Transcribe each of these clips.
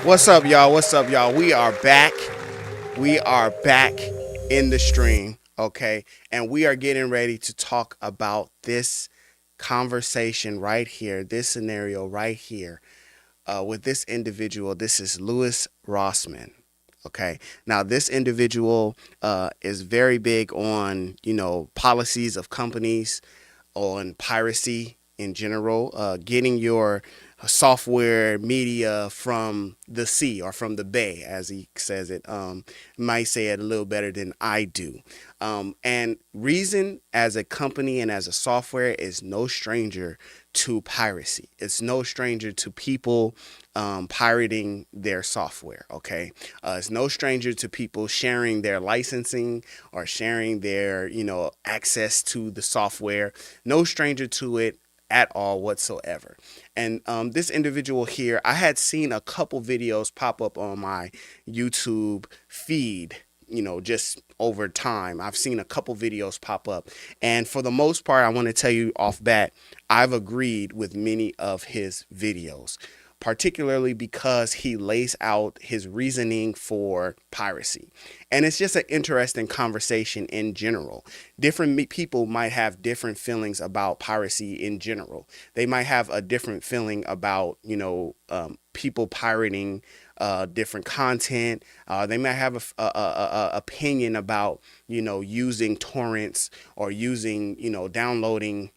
What's up, y'all? What's up, y'all? We are back. We are back in the stream, okay? And we are getting ready to talk about this conversation right here, this scenario right here with this individual. This is Louis Rossman. Okay. Now, this individual is very big on, policies of companies, on piracy in general, getting your software media from the sea or from the bay, as he says it. Might say it a little better than I do. And Reason, as a company and as a software, is no stranger to piracy. It's no stranger to people pirating their software. Okay, it's no stranger to people sharing their licensing or sharing their, access to the software. No stranger to it at all whatsoever. And this individual here, I had seen a couple videos pop up on my YouTube feed, just over time. I've seen a couple videos pop up. And for the most part, I want to tell you off bat, I've agreed with many of his videos, particularly because he lays out his reasoning for piracy. And it's just an interesting conversation in general. Different people might have different feelings about piracy in general. They might have a different feeling about, people pirating different content. They might have a opinion about, using torrents or using, downloading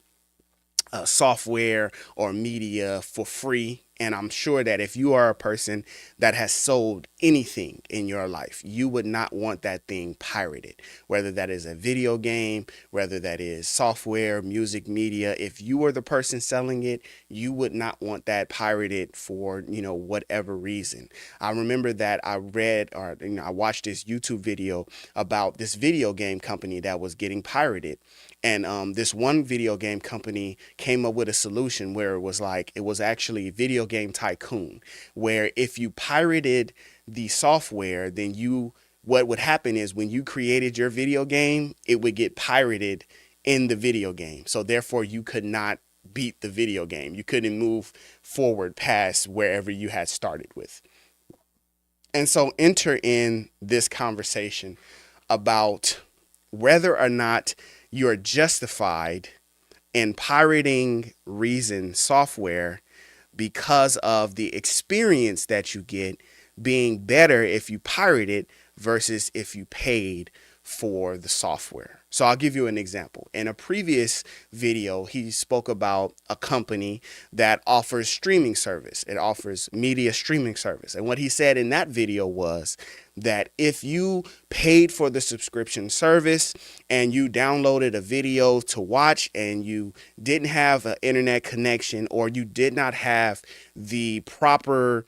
software or media for free. And I'm sure that if you are a person that has sold anything in your life, you would not want that thing pirated, whether that is a video game, whether that is software, music, media. If you are the person selling it, you would not want that pirated for, whatever reason. I remember that I read or I watched this YouTube video about this video game company that was getting pirated. And this one video game company came up with a solution where it was actually Video Game Tycoon, where if you pirated the software, then what would happen is when you created your video game, it would get pirated in the video game. So therefore, you could not beat the video game. You couldn't move forward past wherever you had started with. And so enter in this conversation about whether or not you're justified in pirating Reason software because of the experience that you get being better if you pirate it versus if you paid for the software. So I'll give you an example. In a previous video, he spoke about a company that offers streaming service. It offers media streaming service. And what he said in that video was that if you paid for the subscription service and you downloaded a video to watch and you didn't have an internet connection or you did not have the proper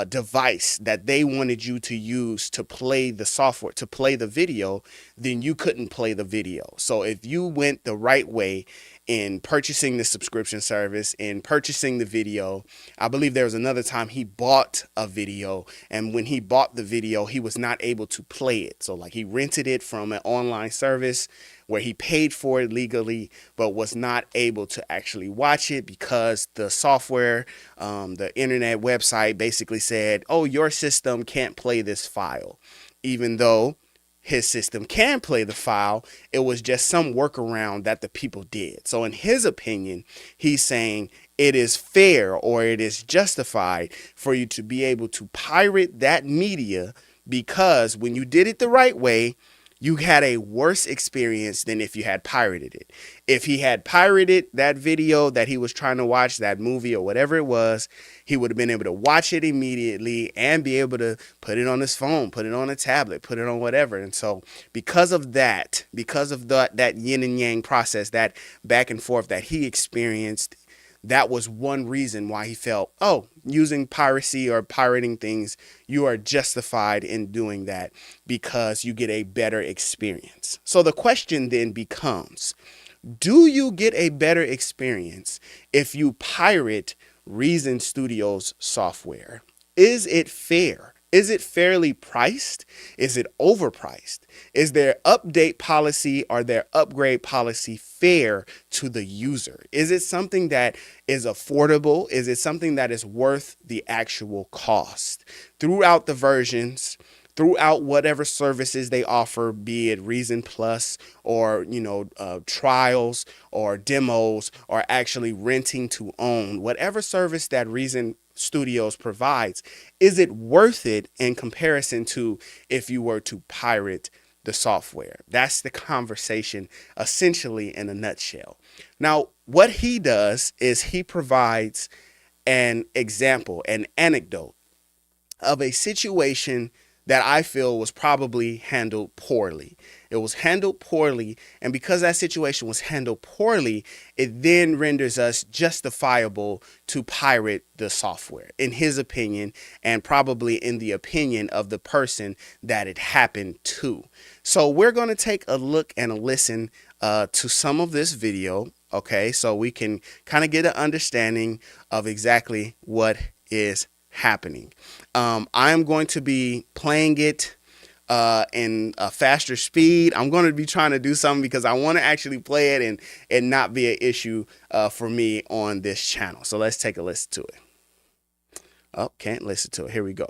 device that they wanted you to use to play the software, to play the video, then you couldn't play the video. So if you went the right way in purchasing the subscription service, in purchasing the video, I believe there was another time he bought a video, and when he bought the video, he was not able to play it. So like he rented it from an online service where he paid for it legally, but was not able to actually watch it because the software, the internet website basically said, oh, your system can't play this file, even though his system can play the file. It was just some workaround that the people did. So in his opinion, he's saying it is fair or it is justified for you to be able to pirate that media because when you did it the right way, you had a worse experience than if you had pirated it. If he had pirated that video that he was trying to watch, that movie or whatever it was, he would have been able to watch it immediately and be able to put it on his phone, put it on a tablet, put it on whatever. And so because of that, that yin and yang process, that back and forth that he experienced, that was one reason why he felt, oh, using piracy or pirating things, you are justified in doing that because you get a better experience. So the question then becomes, do you get a better experience if you pirate Reasonstudios software? Is it fair Is it fairly priced? Is it overpriced? Is their update policy or their upgrade policy fair to the user? Is it something that is affordable? Is it something that is worth the actual cost? Throughout the versions, throughout whatever services they offer, be it Reason Plus or trials or demos or actually renting to own, whatever service that Reason Studios provides, is it worth it in comparison to if you were to pirate the software? That's the conversation essentially in a nutshell. Now, what he does is he provides an example, an anecdote of a situation that I feel was probably handled poorly. It was handled poorly, and because that situation was handled poorly, it then renders us justifiable to pirate the software, in his opinion, and probably in the opinion of the person that it happened to. So we're going to take a look and a listen to some of this video, okay, so we can kind of get an understanding of exactly what is happening. I am going to be playing it in a faster speed. I'm going to be trying to do something because I want to actually play it and not be an issue for me on this channel. So let's take a listen to it. Oh, can't listen to it. Here we go.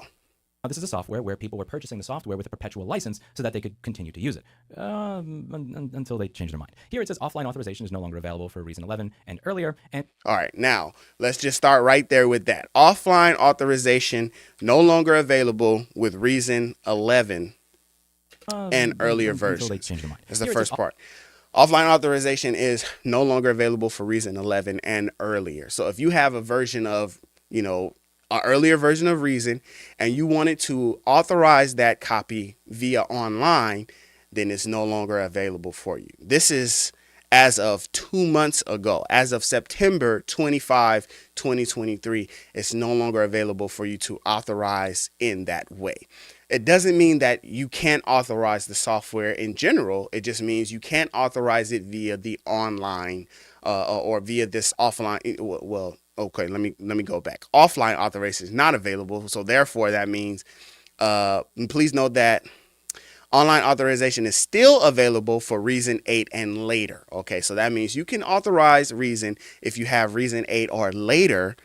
This is a software where people were purchasing the software with a perpetual license so that they could continue to use it until they changed their mind. Here it says offline authorization is no longer available for Reason 11 and earlier. And all right, now let's just start right there with that. Offline authorization no longer available with Reason 11 and earlier versions. Until they changed their mind. That's the first part. Offline authorization is no longer available for Reason 11 and earlier. So if you have a version of, an earlier version of Reason, and you wanted to authorize that copy via online, then it's no longer available for you. This is as of 2 months ago, as of September 25, 2023, it's no longer available for you to authorize in that way. It doesn't mean that you can't authorize the software in general. It just means you can't authorize it via the online or via this offline. Well, okay, let me go back. Offline authorization is not available, so therefore that means please note that online authorization is still available for Reason 8 and later. Okay, so that means you can authorize Reason if you have Reason 8 or later,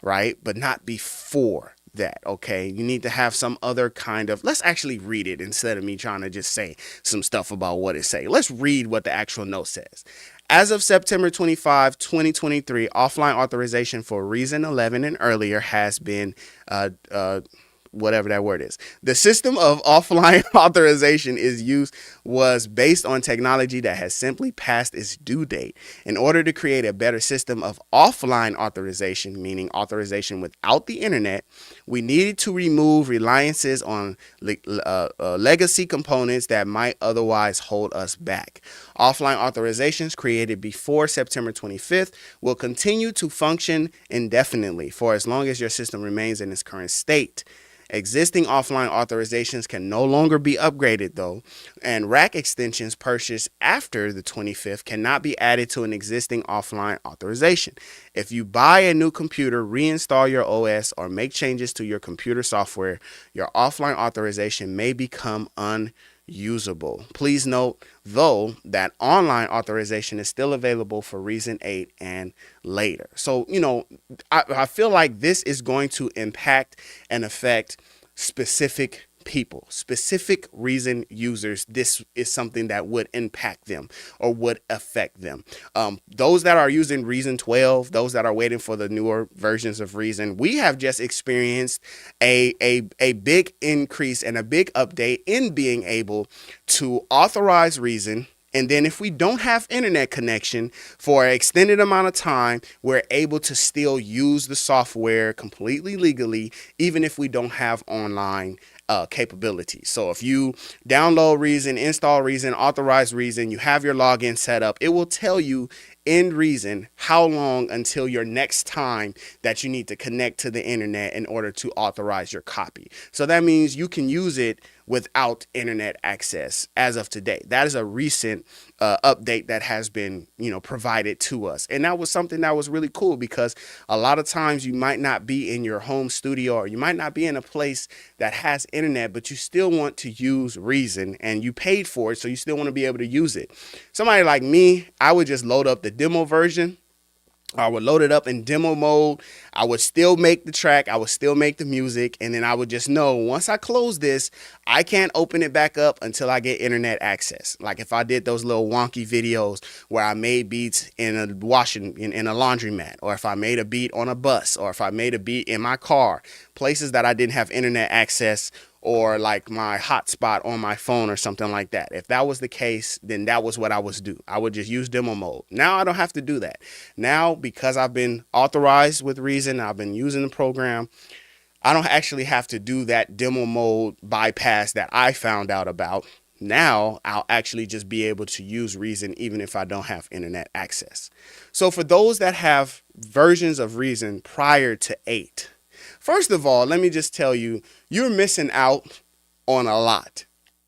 right? But not before that. Okay, you need to have some other kind of, let's actually read it instead of me trying to just say some stuff about what it say. Let's read what the actual note says. As of September 25, 2023, offline authorization for Reason 11 and earlier has been whatever that word is. The system of offline authorization was based on technology that has simply passed its due date. In order to create a better system of offline authorization, meaning authorization without the internet, we needed to remove reliances on legacy components that might otherwise hold us back. Offline authorizations created before September 25th will continue to function indefinitely for as long as your system remains in its current state. Existing offline authorizations can no longer be upgraded, though, and rack extensions purchased after the 25th cannot be added to an existing offline authorization. If you buy a new computer, reinstall your OS, or make changes to your computer software, your offline authorization may become unusable. Please note, though, that online authorization is still available for Reason 8 and later. So, I feel like this is going to impact and affect specific people, specific Reason users. This is something that would impact them or would affect them. Those that are using Reason 12, those that are waiting for the newer versions of Reason, we have just experienced a big increase and a big update in being able to authorize Reason. And then if we don't have internet connection for an extended amount of time, we're able to still use the software completely legally, even if we don't have online capabilities. So if you download Reason, install Reason, authorize Reason, you have your login set up, it will tell you in Reason how long until your next time that you need to connect to the internet in order to authorize your copy. So that means you can use it without internet access as of today. That is a recent update that has been, provided to us. And that was something that was really cool because a lot of times you might not be in your home studio or you might not be in a place that has internet, but you still want to use Reason and you paid for it. So you still want to be able to use it. Somebody like me, I would just load up the demo version. I would load it up in demo mode. I would still make the track. I would still make the music. And then I would just know once I close this, I can't open it back up until I get internet access. Like if I did those little wonky videos where I made beats in a in a laundromat, or if I made a beat on a bus, or if I made a beat in my car, places that I didn't have internet access, or like my hotspot on my phone or something like that. If that was the case, then that was what I would do. I would just use demo mode. Now I don't have to do that. Now, because I've been authorized with Reason, I've been using the program, I don't actually have to do that demo mode bypass that I found out about. Now I'll actually just be able to use Reason even if I don't have internet access. So for those that have versions of Reason prior to 8, first of all, let me just tell you, you're missing out on a lot.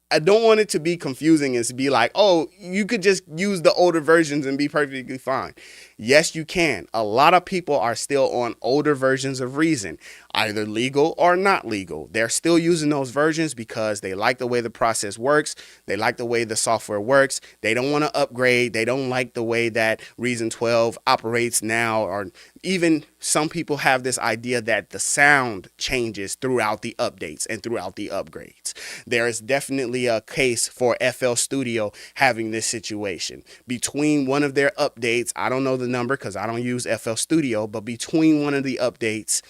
I don't want it to be confusing and to be like, oh, you could just use the older versions and be perfectly fine. Yes, you can. A lot of people are still on older versions of Reason, either legal or not legal. They're still using those versions because they like the way the process works. They like the way the software works. They don't want to upgrade. They don't like the way that Reason 12 operates now, or even some people have this idea that the sound changes throughout the updates and throughout the upgrades. There is definitely a case for FL Studio having this situation. Between one of their updates, I don't know the number because I don't use FL Studio, but between one of the updates,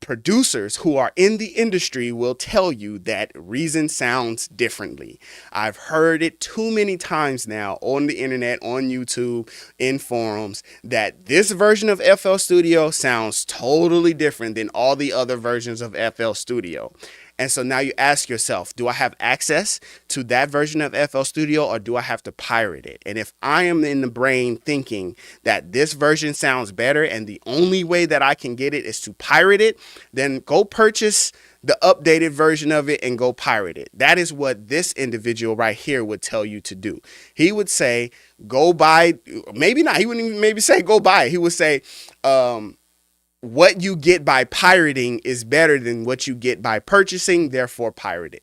producers who are in the industry will tell you that Reason sounds differently. I've heard it too many times now on the internet, on YouTube, in forums, that this version of FL Studio sounds totally different than all the other versions of FL Studio. And so now you ask yourself, do I have access to that version of FL Studio or do I have to pirate it? And if I am in the brain thinking that this version sounds better and the only way that I can get it is to pirate it, then go purchase the updated version of it and go pirate it. That is what this individual right here would tell you to do. He would say, go buy, maybe not, he wouldn't even maybe say go buy it. He would say, what you get by pirating is better than what you get by purchasing, therefore pirate it.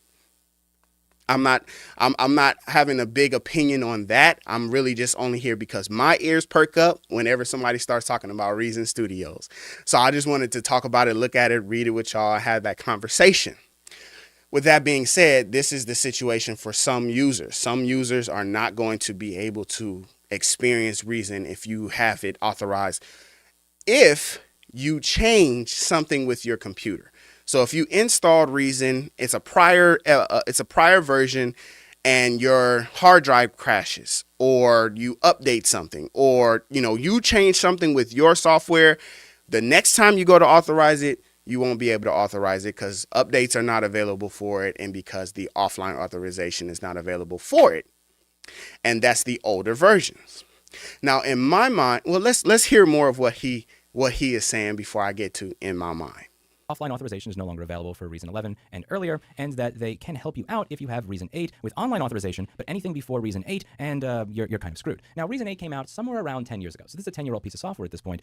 I'm not having a big opinion on that. I'm really just only here because my ears perk up whenever somebody starts talking about Reason Studios. So I just wanted to talk about it, look at it, read it with y'all, have that conversation. With that being said, this is the situation for some users. Some users are not going to be able to experience Reason if you have it authorized. If you change something with your computer. So if you installed Reason, it's a prior version, and your hard drive crashes, or you update something, or you change something with your software. The next time you go to authorize it, you won't be able to authorize it because updates are not available for it, and because the offline authorization is not available for it. And that's the older versions. Now, in my mind, well, let's hear more of what he is saying before I get to in my mind. Offline authorization is no longer available for Reason 11 and earlier, and that they can help you out if you have Reason 8 with online authorization, but anything before Reason 8, and you're kind of screwed. Now, Reason 8 came out somewhere around 10 years ago, so this is a 10-year-old piece of software at this point,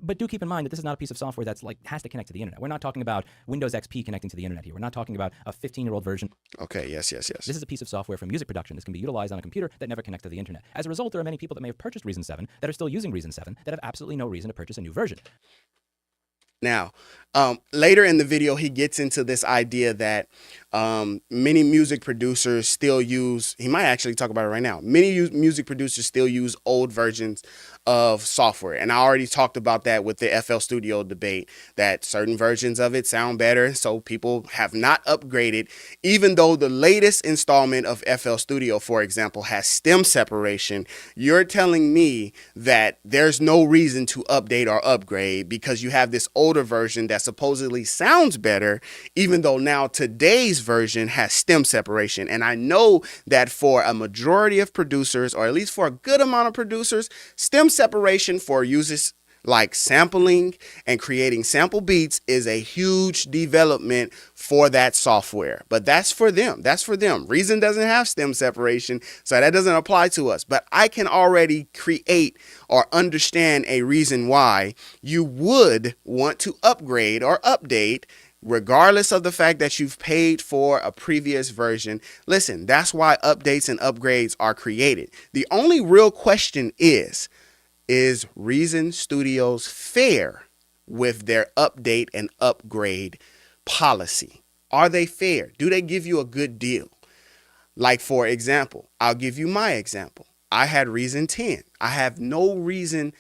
but do keep in mind that this is not a piece of software that's has to connect to the internet. We're not talking about Windows XP connecting to the internet here. We're not talking about a 15-year-old version. Okay, yes. This is a piece of software for music production. This can be utilized on a computer that never connects to the internet. As a result, there are many people that may have purchased Reason 7 that are still using Reason 7 that have absolutely no reason to purchase a new version. Now, later in the video, he gets into this idea that many music producers still use, he might actually talk about it right now, many music producers still use old versions of software. And I already talked about that with the FL Studio debate, that certain versions of it sound better. So people have not upgraded, even though the latest installment of FL Studio, for example, has stem separation. You're telling me that there's no reason to update or upgrade because you have this older version that supposedly sounds better, even though now today's version has stem separation. And I know that for a majority of producers, or at least for a good amount of producers, stem separation for users Like sampling and creating sample beats is a huge development for that software. But that's for them. That's for them. Reason doesn't have stem separation, so that doesn't apply to us. But I can already create or understand a reason why you would want to upgrade or update regardless of the fact that you've paid for a previous version. Listen, that's why updates and upgrades are created. The only real question is Reason Studios fair with their update and upgrade policy? Are they fair? Do they give you a good deal? Like, for example, I'll give you my example. I had Reason 10. I have no reason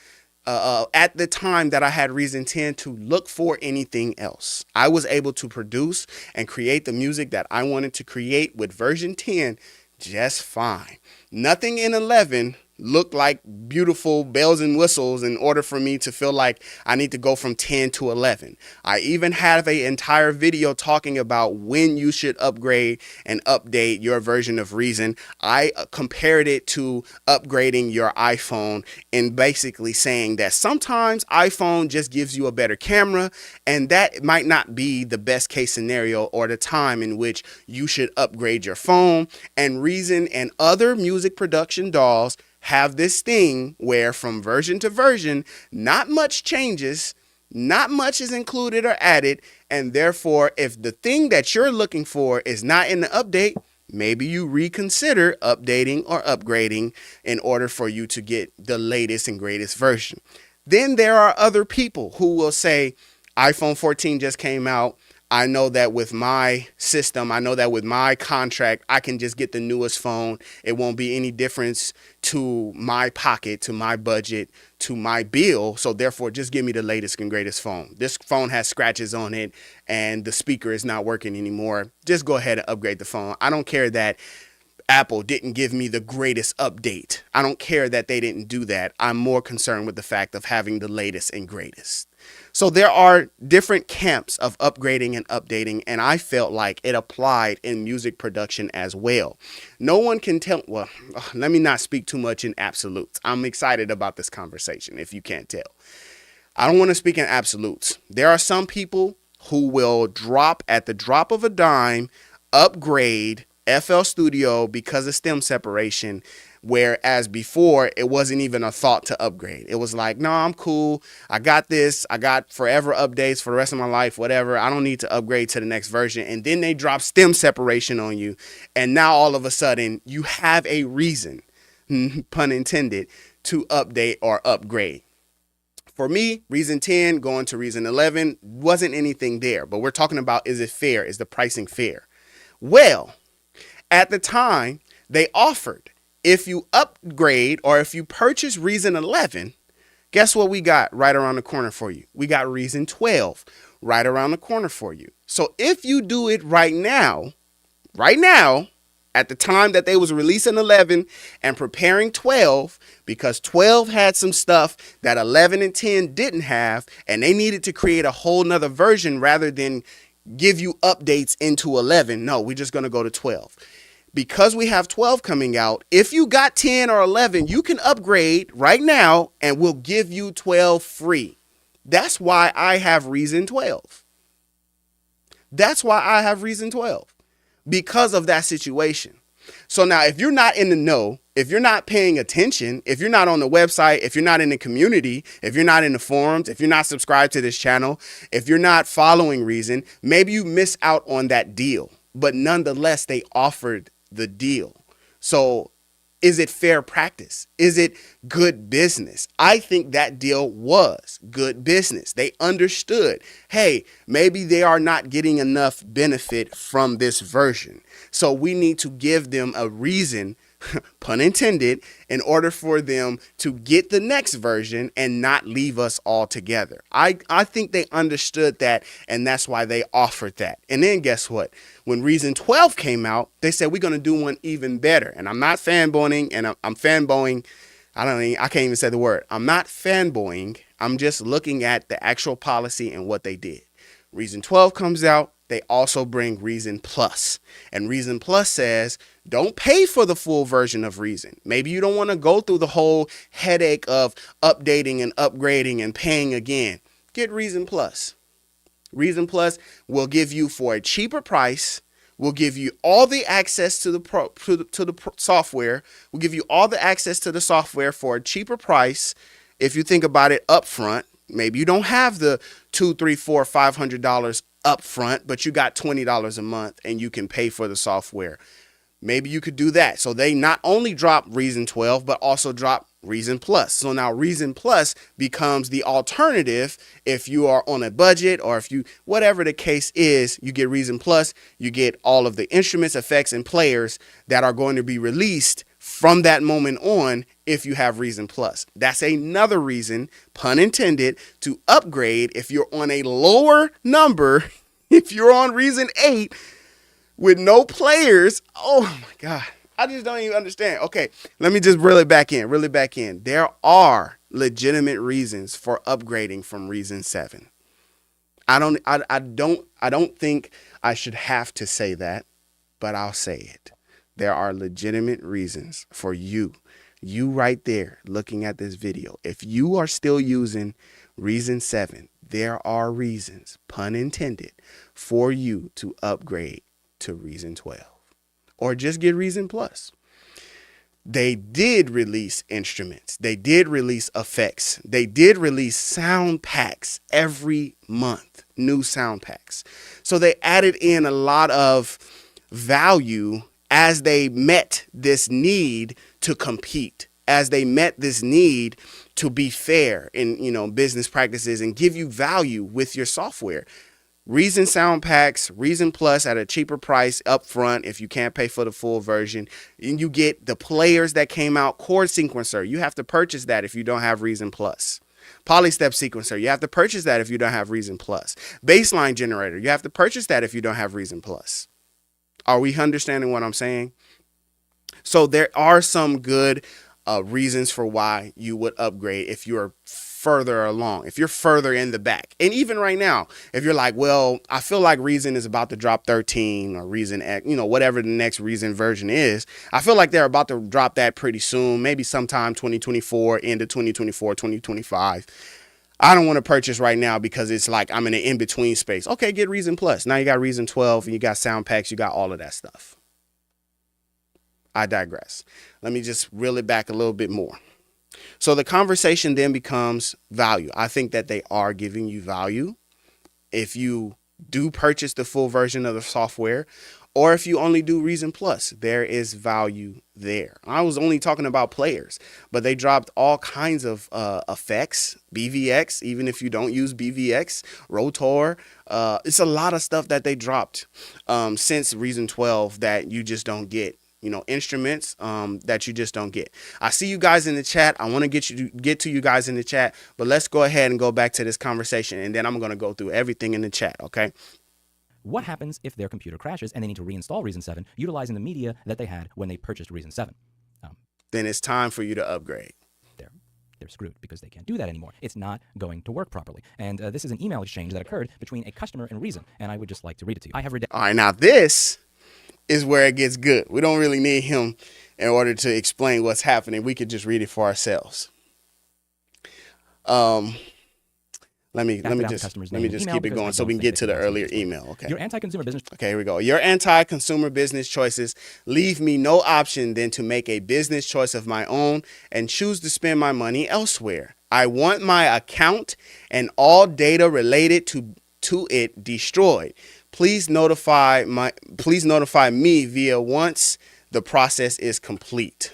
at the time that I had Reason 10 to look for anything else. I was able to produce and create the music that I wanted to create with version 10 just fine. Nothing in 11 looked like beautiful bells and whistles in order for me to feel like I need to go from 10 to 11. I even have an entire video talking about when you should upgrade and update your version of Reason. I compared it to upgrading your iPhone and basically saying that sometimes iPhone just gives you a better camera, and that might not be the best case scenario or the time in which you should upgrade your phone. And Reason and other music production DAWs have this thing where from version to version, not much changes, not much is included or added. And therefore, if the thing that you're looking for is not in the update, maybe you reconsider updating or upgrading in order for you to get the latest and greatest version. Then there are other people who will say, iPhone 14 just came out. I know that with my system, I know that with my contract, I can just get the newest phone. It won't be any difference to my pocket, to my budget, to my bill. So therefore, just give me the latest and greatest phone. This phone has scratches on it and the speaker is not working anymore. Just go ahead and upgrade the phone. I don't care that Apple didn't give me the greatest update. I don't care that they didn't do that. I'm more concerned with the fact of having the latest and greatest. So there are different camps of upgrading and updating, and I felt like it applied in music production as well. No one can tell, well, let me not speak too much in absolutes. I'm excited about this conversation, if you can't tell. I don't want to speak in absolutes. There are some people who will drop at the drop of a dime, upgrade FL Studio because of stem separation, whereas before it wasn't even a thought to upgrade. It was like, no, I'm cool. I got this. I got forever updates for the rest of my life, whatever. I don't need to upgrade to the next version. And then they drop stem separation on you. And now all of a sudden you have a reason, pun intended, to update or upgrade. For me, Reason 10 going to Reason 11 wasn't anything there. But we're talking about, is it fair? Is the pricing fair? Well, at the time, they offered, if you upgrade or if you purchase Reason 11, guess what we got right around the corner for you? We got Reason 12 right around the corner for you. So if you do it right now, at the time that they was releasing 11 and preparing 12, because 12 had some stuff that 11 and 10 didn't have, and they needed to create a whole nother version rather than give you updates into 11. No, we're just going to go to 12. Because we have 12 coming out, if you got 10 or 11, you can upgrade right now and we'll give you 12 free. That's why I have Reason 12. That's why I have Reason 12. Because of that situation. So now if you're not in the know, if you're not paying attention, if you're not on the website, if you're not in the community, if you're not in the forums, if you're not subscribed to this channel, if you're not following Reason, maybe you miss out on that deal. But nonetheless, they offered the deal. So is it fair practice? Is it good business? I think that deal was good business. They understood, hey, maybe they are not getting enough benefit from this version. So we need to give them a reason, pun intended, in order for them to get the next version and not leave us altogether. I think they understood that, and that's why they offered that. And then guess what? When Reason 12 came out, they said we're going to do one even better. And I'm not fanboying, and I'm fanboying. I can't even say the word. I'm not fanboying. I'm just looking at the actual policy and what they did. Reason 12 comes out. they also bring Reason Plus. And Reason Plus says, don't pay for the full version of Reason. Maybe you don't want to go through the whole headache of updating and upgrading and paying again. Get Reason Plus. Reason Plus will give you, for a cheaper price, will give you all the access to the software. Will give you all the access to the software for a cheaper price. If you think about it up front, maybe you don't have the $200, $300, $400, $500 up front, but you got $20 a month and you can pay for the software. Maybe you could do that. So they not only drop Reason 12, but also drop Reason Plus. So now Reason Plus becomes the alternative if you are on a budget, or if you, whatever the case is, you get Reason Plus, you get all of the instruments, effects, and players that are going to be released from that moment on if you have Reason Plus. That's another reason, pun intended, to upgrade if you're on a lower number. If you're on Reason 8 with no players, oh my God, I just don't even understand. Okay, let me just reel it back in. There are legitimate reasons for upgrading from Reason 7. I don't think I should have to say that, but I'll say it. There are legitimate reasons for you right there looking at this video. If you are still using Reason 7, there are reasons, pun intended, for you to upgrade to Reason 12 or just get Reason Plus. They did release instruments. They did release effects. They did release sound packs every month, new sound packs. So they added in a lot of value as they met this need to compete, as they met this need to be fair in, business practices and give you value with your software. Reason sound packs, Reason Plus at a cheaper price up front if you can't pay for the full version. And you get the players that came out, chord sequencer. You have to purchase that if you don't have Reason Plus. Polystep sequencer, you have to purchase that if you don't have Reason Plus. Baseline generator, you have to purchase that if you don't have Reason Plus. Are we understanding what I'm saying? So there are some good reasons for why you would upgrade if you're further along, if you're further in the back. And even right now, if you're like, well, I feel like Reason is about to drop 13 or Reason X, whatever the next Reason version is, I feel like they're about to drop that pretty soon, maybe sometime 2024, end of 2024, 2025. I don't want to purchase right now because it's like I'm in an in-between space. Okay, get Reason Plus. Now you got Reason 12, and you got sound packs, you got all of that stuff. I digress. Let me just reel it back a little bit more. So the conversation then becomes value. I think that they are giving you value if you do purchase the full version of the software, or if you only do Reason Plus, there is value there. I was only talking about players, but they dropped all kinds of effects, BVX, even if you don't use BVX, Rotor. It's a lot of stuff that they dropped since Reason 12 that you just don't get. Instruments that you just don't get. I see you guys in the chat. I want to get to you guys in the chat, but let's go ahead and go back to this conversation, and then I'm going to go through everything in the chat, okay? What happens if their computer crashes and they need to reinstall Reason 7 utilizing the media that they had when they purchased Reason 7? Then it's time for you to upgrade. They're screwed because they can't do that anymore. It's not going to work properly. And this is an email exchange that occurred between a customer and Reason, and I would just like to read it to you. All right, now this is where it gets good. We don't really need him in order to explain what's happening. We could just read it for ourselves. Let me just keep it going so we can get to the earlier email. Okay. Your anti-consumer business. Okay, here we go. Your anti-consumer business choices leave me no option than to make a business choice of my own and choose to spend my money elsewhere. I want my account and all data related to it destroyed. Please notify me via once the process is complete.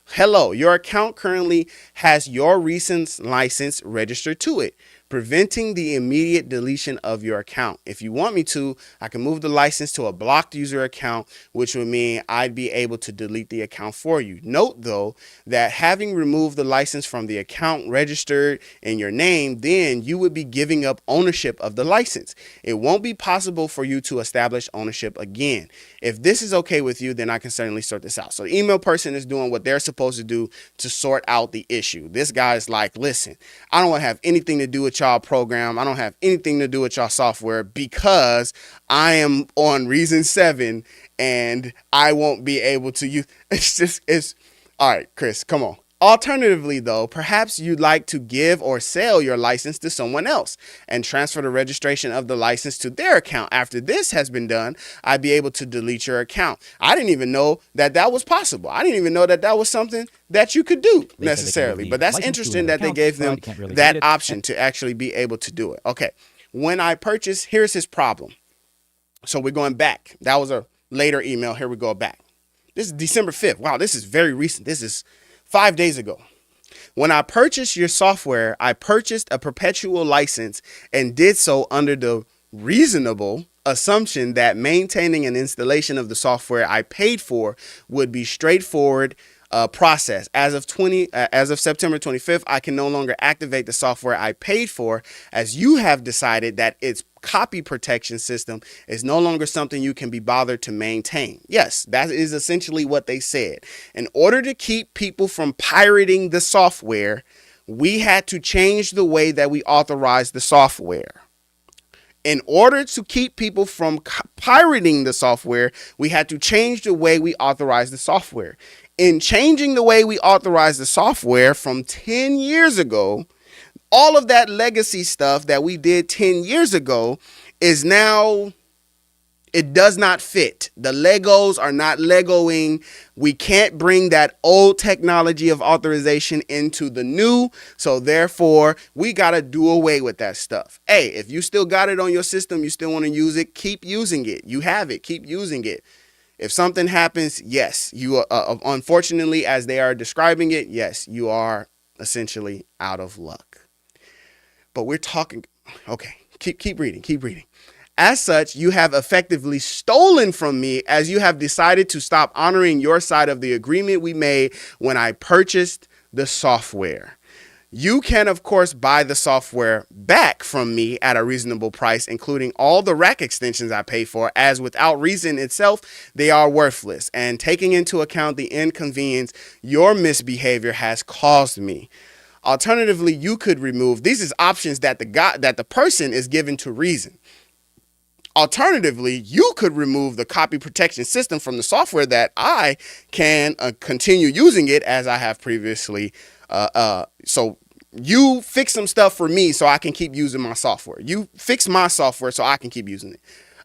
Hello, your account currently has your recent license registered to it, preventing the immediate deletion of your account. If you want me to, I can move the license to a blocked user account, which would mean I'd be able to delete the account for you. Note, though, that having removed the license from the account registered in your name, then you would be giving up ownership of the license. It won't be possible for you to establish ownership again. If this is okay with you, then I can certainly sort this out. So the email person is doing what they're supposed to do to sort out the issue. This guy is like, listen, I don't want to have anything to do with y'all. y'all program. I don't have anything to do with y'all software because I am on Reason 7 and I won't be able to use. It's all right, Chris, come on. Alternatively, though, perhaps you'd like to give or sell your license to someone else and transfer the registration of the license to their account. After this has been done, I'd be able to delete your account. I didn't even know that that was possible. I didn't even know that that was something that you could do necessarily. But that's interesting that they gave them that option to actually be able to do it. Okay, when I purchased, here's his problem. So we're going back. That was a later email. Here we go back. This is December 5th. Wow, this is very recent. This is 5 days ago. When I purchased your software, I purchased a perpetual license and did so under the reasonable assumption that maintaining an installation of the software I paid for would be straightforward process. As of September 25th, I can no longer activate the software I paid for, as you have decided that its copy protection system is no longer something you can be bothered to maintain. Yes, that is essentially what they said. In order to keep people from pirating the software, we had to change the way that we authorize the software. In order to keep people from pirating the software, we had to change the way we authorize the software. In changing the way we authorize the software from 10 years ago, all of that legacy stuff that we did 10 years ago is now, it does not fit. The Legos are not Legoing. We can't bring that old technology of authorization into the new. So therefore, we got to do away with that stuff. Hey, if you still got it on your system, you still want to use it, keep using it. You have it, keep using it. If something happens, yes, you are, unfortunately, as they are describing it, yes, you are essentially out of luck. But we're talking, okay, keep reading. As such, you have effectively stolen from me, as you have decided to stop honoring your side of the agreement we made when I purchased the software. You can, of course, buy the software back from me at a reasonable price, including all the rack extensions I pay for, as without Reason itself, they are worthless, and taking into account the inconvenience your misbehavior has caused me. Alternatively, you could remove, these is options that the person is given to Reason. Alternatively, you could remove the copy protection system from the software that I can continue using it as I have previously. So you fix some stuff for me so I can keep using my software. You fix my software so I can keep using it.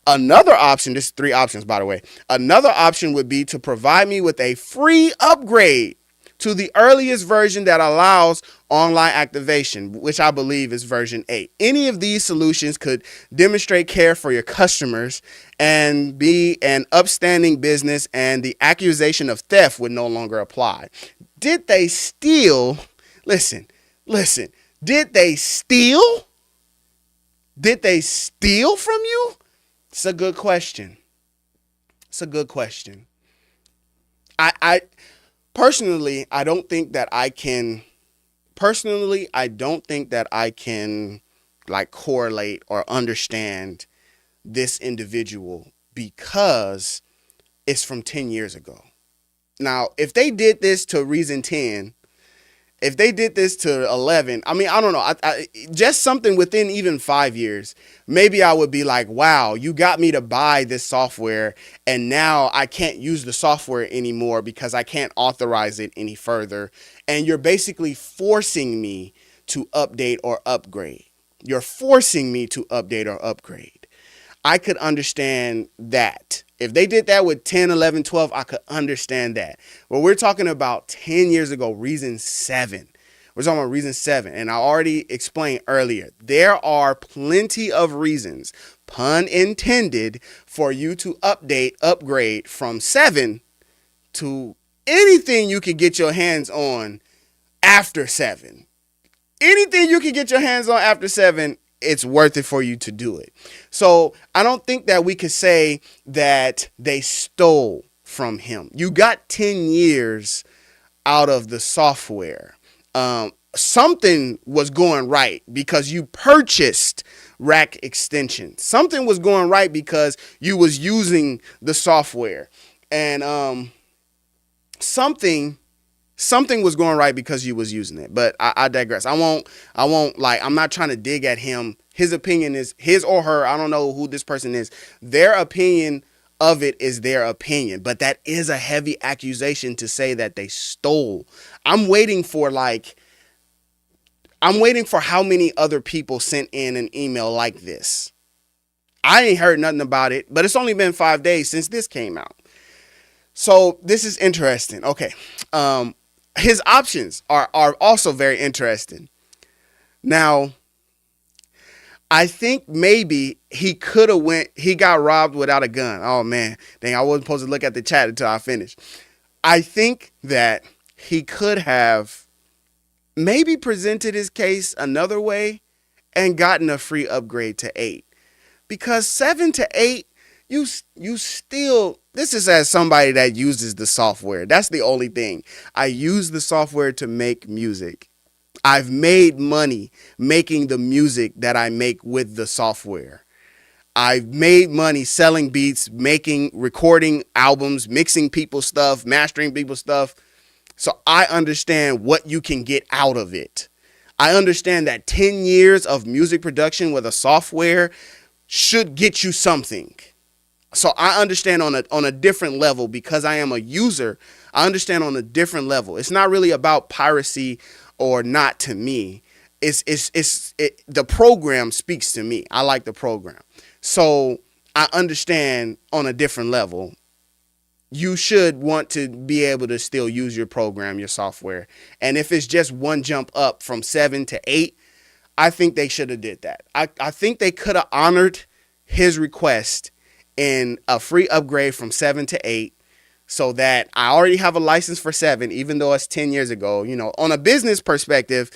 Another option, this is 3 options, by the way. Another option would be to provide me with a free upgrade to the earliest version that allows online activation, which I believe is version 8. Any of these solutions could demonstrate care for your customers and be an upstanding business, and the accusation of theft would no longer apply. Did they steal? Listen. Did they steal? Did they steal from you? It's a good question. I personally, I don't think that I can like correlate or understand this individual because it's from 10 years ago. Now, if they did this to Reason 10, if they did this to 11, I mean, I don't know. Just something within even 5 years, maybe I would be like, wow, you got me to buy this software and now I can't use the software anymore because I can't authorize it any further. And you're basically forcing me to update or upgrade. You're forcing me to update or upgrade. I could understand that. If they did that with 10, 11, 12, I could understand that. But we're talking about 10 years ago, Reason 7. We're talking about Reason 7. And I already explained earlier, there are plenty of reasons, pun intended, for you to upgrade from 7 to anything you can get your hands on after 7. Anything you can get your hands on after 7, it's worth it for you to do it. So I don't think that we could say that they stole from him. You got 10 years out of the software. Something was going right because you purchased rack extensions. Something was going right because you was using the software. And something something was going right because you was using it. But I digress. I won't like, I'm not trying to dig at him. His opinion is his or her. I don't know who this person is. Their opinion of it is their opinion, but that is a heavy accusation to say that they stole. I'm waiting for like, I'm waiting for how many other people sent in an email like this. I ain't heard nothing about it, but it's only been 5 days since this came out. So this is interesting. Okay. His options are also very interesting. Now, I think maybe he got robbed without a gun. Oh man, dang, I wasn't supposed to look at the chat until I finished. I think that he could have maybe presented his case another way and gotten a free upgrade to 8. Because 7 to 8, you still, this is as somebody that uses the software. That's the only thing. I use the software to make music. I've made money making the music that I make with the software. I've made money selling beats, recording albums, mixing people's stuff, mastering people's stuff. So I understand what you can get out of it. I understand that 10 years of music production with a software should get you something. So I understand on a different level because I am a user. I understand on a different level. It's not really about piracy or not to me. The program speaks to me. I like the program. So I understand on a different level. You should want to be able to still use your program, your software. And if it's just one jump up from 7 to 8, I think they should have did that. I think they could have honored his request in a free upgrade from 7 to 8 so that I already have a license for 7, even though it's 10 years ago. You know, on a business perspective,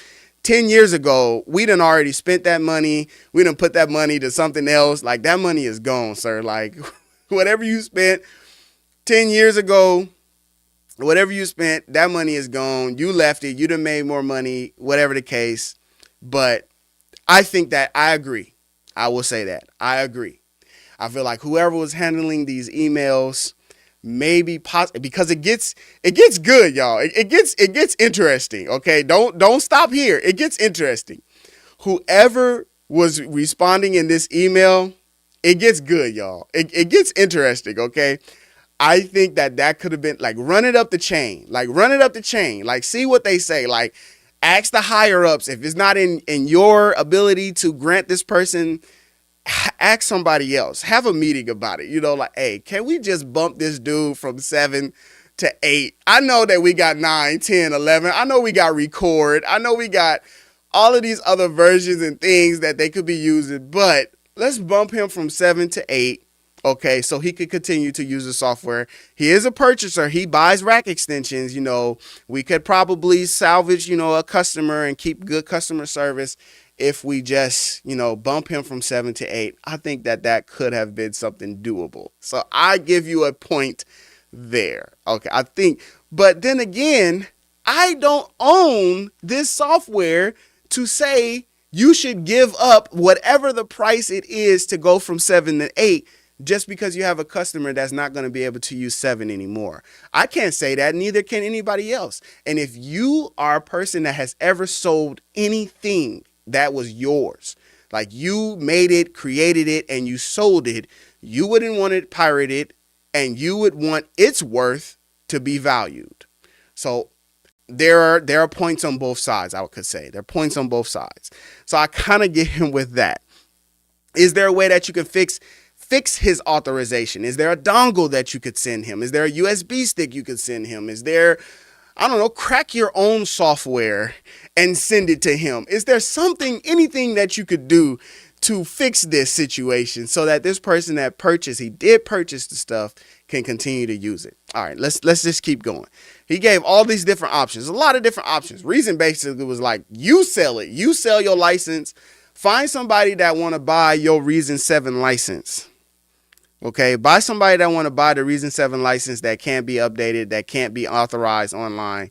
10 years ago, we done already spent that money. We done put that money to something else. Like, that money is gone, sir. Like, whatever you spent 10 years ago, whatever you spent, that money is gone. You left it. You done made more money, whatever the case. But I think that I agree. I will say that. I agree. I feel like whoever was handling these emails, maybe because it gets good, y'all. It gets interesting. Okay, don't stop here. It gets interesting. Whoever was responding in this email, it gets good, y'all. It gets interesting. Okay, I think that could have been like run it up the chain. Like see what they say. Like ask the higher ups if it's not in your ability to grant this person. Ask somebody else. Have a meeting about it. You know, like, hey, can we just bump this dude from 7 to 8? I know that we got 9, 10, 11. I know we got record. I know we got all of these other versions and things that they could be using, but let's bump him from 7 to 8. Okay, so he could continue to use the software. He is a purchaser. He buys rack extensions. You know, we could probably salvage, a customer and keep good customer service if we just, bump him from 7 to 8. I think that could have been something doable. So I give you a point there. Okay, I think, but then again, I don't own this software to say you should give up whatever the price it is to go from 7 to 8 just because you have a customer that's not going to be able to use 7 anymore. I can't say that, neither can anybody else. And if you are a person that has ever sold anything that was yours, like you made it, created it, and you sold it, you wouldn't want it pirated, and you would want its worth to be valued. So there are points on both sides, I could say. There are points on both sides. So I kind of get him with that. Is there a way that you can fix his authorization? Is there a dongle that you could send him? Is there a USB stick you could send him? Is there, I don't know, crack your own software and send it to him? Is there anything that you could do to fix this situation so that this person that he did purchase the stuff, can continue to use it? All right, let's just keep going. He gave all these different options, a lot of different options. Reason basically was like, you sell it. You sell your license. Find somebody that want to buy your Reason 7 license. Okay, buy somebody that want to buy the Reason 7 license that can't be updated, that can't be authorized online.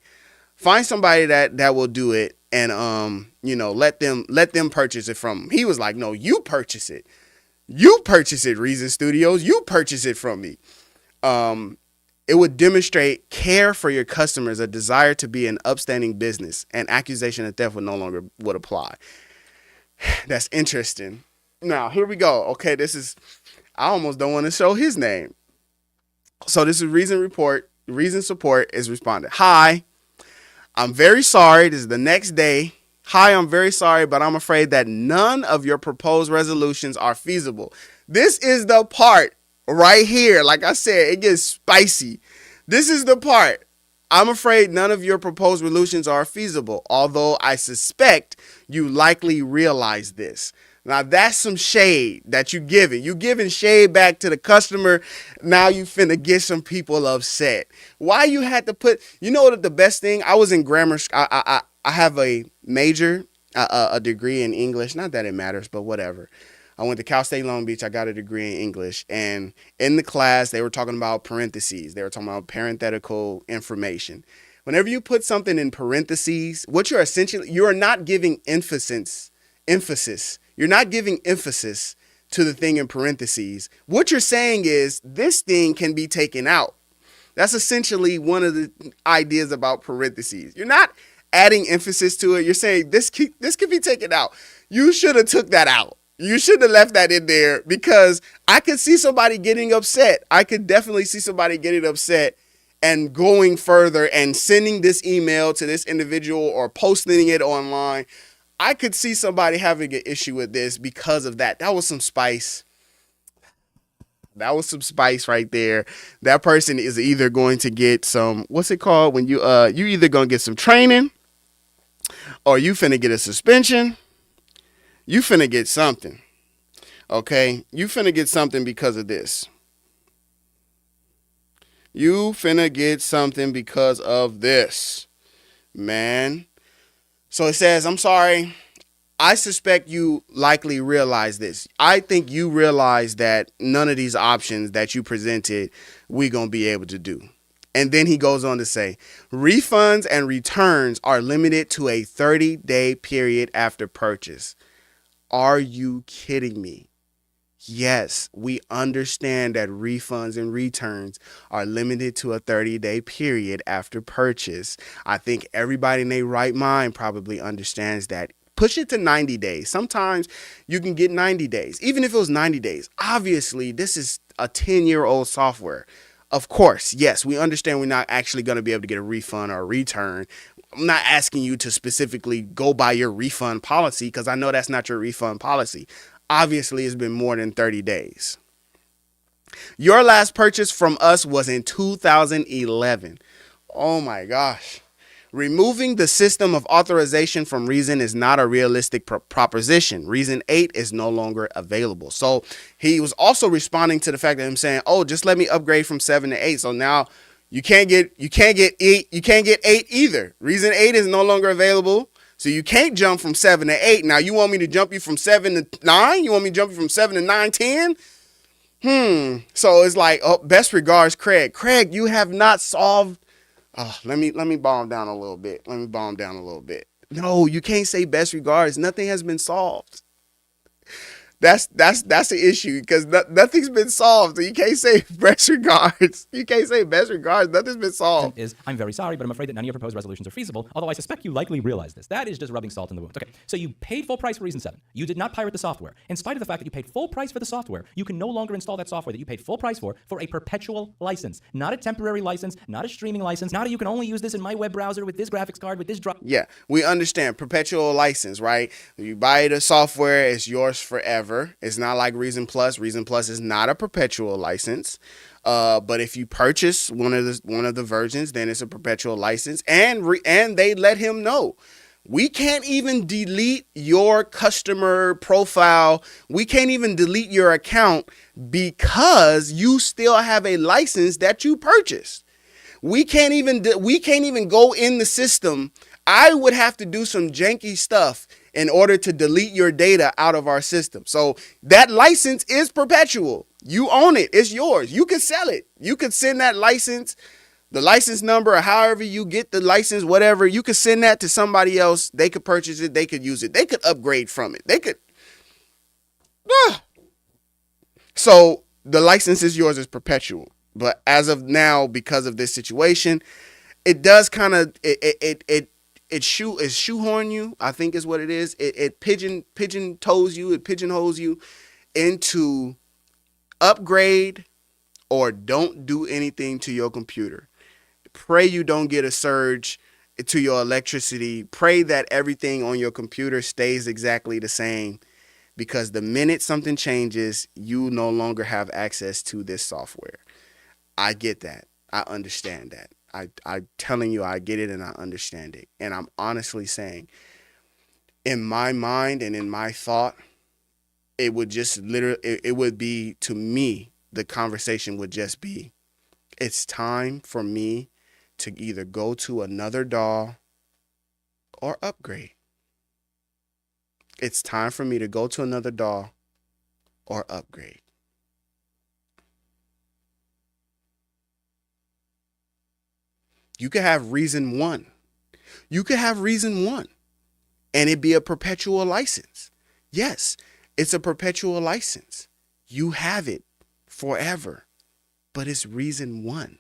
Find somebody that will do it, and let them purchase it from him. He was like, no, you purchase it. You purchase it, Reasonstudios. You purchase it from me. It would demonstrate care for your customers, a desire to be an upstanding business, and accusation of theft would apply. That's interesting. Now, here we go. Okay, I almost don't want to show his name. So this is Reason Support is responded. Hi, I'm very sorry. This is the next day. Hi, I'm very sorry, but I'm afraid that none of your proposed resolutions are feasible. This is the part right here. Like I said, it gets spicy. This is the part. I'm afraid none of your proposed resolutions are feasible, although I suspect you likely realize this. Now that's some shade that you giving. You giving shade back to the customer. Now you finna get some people upset. Why you had to put? You know what the best thing? I was in grammar. I have a major, a degree in English. Not that it matters, but whatever. I went to Cal State Long Beach. I got a degree in English, and in the class they were talking about parentheses. They were talking about parenthetical information. Whenever you put something in parentheses, what you're not giving emphasis. You're not giving emphasis to the thing in parentheses. What you're saying is this thing can be taken out. That's essentially one of the ideas about parentheses. You're not adding emphasis to it. You're saying this could be taken out. You should have took that out. You shouldn't have left that in there, because I could see somebody getting upset. I could definitely see somebody getting upset and going further and sending this email to this individual or posting it online. I could see somebody having an issue with this because of that. That was some spice. That was some spice right there. That person is either going to get some, what's it called? When you either going to get some training, or you finna get a suspension. You finna get something. Okay? You finna get something because of this. You finna get something because of this, man. So it says, I'm sorry. I suspect you likely realize this. I think you realize that none of these options that you presented, we're going to be able to do. And then he goes on to say, refunds and returns are limited to a 30-day period after purchase. Are you kidding me? Yes, we understand that refunds and returns are limited to a 30-day period after purchase. I think everybody in their right mind probably understands that. Push it to 90 days. Sometimes you can get 90 days. Even if it was 90 days, obviously this is a 10-year-old software. Of course, yes, we understand we're not actually going to be able to get a refund or a return. I'm not asking you to specifically go by your refund policy, because I know that's not your refund policy. Obviously, it's been more than 30 days. Your last purchase from us was in 2011. Oh my gosh. Removing the system of authorization from Reason is not a realistic proposition. Reason 8 is no longer available. So he was also responding to the fact that I'm saying, oh, just let me upgrade from 7 to 8. So now you can't get 8 either. Reason 8 is no longer available. So you can't jump from 7 to 8. Now you want me to jump you from 7 to 9? You want me to jump you from 7 to 9, 10? So it's like, oh, best regards, Craig. Craig, you have not solved. Let me bomb down a little bit. No, you can't say best regards. Nothing has been solved. That's the issue, because nothing's been solved. So you can't say best regards. You can't say best regards. Nothing's been solved. I'm very sorry, but I'm afraid that none of your proposed resolutions are feasible, although I suspect you likely realize this. That is just rubbing salt in the wound. Okay, so you paid full price for Reason 7. You did not pirate the software. In spite of the fact that you paid full price for the software, you can no longer install that software that you paid full price for a perpetual license. Not a temporary license, not a streaming license, not a you can only use this in my web browser with this graphics card, with this drive. Yeah, we understand perpetual license, right? You buy the software, it's yours forever. It's not like Reason Plus. Reason Plus is not a perpetual license. But if you purchase one of the versions, then it's a perpetual license. And they let him know, we can't even delete your customer profile. We can't even delete your account because you still have a license that you purchased. We can't even go in the system. I would have to do some janky stuff in order to delete your data out of our system. So that license is perpetual. You own it. It's yours. You can sell it. You could send that license, the license number, or however you get the license, whatever, you could send that to somebody else. They could purchase it. They could use it. They could upgrade from it. They could. So the license is yours. It's perpetual. But as of now, because of this situation, it does kind of it shoehorn you. I think is what it is. It pigeon toes you. It pigeonholes you into upgrade or don't do anything to your computer. Pray you don't get a surge to your electricity. Pray that everything on your computer stays exactly the same, because the minute something changes, you no longer have access to this software. I get that. I understand that. I'm telling you, I get it and I understand it. And I'm honestly saying, in my mind and in my thought, it would just literally, it would be, to me, the conversation would just be, it's time for me to either go to another DAW or upgrade. It's time for me to go to another DAW or upgrade. You could have reason one. You could have reason one and it be a perpetual license. Yes, it's a perpetual license. You have it forever, but it's reason one.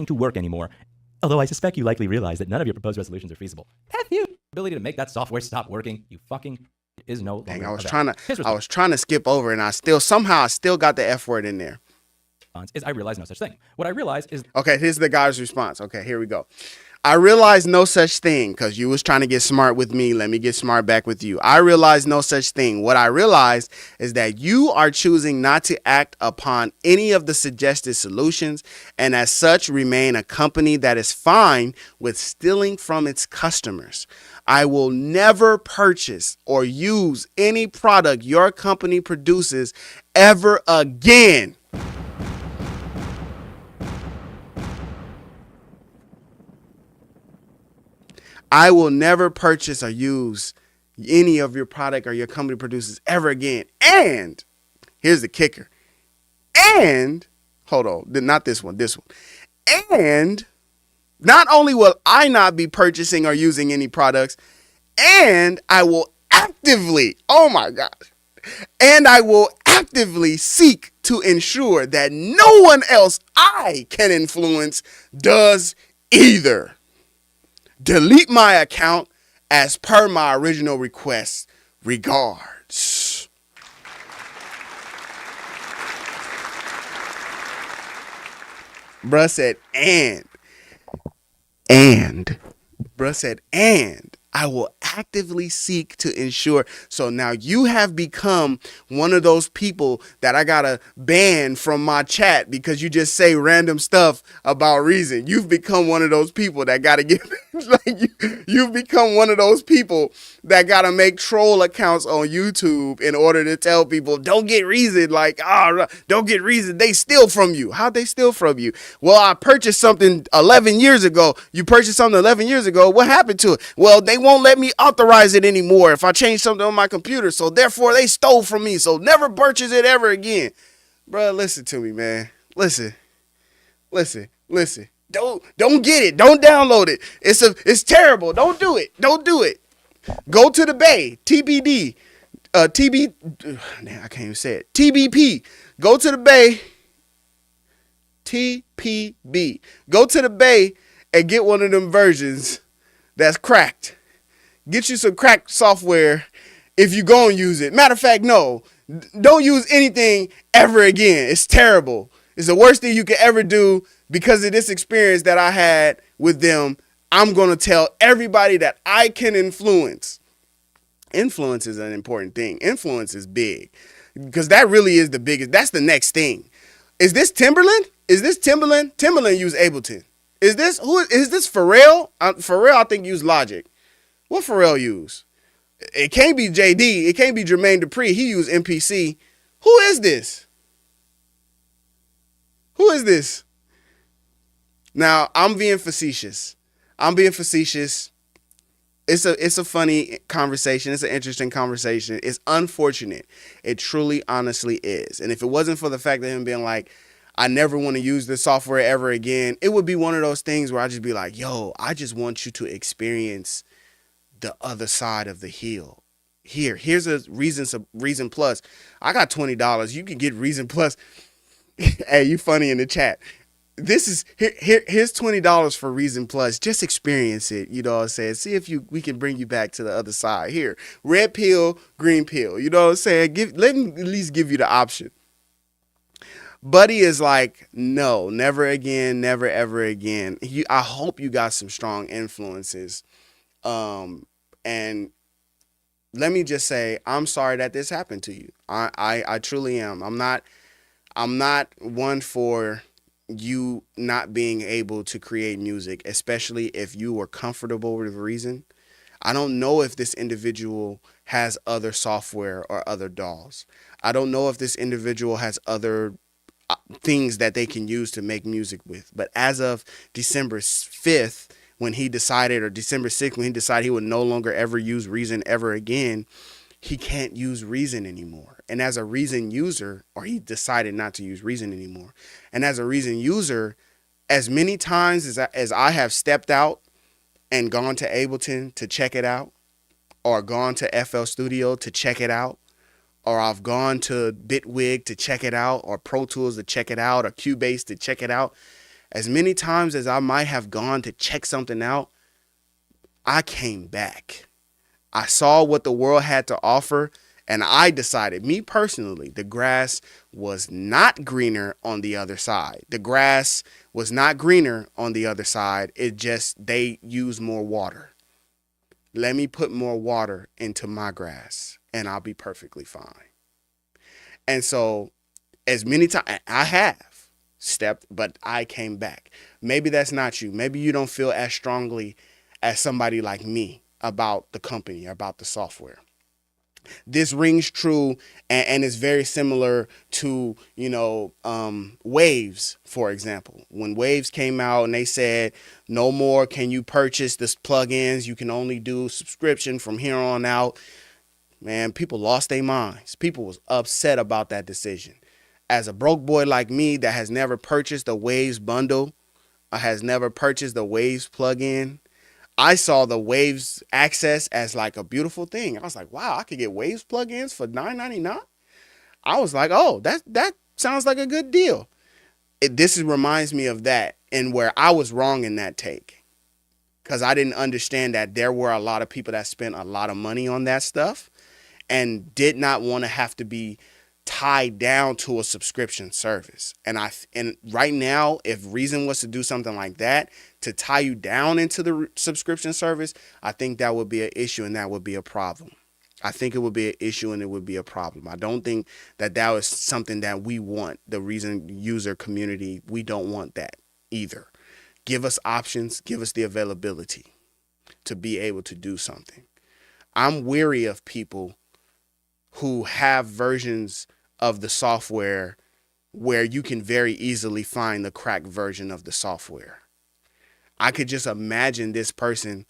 To work anymore. Although I suspect you likely realize that none of your proposed resolutions are feasible. F you. Ability to make that software stop working, you fucking is no longer. Dang, I was trying to skip over, and I still got the F word in there. Is I realize no such thing. What I realize is, okay, here's the guy's response. Okay, here we go. I realize no such thing, because you was trying to get smart with me. Let me get smart back with you. I realize no such thing. What I realize is that you are choosing not to act upon any of the suggested solutions, and as such remain a company that is fine with stealing from its customers. I will never purchase or use any product your company produces ever again. I will never purchase or use any of your product or your company produces ever again. And here's the kicker. And hold on, not this one, this one. And not only will I not be purchasing or using any products, and I will actively, oh my gosh, and I will actively seek to ensure that no one else I can influence does either. Delete my account as per my original request. Regards. Bruh said, and. Bruh said, and I will actively seek to ensure. So now you have become one of those people that I gotta ban from my chat because you just say random stuff about Reason. You've become one of those people that gotta get you've become one of those people that gotta make troll accounts on YouTube in order to tell people don't get Reason. Don't get Reason. They steal from you. How'd they steal from you? Well, I purchased something 11 years ago. You purchased something 11 years ago. What happened to it? Well, they won't let me authorize it anymore if I change something on my computer. So therefore they stole from me. So never purchase it ever again. Bruh, listen to me, man. Listen. Don't get it. Don't download it. It's terrible. Don't do it. Go to the Bay. TBD. I can't even say it. TBP. Go to the Bay. TPB. Go to the Bay and get one of them versions that's cracked. Get you some cracked software if you go and use it. Matter of fact, no. Don't use anything ever again. It's terrible. It's the worst thing you could ever do because of this experience that I had with them. I'm going to tell everybody that I can influence. Influence is an important thing. Influence is big because that really is the biggest. That's the next thing. Is this Timberland? Timberland used Ableton. Is this Pharrell? Pharrell, I think, used Logic. What Pharrell use? It can't be JD. It can't be Jermaine Dupri. He used MPC. Who is this? Now, I'm being facetious. It's a funny conversation. It's an interesting conversation. It's unfortunate. It truly, honestly is. And if it wasn't for the fact that him being like, I never want to use this software ever again. It would be one of those things where I just be like, yo, I just want you to experience the other side of the hill. Here's a reason plus. I got $20. You can get reason plus. Hey, you funny in the chat. This is here's $20 for reason plus. Just experience it. You know what I'm saying? See if we can bring you back to the other side. Here, red pill, green pill. You know what I'm saying? Let me at least give you the option. Buddy is like, no, never again, never ever again. I hope you got some strong influences. And let me just say, I'm sorry that this happened to you. I truly am. I'm not one for you not being able to create music, especially if you were comfortable with Reason. I don't know if this individual has other software or other DAWs. I don't know if this individual has other things that they can use to make music with. But as of December 5th, when he decided, or December 6th, when he decided he would no longer ever use Reason ever again, he can't use Reason anymore. And as a Reason user, or he decided not to use Reason anymore. And as a Reason user, as many times as I have stepped out and gone to Ableton to check it out, or gone to FL Studio to check it out, or I've gone to Bitwig to check it out, or Pro Tools to check it out, or Cubase to check it out, as many times as I might have gone to check something out, I came back. I saw what the world had to offer, and I decided, me personally, the grass was not greener on the other side. The grass was not greener on the other side. It just, they use more water. Let me put more water into my grass, and I'll be perfectly fine. And so, as many times, I have stepped, but I came back. Maybe that's not you. Maybe you don't feel as strongly as somebody like me about the company, about the software. This rings true and is very similar to, Waves, for example. When Waves came out and they said, no more can you purchase this plugins, you can only do subscription from here on out. Man, people lost their minds. People was upset about that decision. As a broke boy like me that has never purchased a Waves bundle, has never purchased a Waves plugin, I saw the Waves access as like a beautiful thing. I was like, wow, I could get Waves plugins for $9.99. I was like, oh, that sounds like a good deal. This reminds me of that, and where I was wrong in that take, because I didn't understand that there were a lot of people that spent a lot of money on that stuff and did not want to have to be tied down to a subscription service. And right now, if Reason was to do something like that to tie you down into the subscription service, I think that would be an issue, and that would be a problem. I think it would be an issue, and it would be a problem. I don't think that was something that we want. The Reason user community, we don't want that either. Give us options, give us the availability to be able to do something. I'm weary of people who have versions of the software where you can very easily find the cracked version of the software. I could just imagine this person.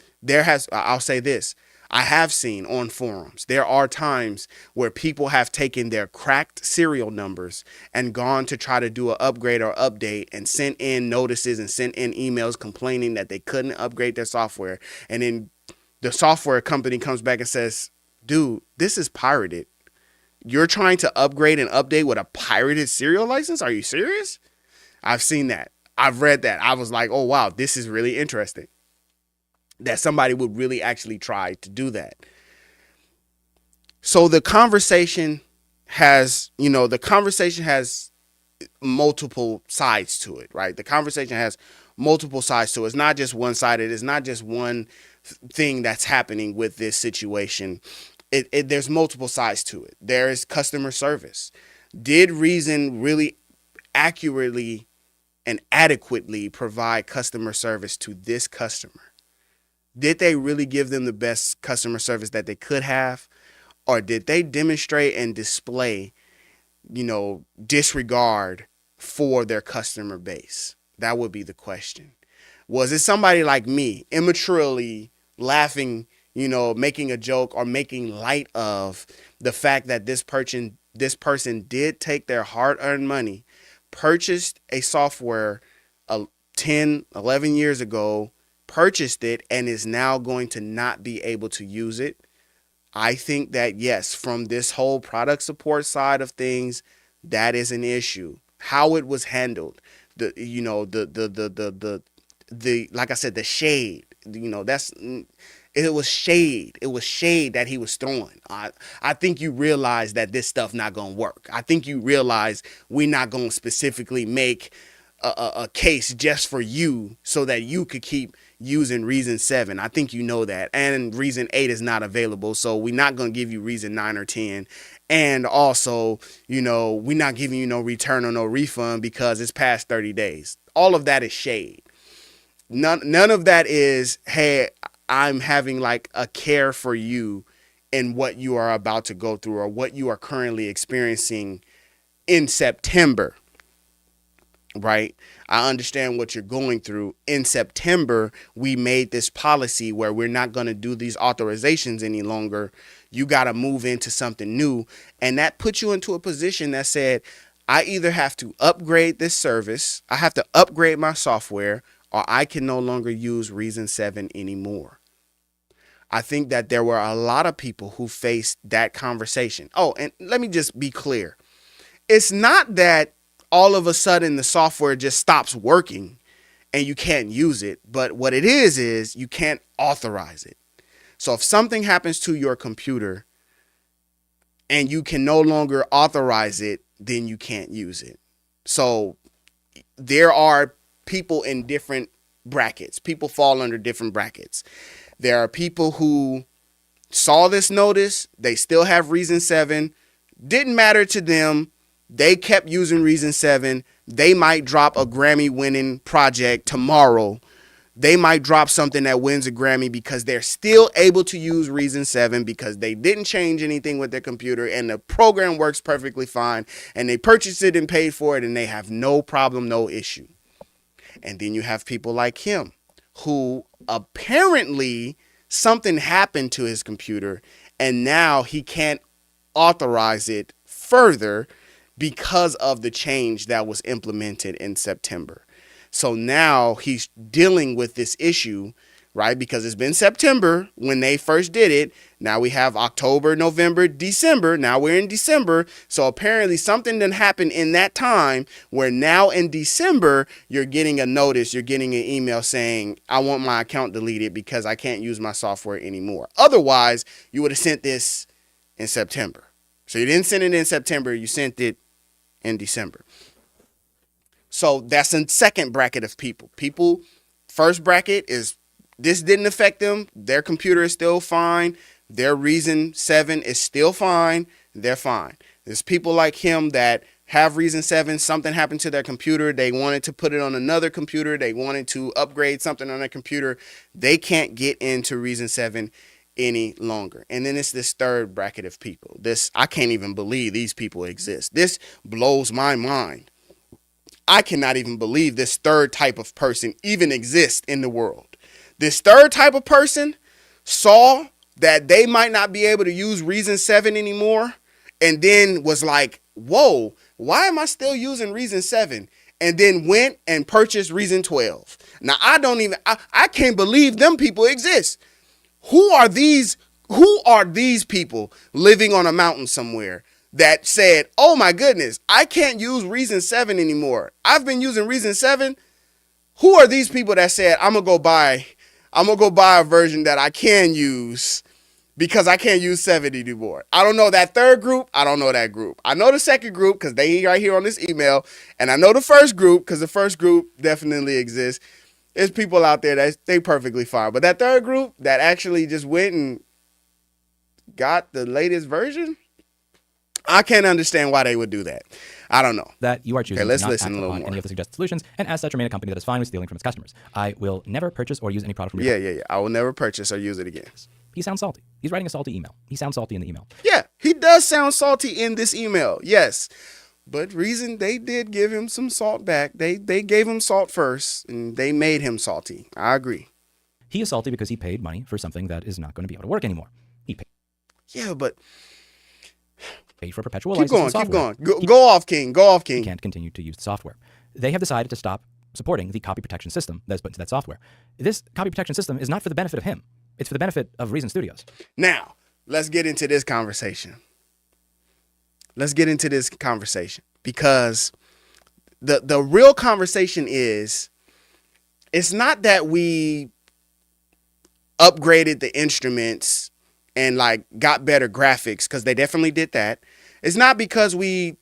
I'll say this, I have seen on forums, there are times where people have taken their cracked serial numbers and gone to try to do an upgrade or update and sent in notices and sent in emails complaining that they couldn't upgrade their software. And then the software company comes back and says, dude, this is pirated. You're trying to upgrade and update with a pirated serial license? Are you serious? I've seen that. I've read that. I was like, oh, wow, this is really interesting that somebody would really actually try to do that. So the conversation has multiple sides to it, right? The conversation has multiple sides to it. It's not just one-sided. It's not just one thing that's happening with this situation. There's multiple sides to it. There is customer service. Did Reason really accurately and adequately provide customer service to this customer? Did they really give them the best customer service that they could have? Or did they demonstrate and display, disregard for their customer base? That would be the question. Was it somebody like me, immaturely laughing, making a joke or making light of the fact that this person did take their hard-earned money, purchased a software 10, 11 years ago, purchased it, and is now going to not be able to use it. I think that, yes, from this whole product support side of things, that is an issue. How it was handled, the like I said, the shade, it was shade. It was shade that he was throwing. I think you realize that this stuff not gonna work. I think you realize we're not gonna specifically make a case just for you so that you could keep using Reason 7. I think you know that. And Reason 8 is not available, so we're not going to give you Reason 9 or 10. And also, we're not giving you no return or no refund because it's past 30 days. All of that is shade. None of that is, hey, I'm having like a care for you in what you are about to go through or what you are currently experiencing in September. Right? I understand what you're going through. In September, we made this policy where we're not going to do these authorizations any longer. You got to move into something new. And that puts you into a position that said, I either have to upgrade this service, I have to upgrade my software, or I can no longer use Reason 7 anymore. I think that there were a lot of people who faced that conversation. Oh, and let me just be clear. It's not that all of a sudden the software just stops working and you can't use it. But what it is you can't authorize it. So if something happens to your computer and you can no longer authorize it, then you can't use it. So there are people in different brackets. People fall under different brackets. There are people who saw this notice. They still have Reason 7. Didn't matter to them. They kept using Reason 7. They might drop a Grammy-winning project tomorrow. They might drop something that wins a Grammy because they're still able to use Reason 7 because they didn't change anything with their computer and the program works perfectly fine and they purchased it and paid for it and they have no problem, no issue. And then you have people like him who apparently something happened to his computer and now he can't authorize it further because of the change that was implemented in September. So now he's dealing with this issue, right? Because it's been September when they first did it. Now we have October, November, December. Now we're in December. So apparently something didn't happen in that time where now in December, you're getting a notice, you're getting an email saying, I want my account deleted because I can't use my software anymore. Otherwise, you would have sent this in September. So you didn't send it in September, you sent it in December. So that's a second bracket of people. First bracket is this didn't affect them. Their computer is still fine. Their Reason 7 is still fine. They're fine. There's people like him that have Reason 7. Something happened to their computer. They wanted to put it on another computer. They wanted to upgrade something on their computer. They can't get into Reason 7 any longer. And then it's this third bracket of people. I can't even believe these people exist. This blows my mind. I cannot even believe this third type of person even exists in the world. This third type of person saw that they might not be able to use Reason 7 anymore and then was like, whoa, why am I still using Reason 7? And then went and purchased Reason 12. Now, I can't believe them people exist. Who are these people living on a mountain somewhere that said, oh my goodness, I can't use Reason 7 anymore. I've been using Reason 7. Who are these people that said, I'm going to go buy a version that I can use because I can't use 7 anymore? I don't know that third group. I don't know that group. I know the second group because they right here on this email. And I know the first group because the first group definitely exists. There's people out there that they perfectly fine. But that third group that actually just went and got the latest version, I can't understand why they would do that. I don't know. That you are choosing let's to not listen act a little upon more. any of the suggested solutions, and as such remain a company that is fine with stealing from its customers. I will never purchase or use any product from your company. Yeah. I will never purchase or use it again. He sounds salty. He's writing a salty email. He sounds salty in the email. Yeah, he does sound salty in this email. Yes. But Reason, they did give him some salt back. They gave him salt first, and they made him salty. I agree. He is salty because he paid money for something that is not going to be able to work anymore. He paid. Yeah, but pay for perpetual Keep license going, and software. keep going. Go off, King. Go off, King. You can't continue to use the software. They have decided to stop supporting the copy protection system that's put into that software. This copy protection system is not for the benefit of him. It's for the benefit of Reasonstudios. Now, let's get into this conversation. Because the real conversation is, it's not that we upgraded the instruments and like got better graphics, because they definitely did that. It's not because we,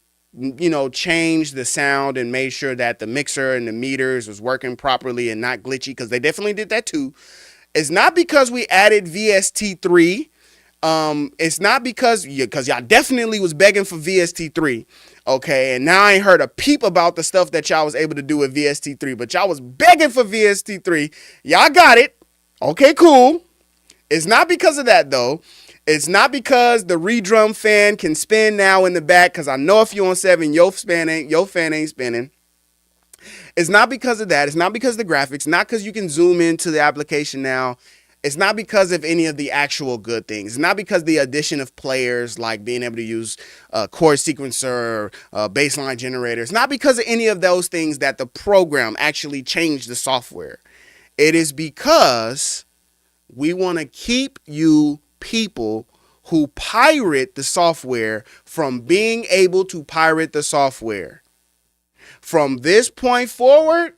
changed the sound and made sure that the mixer and the meters was working properly and not glitchy, because they definitely did that too. It's not because we added VST3. It's not because y'all definitely was begging for VST3. Okay, and now I ain't heard a peep about the stuff that y'all was able to do with VST3, but y'all was begging for VST3. Y'all got it. Okay, cool. It's not because of that though. It's not because the redrum fan can spin now in the back, because I know if you're on 7, your fan ain't spinning. It's not because of that. It's not because of the graphics. Not because you can zoom into the application now. It's not because of any of the actual good things. It's not because the addition of players, like being able to use chord sequencer, bassline generator. It's not because of any of those things that the program actually changed the software. It is because we want to keep you people who pirate the software from being able to pirate the software. From this point forward,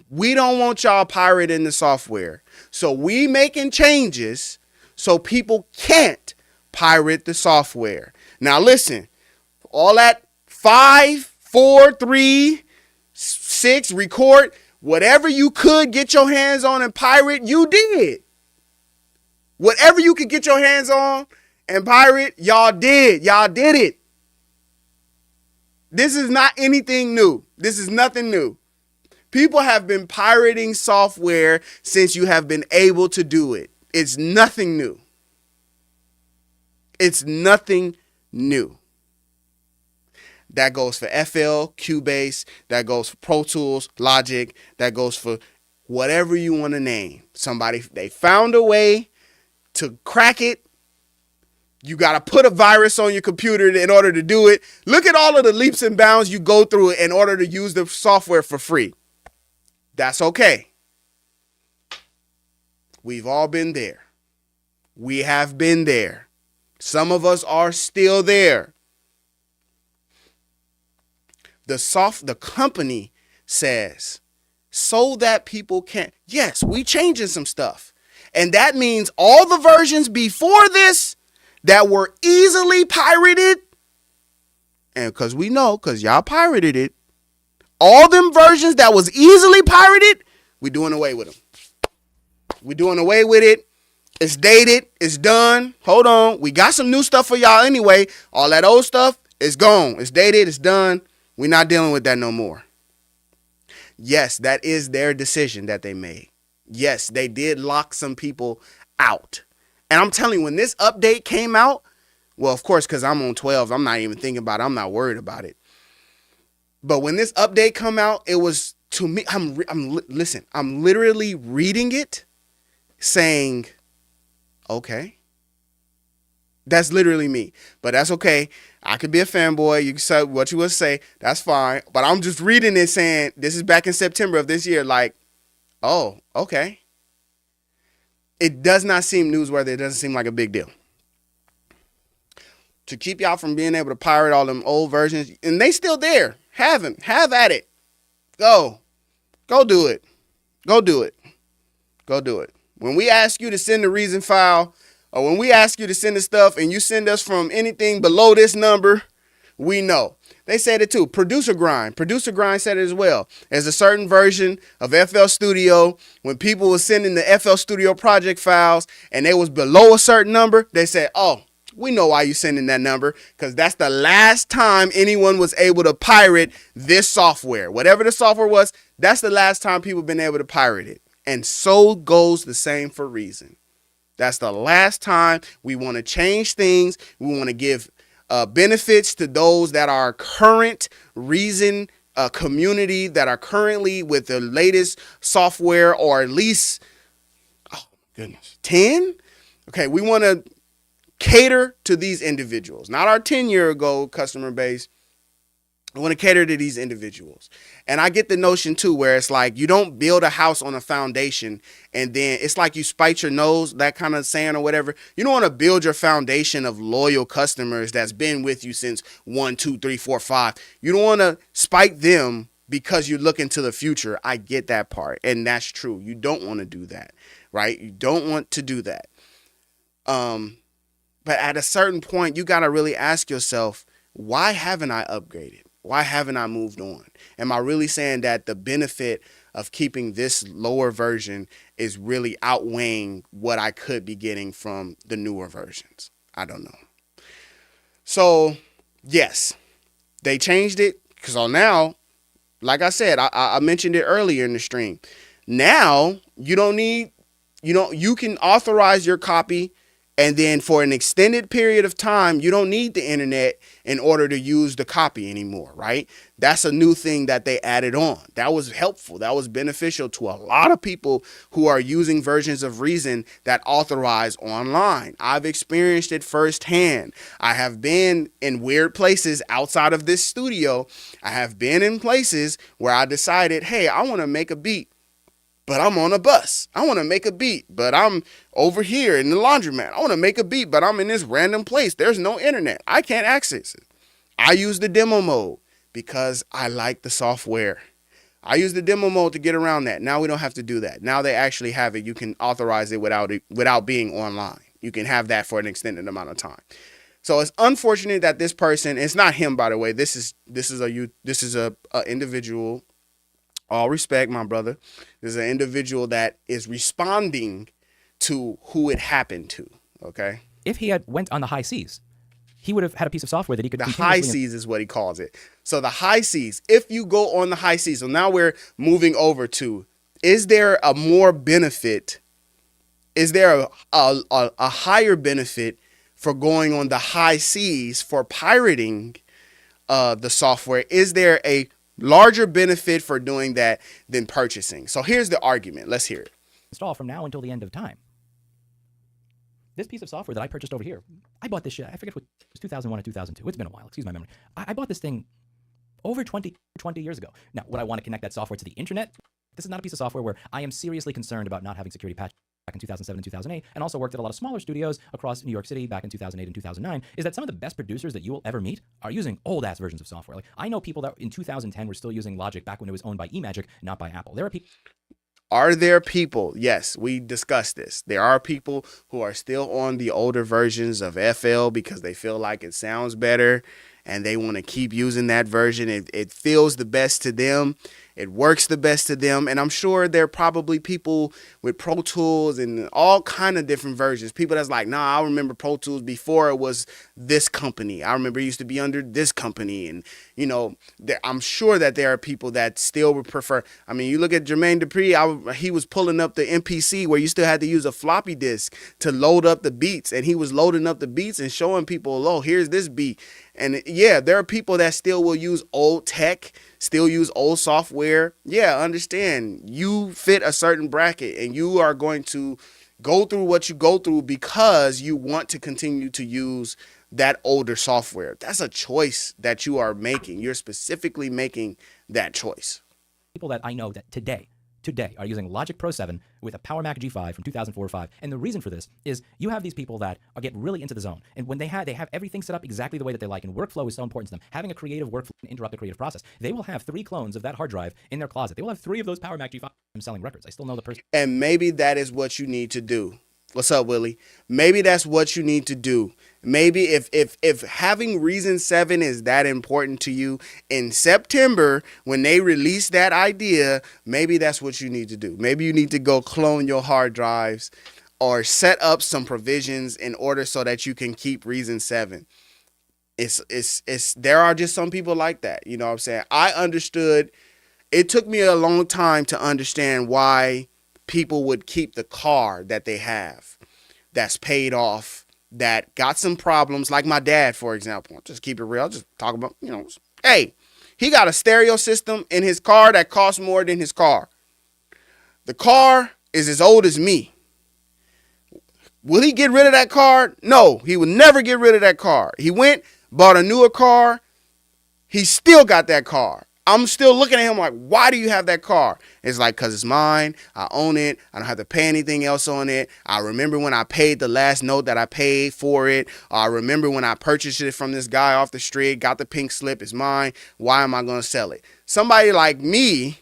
we don't want y'all pirating the software. So we making changes so people can't pirate the software. Now listen, all that 5, 4, 3, 6, record, whatever you could get your hands on and pirate, you did. Whatever you could get your hands on and pirate, y'all did. Y'all did it. This is not anything new. This is nothing new. People have been pirating software since you have been able to do it. It's nothing new. It's nothing new. That goes for FL, Cubase, that goes for Pro Tools, Logic, that goes for whatever you want to name. They found a way to crack it. You got to put a virus on your computer in order to do it. Look at all of the leaps and bounds you go through in order to use the software for free. That's okay. We've all been there. We have been there. Some of us are still there. The company says, so that people can't. Yes, we changing some stuff. And that means all the versions before this that were easily pirated, and because we know, because y'all pirated it, all them versions that was easily pirated, we doing away with them. We doing away with it. It's dated. It's done. Hold on. We got some new stuff for y'all anyway. All that old stuff is gone. It's dated. It's done. We're not dealing with that no more. Yes, that is their decision that they made. Yes, they did lock some people out. And I'm telling you, when this update came out, well, of course, because I'm on 12, I'm not even thinking about it. I'm not worried about it. But when this update come out, it was, to me, listen, I'm literally reading it saying, okay. That's literally me. But that's okay. I could be a fanboy. You can say what you would say. That's fine. But I'm just reading it saying, this is back in September of this year, like, oh, okay. It does not seem newsworthy. It doesn't seem like a big deal. To keep y'all from being able to pirate all them old versions, and they still there. Have at it. Go do it. Go do it. Go do it. When we ask you to send the reason file, or when we ask you to send the stuff and you send us from anything below this number, we know. They said it too. Producer Grind said it as well. There's a certain version of FL Studio. When people were sending the FL Studio project files and they was below a certain number, they said, oh, we know why you sending that number, because that's the last time anyone was able to pirate this software. Whatever the software was, that's the last time people have been able to pirate it. And so goes the same for Reason. That's the last time. We want to change things. We want to give benefits to those that are current Reason community, that are currently with the latest software, or at least, oh goodness, 10. Okay, we want to cater to these individuals, not our 10-year-ago customer base. I want to cater to these individuals. And I get the notion too, where it's like you don't build a house on a foundation and then it's like you spite your nose, that kind of saying or whatever. You don't want to build your foundation of loyal customers that's been with you since 1, 2, 3, 4, 5. You don't want to spite them because you look into the future. I get that part. And that's true. You don't want to do that, right? You don't want to do that. But at a certain point, you got to really ask yourself, why haven't I upgraded? Why haven't I moved on? Am I really saying that the benefit of keeping this lower version is really outweighing what I could be getting from the newer versions? I don't know. So, yes, they changed it. So now, like I said, I mentioned it earlier in the stream. Now, you can authorize your copy. And then for an extended period of time, you don't need the internet in order to use the copy anymore, right? That's a new thing that they added on. That was helpful. That was beneficial to a lot of people who are using versions of Reason that authorize online. I've experienced it firsthand. I have been in weird places outside of this studio. I have been in places where I decided, hey, I want to make a beat, but I'm on a bus. I want to make a beat, but I'm over here in the laundromat. I want to make a beat, but I'm in this random place. There's no internet. I can't access it. I use the demo mode because I like the software. I use the demo mode to get around that. Now we don't have to do that. Now they actually have it. You can authorize it without being online. You can have that for an extended amount of time. So it's unfortunate that this person, it's not him, by the way. This is a individual. All respect, my brother. There's an individual that is responding to who it happened to. Okay. If he had went on the high seas, he would have had a piece of software that he could. The high seas is what he calls it. So the high seas. If you go on the high seas, so now we're moving over to: is there a more benefit? Is there a higher benefit for going on the high seas for pirating the software? Is there a larger benefit for doing that than purchasing? So here's the argument. Let's hear it. Install from now until the end of time. This piece of software that I purchased over here, I bought this shit, I forget what, it was 2001 or 2002. It's been a while, excuse my memory. I bought this thing over 20 years ago. Now, would I want to connect that software to the internet? This is not a piece of software where I am seriously concerned about not having security patches back in 2007 and 2008, and also worked at a lot of smaller studios across New York City back in 2008 and 2009, is that some of the best producers that you will ever meet are using old-ass versions of software. Like, I know people that in 2010 were still using Logic back when it was owned by eMagic, not by Apple. Are there people? Yes, we discussed this. There are people who are still on the older versions of FL because they feel like it sounds better and they want to keep using that version. It feels the best to them. It works the best to them. And I'm sure there are probably people with Pro Tools and all kind of different versions. People that's like, nah, I remember Pro Tools before it was this company. I remember it used to be under this company. And, you know, I'm sure that there are people that still would prefer. I mean, you look at Jermaine Dupri, he was pulling up the MPC where you still had to use a floppy disk to load up the beats. And he was loading up the beats and showing people, oh, here's this beat. And yeah, there are people that still will use old tech, still use old software. Yeah, understand. You fit a certain bracket and you are going to go through what you go through because you want to continue to use that older software. That's a choice that you are making. You're specifically making that choice. People that I know that today are using Logic Pro 7 with a Power Mac G5 from 2004 or 5. And the reason for this is you have these people that get really into the zone. And when they have everything set up exactly the way that they like, and workflow is so important to them, having a creative workflow and interrupt the creative process, they will have 3 clones of that hard drive in their closet. They will have 3 of those Power Mac G5 selling records. I still know the person. And maybe that is what you need to do. What's up, Willie? Maybe that's what you need to do. Maybe if having Reason 7 is that important to you in September when they release that idea, maybe that's what you need to do. Maybe you need to go clone your hard drives or set up some provisions in order so that you can keep Reason 7. There are just some people like that. You know what I'm saying? I understood. It took me a long time to understand why people would keep the car that they have that's paid off, that got some problems, like my dad, for example. Just keep it real. I'll just talk about, hey, he got a stereo system in his car that costs more than his car. The car is as old as me. Will he get rid of that car? No, he would never get rid of that car. He went, bought a newer car. He still got that car. I'm still looking at him like, why do you have that car? It's like, because it's mine. I own it. I don't have to pay anything else on it. I remember when I paid the last note that I paid for it. I remember when I purchased it from this guy off the street, got the pink slip. It's mine. Why am I going to sell it? Somebody like me,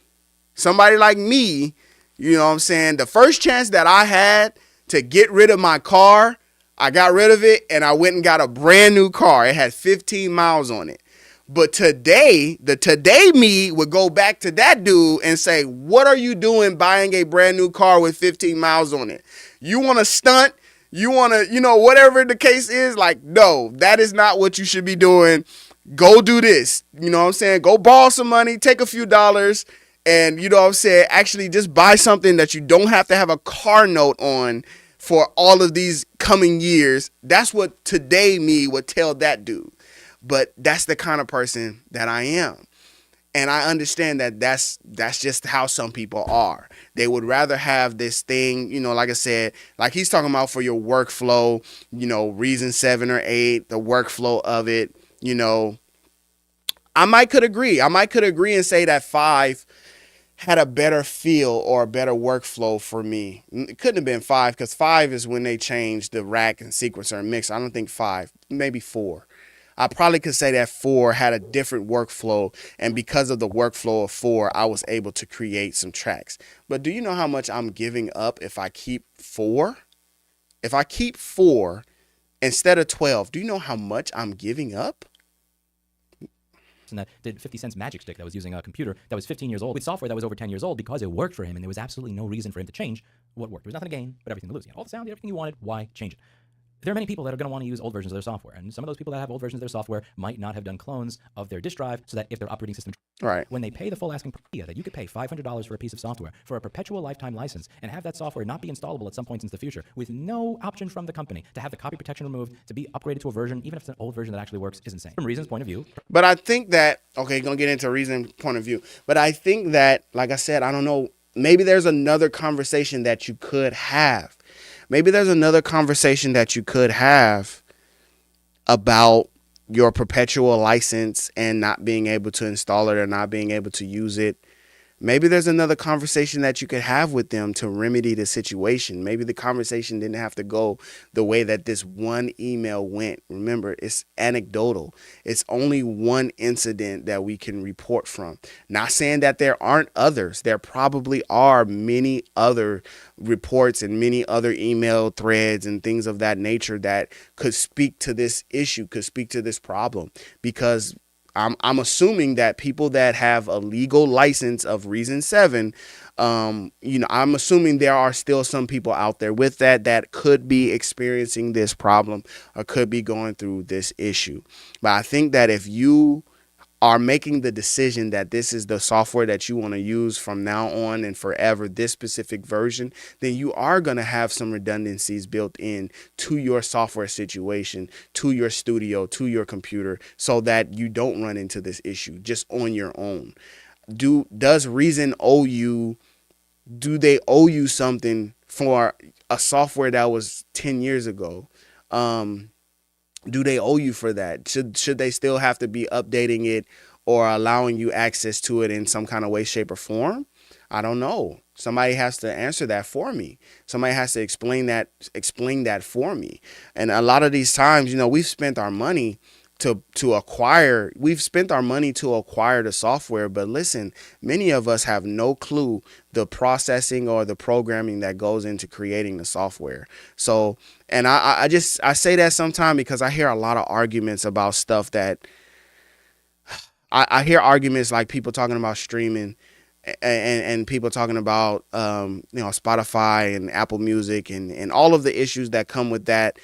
you know what I'm saying? The first chance that I had to get rid of my car, I got rid of it and I went and got a brand new car. It had 15 miles on it. But today, the today me would go back to that dude and say, what are you doing buying a brand new car with 15 miles on it? You want to stunt? You want to, whatever the case is, like, no, that is not what you should be doing. Go do this. You know what I'm saying? Go borrow some money, take a few dollars, and, you know what I'm saying, actually just buy something that you don't have to have a car note on for all of these coming years. That's what today me would tell that dude. But that's the kind of person that I am. And I understand that that's just how some people are. They would rather have this thing, like I said, like he's talking about for your workflow, reason 7 or 8, the workflow of it, I might could agree. And say that 5 had a better feel or a better workflow for me. It couldn't have been 5 because 5 is when they changed the rack and sequencer and mix. I don't think 5, maybe 4. I probably could say that 4 had a different workflow, and because of the workflow of 4, I was able to create some tracks. But do you know how much I'm giving up if I keep 4? If I keep 4 instead of 12, do you know how much I'm giving up? And that did 50 Cent's Magic Stick that was using a computer that was 15 years old with software that was over 10 years old because it worked for him, and there was absolutely no reason for him to change what worked. There was nothing to gain, but everything to lose. He had all the sound, everything you wanted. Why change it? There are many people that are going to want to use old versions of their software, and some of those people that have old versions of their software might not have done clones of their disk drive so that if their operating system, right, when they pay the full asking price, that you could pay $500 for a piece of software for a perpetual lifetime license and have that software not be installable at some point in the future with no option from the company to have the copy protection removed, to be upgraded to a version, even if it's an old version that actually works, is insane. From Reason's point of view. But I think that, okay, gonna get into Reason point of view, but I think that, like I said, I don't know, maybe there's another conversation that you could have. Maybe there's another conversation that you could have about your perpetual license and not being able to install it or not being able to use it. Maybe there's another conversation that you could have with them to remedy the situation. Maybe the conversation didn't have to go the way that this one email went. Remember, it's anecdotal. It's only one incident that we can report from. Not saying that there aren't others. There probably are many other reports and many other email threads and things of that nature that could speak to this issue, could speak to this problem, because I'm assuming that people that have a legal license of Reason 7, I'm assuming there are still some people out there with that could be experiencing this problem or could be going through this issue. But I think that if you are making the decision that this is the software that you want to use from now on and forever, this specific version, then you are going to have some redundancies built in to your software situation, to your studio, to your computer, so that you don't run into this issue just on your own. Does Reason owe you, do they owe you something for a software that was 10 years ago? Do they owe you for that? Should they still have to be updating it or allowing you access to it in some kind of way, shape, or form? I don't know. Somebody has to answer that for me. Somebody has to explain that for me. And a lot of these times, we've spent our money to acquire the software, but listen, many of us have no clue the processing or the programming that goes into creating the software. So, and I say that sometimes because I hear a lot of arguments about stuff that I hear arguments like people talking about streaming and people talking about Spotify and Apple Music and all of the issues that come with that,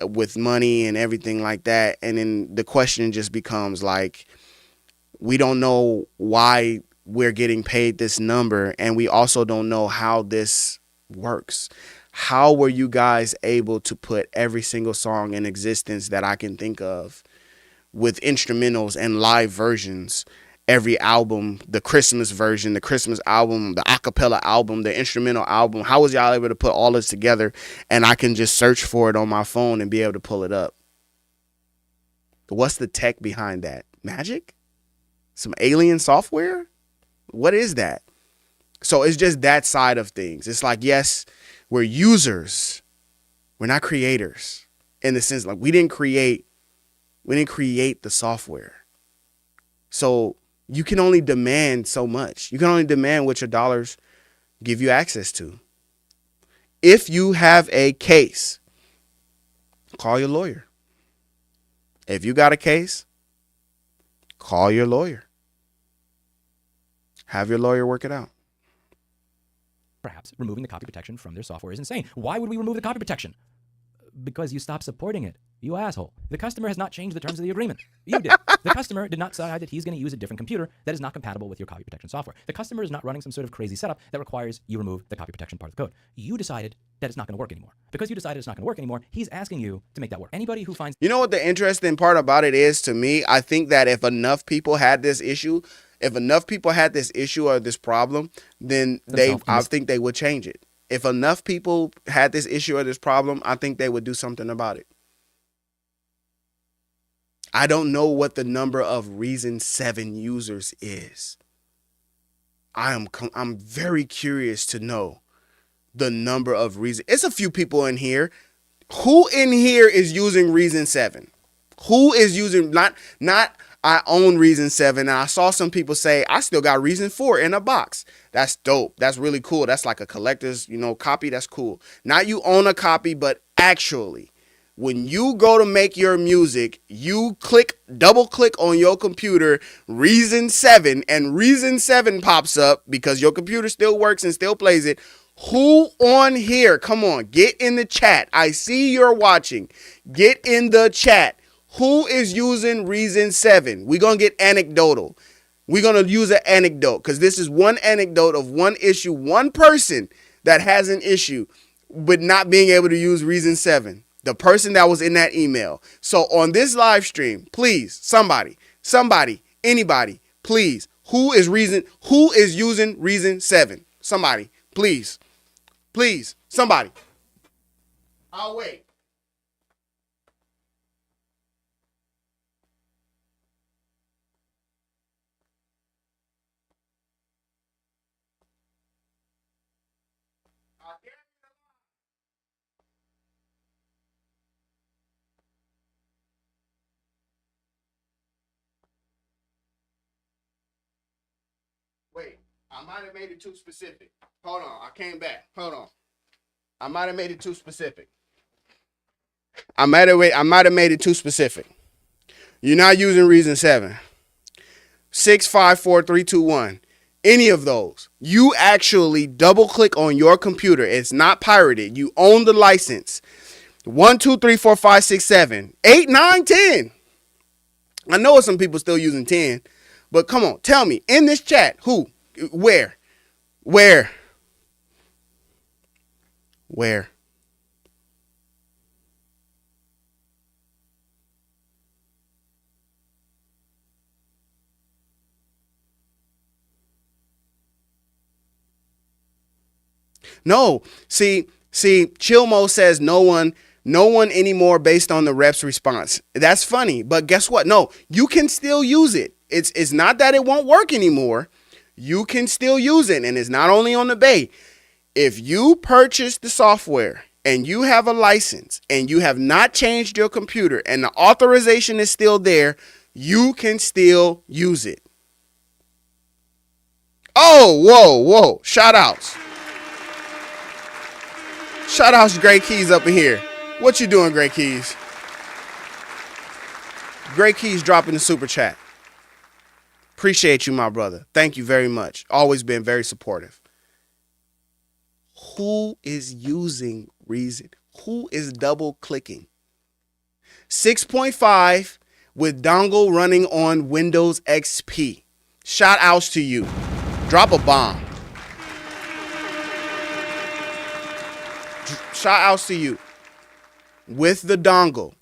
with money and everything like that. And then the question just becomes like, we don't know why we're getting paid this number, and we also don't know how this works. How were you guys able to put every single song in existence that I can think of with instrumentals and live versions every album, the Christmas version, the Christmas album, the acapella album, the instrumental album? How was y'all able to put all this together and I can just search for it on my phone and be able to pull it up? What's the tech behind that? Magic? Some alien software? What is that? So it's just that side of things. It's like, yes, we're users. We're not creators, in the sense like we didn't create the software. So you can only demand so much. You can only demand what your dollars give you access to. If you have a case, call your lawyer. If you got a case, call your lawyer. Have your lawyer work it out. Perhaps removing the copy protection from their software is insane. Why would we remove the copy protection? Because you stopped supporting it, you asshole. The customer has not changed the terms of the agreement. You did. The customer did not decide that he's going to use a different computer that is not compatible with your copy protection software. The customer is not running some sort of crazy setup that requires you remove the copy protection part of the code. You decided that it's not going to work anymore. Because you decided it's not going to work anymore, he's asking you to make that work. Anybody who finds... You know what the interesting part about it is to me? I think that if enough people had this issue, or this problem, then I think they would change it. If enough people had this issue or this problem, I think they would do something about it. I don't know what the number of Reason 7 users is. I'm very curious to know the number of Reason. It's a few people in here. Who in here is using Reason 7? Who is using, not I own Reason 7, and I saw some people say, I still got Reason 4 in a box. That's dope. That's really cool. That's like a collector's, copy. That's cool. Not you own a copy, but actually, when you go to make your music, you double click on your computer, Reason 7, and Reason 7 pops up because your computer still works and still plays it. Who on here? Come on, get in the chat. I see you're watching. Get in the chat. Who is using Reason 7? We're going to get anecdotal. We're going to use an anecdote because this is one anecdote of one issue, one person that has an issue with not being able to use Reason 7. The person that was in that email. So on this live stream, please, somebody, anybody, please, who is using Reason 7? Somebody, please, somebody. I'll wait. Wait, I might have made it too specific. Hold on, I came back. Hold on. I might have made it too specific. I might have made it too specific. You're not using Reason 7. 654321. Any of those. You actually double click on your computer. It's not pirated. You own the license. 1, 2, 3, 4, 5, 6, 7, 8, 9, 10. I know some people still using 10. But come on, tell me in this chat, who, where? No, see, Chilmo says no one anymore based on the rep's response. That's funny, but guess what? No, you can still use it. It's not that it won't work anymore. You can still use it, and it's not only on the Bay. If you purchase the software and you have a license and you have not changed your computer and the authorization is still there, you can still use it. Oh, whoa. Shout outs. Shout outs to Great Keys up in here. What you doing, Great Keys? Great Keys dropping the super chat. Appreciate you, my brother. Thank you very much. Always been very supportive. Who is using Reason? Who is double clicking? 6.5 with dongle running on Windows XP. Shout outs to you. Drop a bomb. Shout outs to you. With the dongle.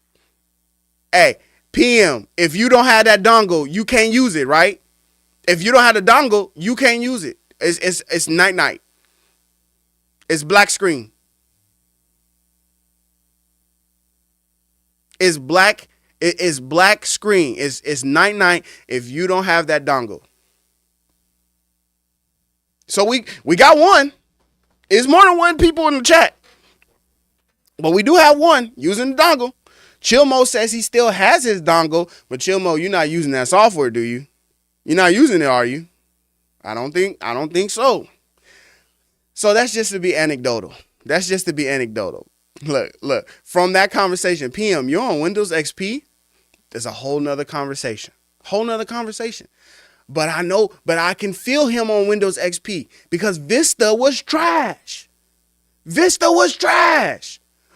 Hey, PM, if you don't have that dongle, you can't use it, right? If you don't have the dongle, you can't use it. It's night night. It's black screen. It's black. It's black screen. It's night night if you don't have that dongle. So we got one. It's more than one people in the chat, but we do have one using the dongle. Chillmo says he still has his dongle, but Chillmo, you're not using that software, do you? You're not using it, are you? I don't think so. So that's just to be anecdotal. Look. From that conversation, PM, you're on Windows XP. There's a whole nother conversation. But I can feel him on Windows XP because Vista was trash.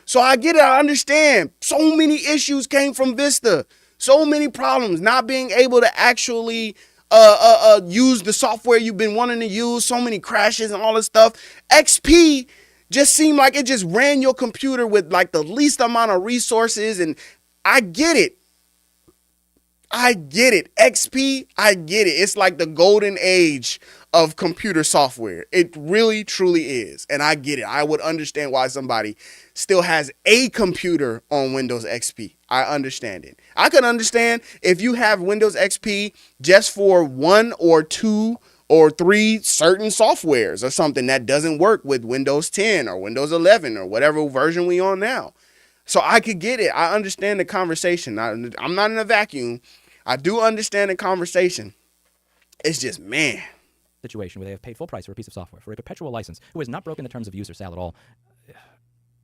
So I get it. I understand. So many issues came from Vista. So many problems. Not being able to actually use the software you've been wanting to use. So many crashes and all this stuff. XP just seemed like it just ran your computer with like the least amount of resources. And I get it. XP, I get it. It's like the golden age of computer software. It really, truly is. And I get it. I would understand why somebody still has a computer on Windows XP. I understand it. I can understand if you have Windows XP just for 1 or 2 or 3 certain softwares or something that doesn't work with Windows 10 or Windows 11 or whatever version we on now. So I could get it. I understand the conversation. I'm not in a vacuum. I do understand the conversation. It's just, man. Situation where they have paid full price for a piece of software, for a perpetual license, who has not broken the terms of use or sale at all.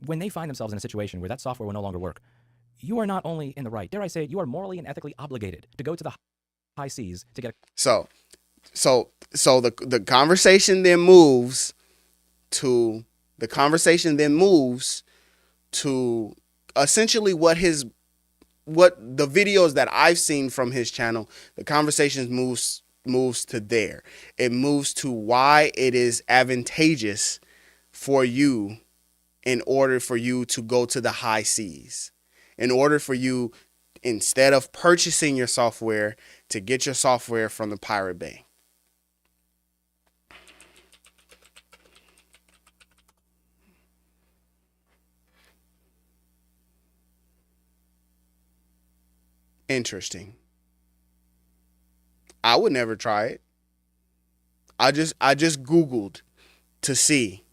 When they find themselves in a situation where that software will no longer work, you are not only in the right, dare I say it, you are morally and ethically obligated to go to the high seas to get a... So the conversation then moves to essentially what the videos that I've seen from his channel. The conversation moves to there. It moves to why it is advantageous for you in order for you to go to the high seas. In order for you, instead of purchasing your software, to get your software from the Pirate Bay. Interesting. I would never try it. I just Googled to see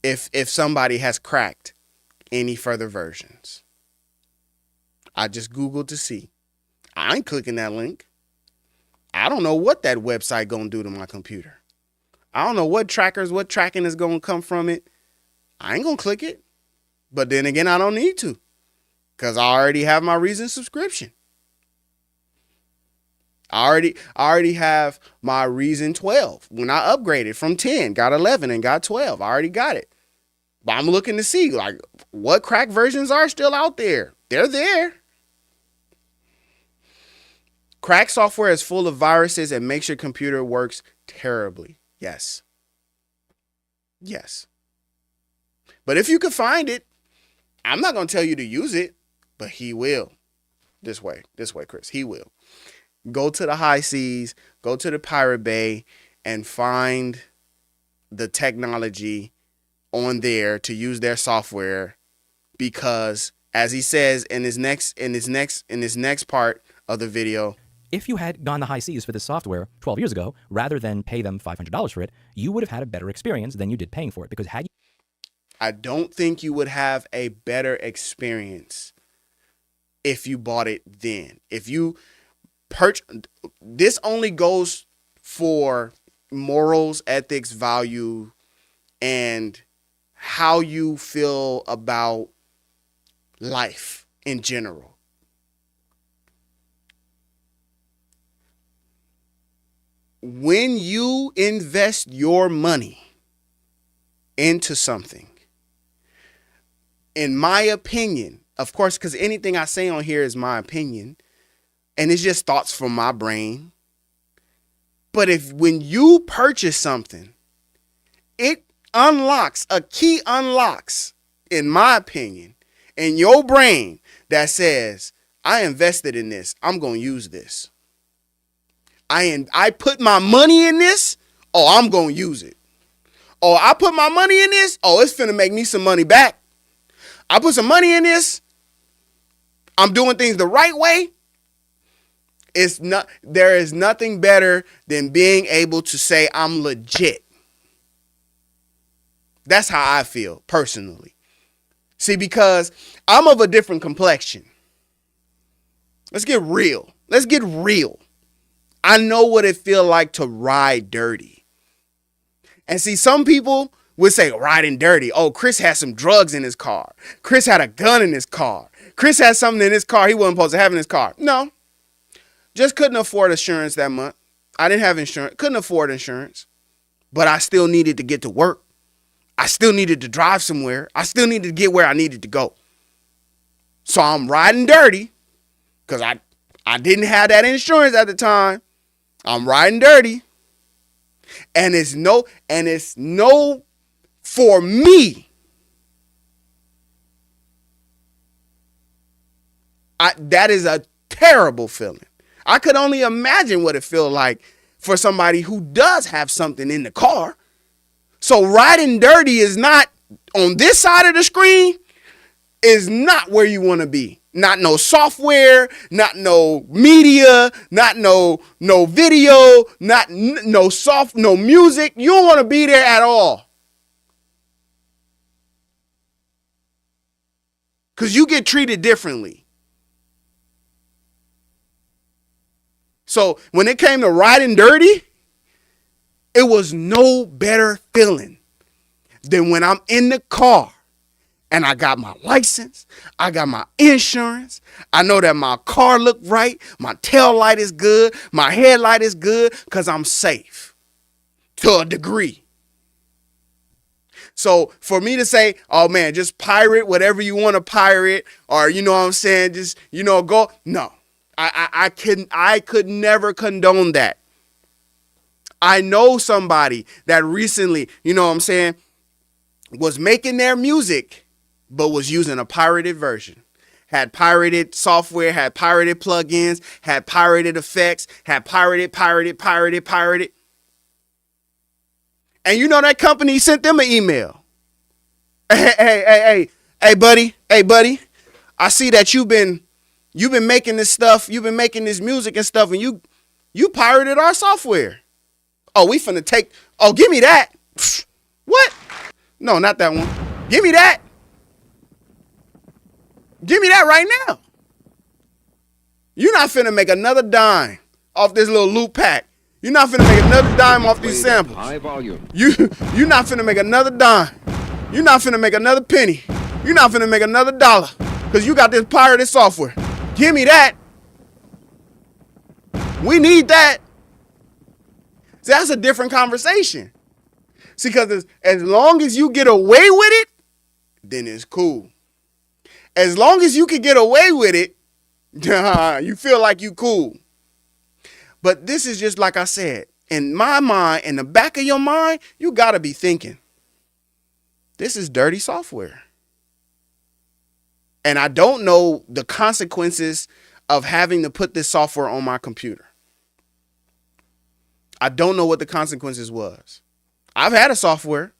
if somebody has cracked any further versions. I just Googled to see. I ain't clicking that link. I don't know what that website gonna do to my computer. I don't know what tracking is gonna come from it. I ain't gonna click it. But then again, I don't need to, because I already have my Reason subscription. I already have my Reason 12. When I upgraded from 10, got 11 and got 12. I already got it. But I'm looking to see like what crack versions are still out there. They're there. Crack software is full of viruses and makes your computer works terribly. Yes. But if you could find it, I'm not going to tell you to use it, but he will. This way, Chris. He will. Go to the high seas, go to the Pirate Bay, and find the technology on there to use their software, because as he says in his next part of the video, if you had gone the high seas for this software 12 years ago, rather than pay them $500 for it, you would have had a better experience than you did paying for it. Because had you... I don't think you would have a better experience if you bought it then. If you this only goes for morals, ethics, value, and how you feel about life in general. When you invest your money into something, in my opinion, of course, because anything I say on here is my opinion, and it's just thoughts from my brain. But when you purchase something, it unlocks, a key unlocks, in my opinion, in your brain that says, I invested in this, I'm going to use this. I put my money in this. Oh, I'm going to use it. Oh, I put my money in this. Oh, it's finna make me some money back. I put some money in this. I'm doing things the right way. There is nothing better than being able to say I'm legit. That's how I feel personally. See, because I'm of a different complexion. Let's get real. Let's get real. I know what it feels like to ride dirty. And see, some people would say riding dirty. Oh, Chris had some drugs in his car. Chris had a gun in his car. Chris had something in his car he wasn't supposed to have in his car. No, just couldn't afford insurance that month. I didn't have insurance, couldn't afford insurance, but I still needed to get to work. I still needed to drive somewhere. I still needed to get where I needed to go. So I'm riding dirty because I didn't have that insurance at the time. I'm riding dirty. And it's no for me. That is a terrible feeling. I could only imagine what it feels like for somebody who does have something in the car. So riding dirty is not on this side of the screen, is not where you want to be. Not no software, not no media, not no video, not no music. You don't want to be there at all. Because you get treated differently. So when it came to riding dirty, it was no better feeling than when I'm in the car and I got my license, I got my insurance, I know that my car look right, my tail light is good, my headlight is good, because I'm safe to a degree. So for me to say, oh man, just pirate whatever you want to pirate, or you know what I'm saying, just, go. No, I could never condone that. I know somebody that recently, was making their music, but was using a pirated version. Had pirated software, had pirated plugins, had pirated effects, had pirated. And that company sent them an email. Hey, buddy. I see that you've been making this stuff, you've been making this music and stuff, and you pirated our software. Oh, we finna give me that. What? No, not that one. Give me that. Give me that right now. You're not finna make another dime off this little loop pack. You're not finna make another dime off these samples. High volume. You're not finna make another dime. You're not finna make another penny. You're not finna make another dollar because you got this pirated software. Give me that. We need that. See, that's a different conversation. See, because as long as you get away with it, then it's cool. As long as you can get away with it, you feel like you cool. But this is just like I said, in my mind, in the back of your mind, you got to be thinking, this is dirty software. And I don't know the consequences of having to put this software on my computer. I don't know what the consequences was. I've had a software.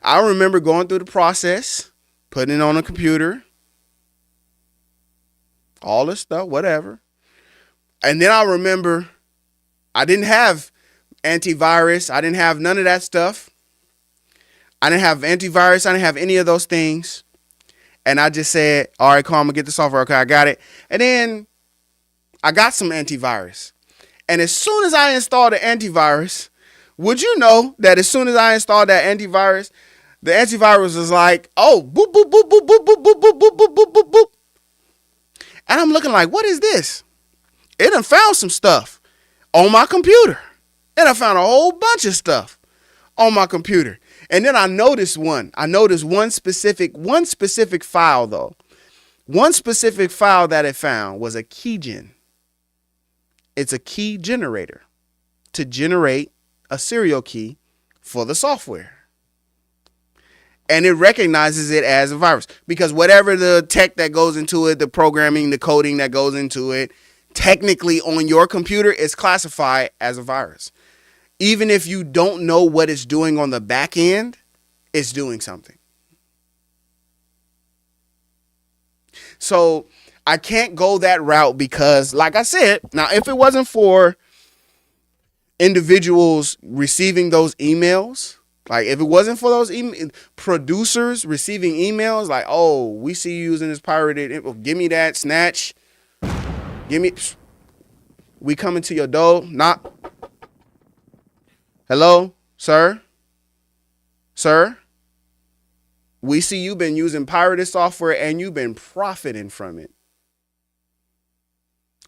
I remember going through the process, putting it on a computer, all this stuff, whatever. And then I remember I didn't have antivirus. I didn't have none of that stuff. I didn't have antivirus. I didn't have any of those things. And I just said, all right, cool, I'm going to get the software. Okay, I got it. And then I got some antivirus. And as soon as I installed the antivirus, would you know that as soon as I installed that antivirus, the antivirus was like, oh, boop, boop, boop, boop, boop, boop, boop, boop, boop, boop, boop, boop. And I'm looking like, what is this? It done found some stuff on my computer. And I found a whole bunch of stuff on my computer. And then I noticed one. I noticed one specific file, though. One specific file that it found was a keygen. It's a key generator to generate a serial key for the software. And it recognizes it as a virus because whatever the tech that goes into it, the programming, the coding that goes into it, technically on your computer, it's classified as a virus. Even if you don't know what it's doing on the back end, it's doing something. So I can't go that route because, like I said, now if it wasn't for individuals receiving those emails, like if it wasn't for those producers receiving emails like, oh, we see you using this pirated, give me that snatch, give me, we coming to your door, not, hello, sir, we see you've been using pirated software and you've been profiting from it.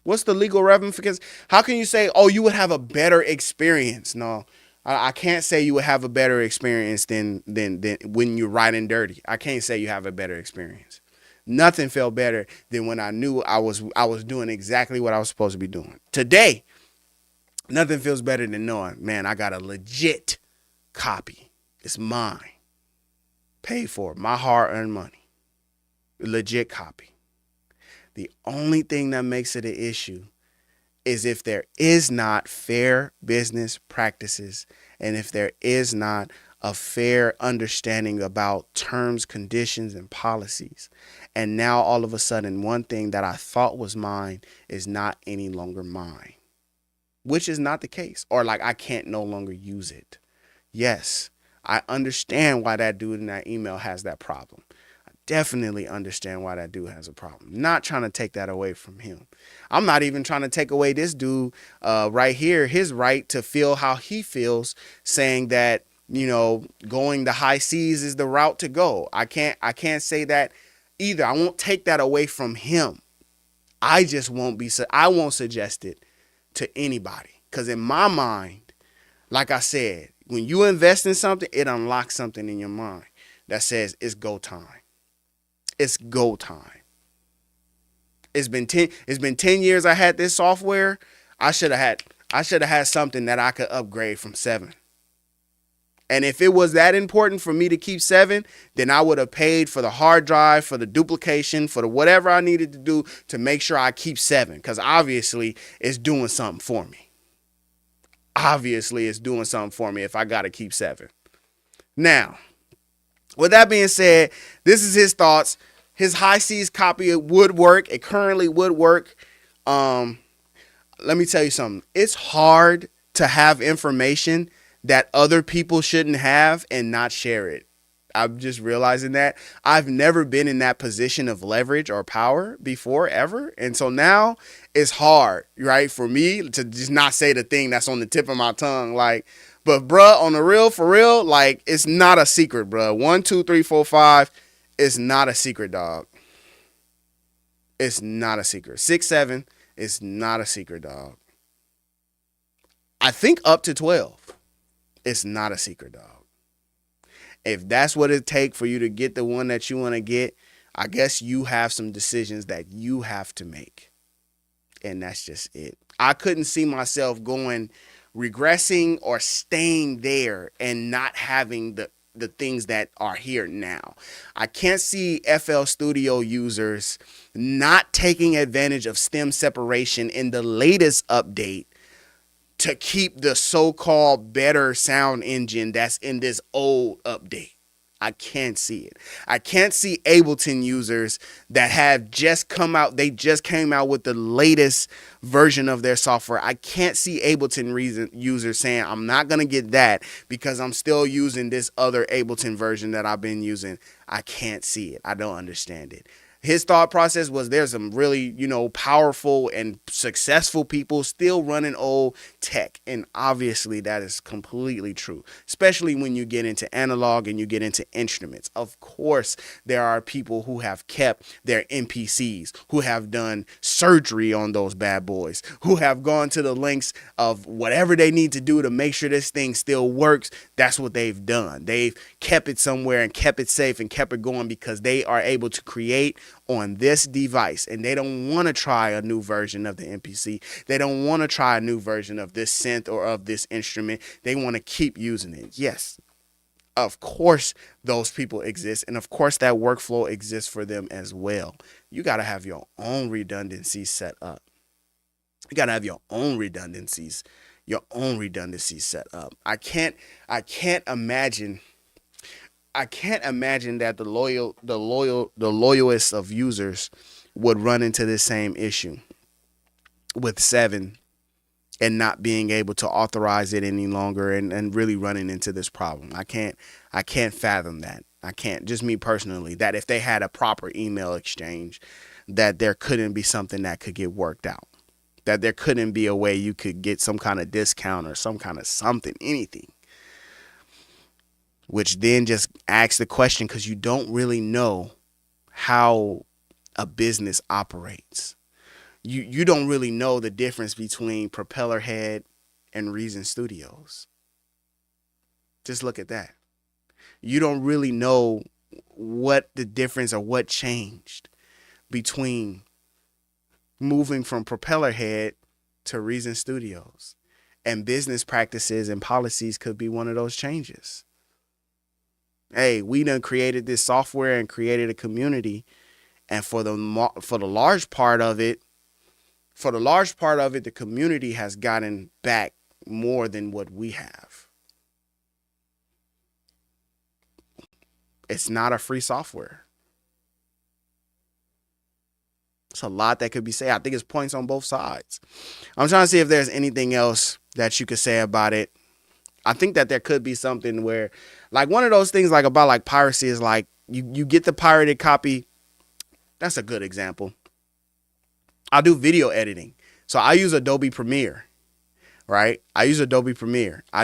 What's the legal ramifications? How can you say, oh, you would have a better experience? No, I can't say you would have a better experience than when you're riding dirty. I can't say you have a better experience. Nothing felt better than when I knew I was doing exactly what I was supposed to be doing. Today, nothing feels better than knowing, man, I got a legit copy. It's mine. Paid for, my hard-earned money. Legit copy. The only thing that makes it an issue is if there is not fair business practices and if there is not a fair understanding about terms, conditions, and policies. And now all of a sudden, one thing that I thought was mine is not any longer mine, which is not the case. Or like I can't no longer use it. Yes, I understand why that dude in that email has that problem. Definitely understand why that dude has a problem. Not trying to take that away from him. I'm not even trying to take away this dude right here, his right to feel how he feels, saying that, you know, going the high seas is the route to go. I can't say that either. I won't take that away from him. I won't suggest it to anybody. Because in my mind, like I said, when you invest in something, it unlocks something in your mind that says it's go time. It's go time. It's been 10 years I had this software. I should have had something that I could upgrade from 7. And if it was that important for me to keep 7, then I would have paid for the hard drive, for the duplication, for the whatever I needed to do to make sure I keep 7. Because obviously it's doing something for me. Obviously it's doing something for me if I got to keep 7. Now, with that being said, this is his thoughts. His high seas copy would work. It currently would work. Let me tell you something. It's hard to have information that other people shouldn't have and not share it. I'm just realizing that I've never been in that position of leverage or power before ever. And so now it's hard, right, for me to just not say the thing that's on the tip of my tongue. Like, but bruh, on the real, for real, like, it's not a secret, bruh. 1, 2, 3, 4, 5. It's not a secret, dog. It's not a secret. 6, 7 is not a secret, dog. I think up to 12. It's not a secret, dog. If that's what it takes for you to get the one that you want to get, I guess you have some decisions that you have to make. And that's just it. I couldn't see myself regressing or staying there and not having the things that are here now. I can't see FL Studio users not taking advantage of stem separation in the latest update to keep the so-called better sound engine that's in this old update. I can't see it. I can't see Ableton users that have just come out. They just came out with the latest version of their software. I can't see Ableton users saying, I'm not going to get that because I'm still using this other Ableton version that I've been using. I can't see it. I don't understand it. His thought process was there's some really, powerful and successful people still running old tech. And obviously that is completely true, especially when you get into analog and you get into instruments. Of course, there are people who have kept their MPCs, who have done surgery on those bad boys, who have gone to the lengths of whatever they need to do to make sure this thing still works. That's what they've done. They've kept it somewhere and kept it safe and kept it going because they are able to create on this device, and they don't want to try a new version of the MPC. They don't want to try a new version of this synth or of this instrument. They want to keep using it. Yes, of course those people exist, and of course that workflow exists for them as well. You got to have your own redundancy set up. You got to have your own redundancies, set up. I can't imagine that the loyalists of users would run into this same issue with 7 and not being able to authorize it any longer, and really running into this problem. I can't fathom that. I can't, just me personally, that if they had a proper email exchange, that there couldn't be something that could get worked out. That there couldn't be a way you could get some kind of discount or some kind of something, anything. Which then just asks the question, because you don't really know how a business operates. You don't really know the difference between Propellerhead and Reason Studios. Just look at that. You don't really know what the difference or what changed between moving from Propellerhead to Reason Studios. And business practices and policies could be one of those changes. Hey, we done created this software and created a community, and for the large part of it, the community has gotten back more than what we have. It's not a free software. It's a lot that could be said. I think it's points on both sides. I'm trying to see if there's anything else that you could say about it. I think that there could be something where, like, one of those things like about like piracy is like you get the pirated copy. That's a good example. I do video editing. So I use Adobe Premiere, right? I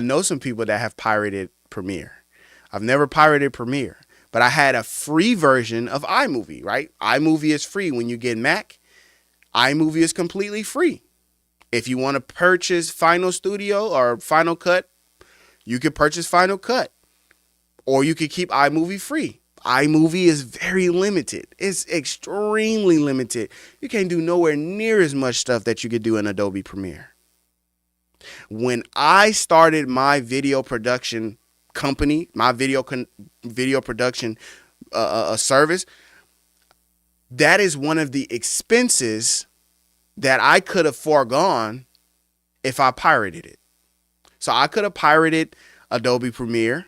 know some people that have pirated Premiere. I've never pirated Premiere, but I had a free version of iMovie, right? iMovie is free when you get Mac. iMovie is completely free. If you want to purchase Final Studio or Final Cut, you can purchase Final Cut, or you could keep iMovie free. iMovie is very limited. It's extremely limited. You can't do nowhere near as much stuff that you could do in Adobe Premiere. When I started my video production company, my video production service, that is one of the expenses that I could have foregone if I pirated it. So I could have pirated Adobe Premiere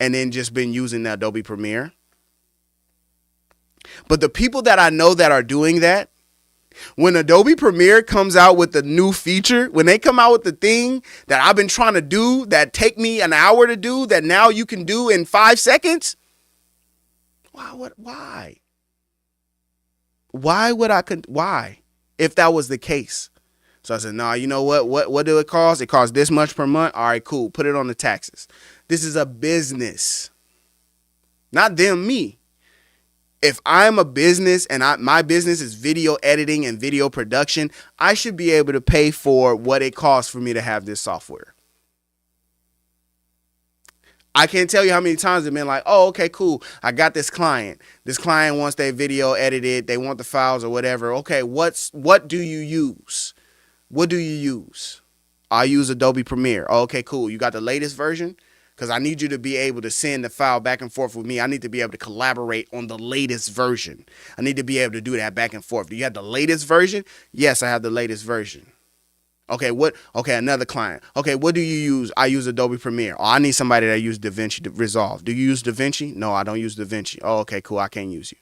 and then just been using the Adobe Premiere. But the people that I know that are doing that, when Adobe Premiere comes out with the new feature, when they come out with the thing that I've been trying to do that take me an hour to do, that now you can do in 5 seconds. Why? Why? If that was the case. So I said, nah, you know what? What do it cost? It costs this much per month. All right, cool. Put it on the taxes. This is a business. Not them, me. If I'm a business and my business is video editing and video production, I should be able to pay for what it costs for me to have this software. I can't tell you how many times they've been like, oh, okay, cool. I got this client. This client wants their video edited. They want the files or whatever. Okay, what do you use? What do you use? I use Adobe Premiere. Oh, okay, cool. You got the latest version? Because I need you to be able to send the file back and forth with me. I need to be able to collaborate on the latest version. I need to be able to do that back and forth. Do you have the latest version? Yes, I have the latest version. Okay, another client. Okay, what do you use? I use Adobe Premiere. Oh, I need somebody that uses DaVinci to Resolve. Do you use DaVinci? No, I don't use DaVinci. Oh, okay, cool. I can't use you.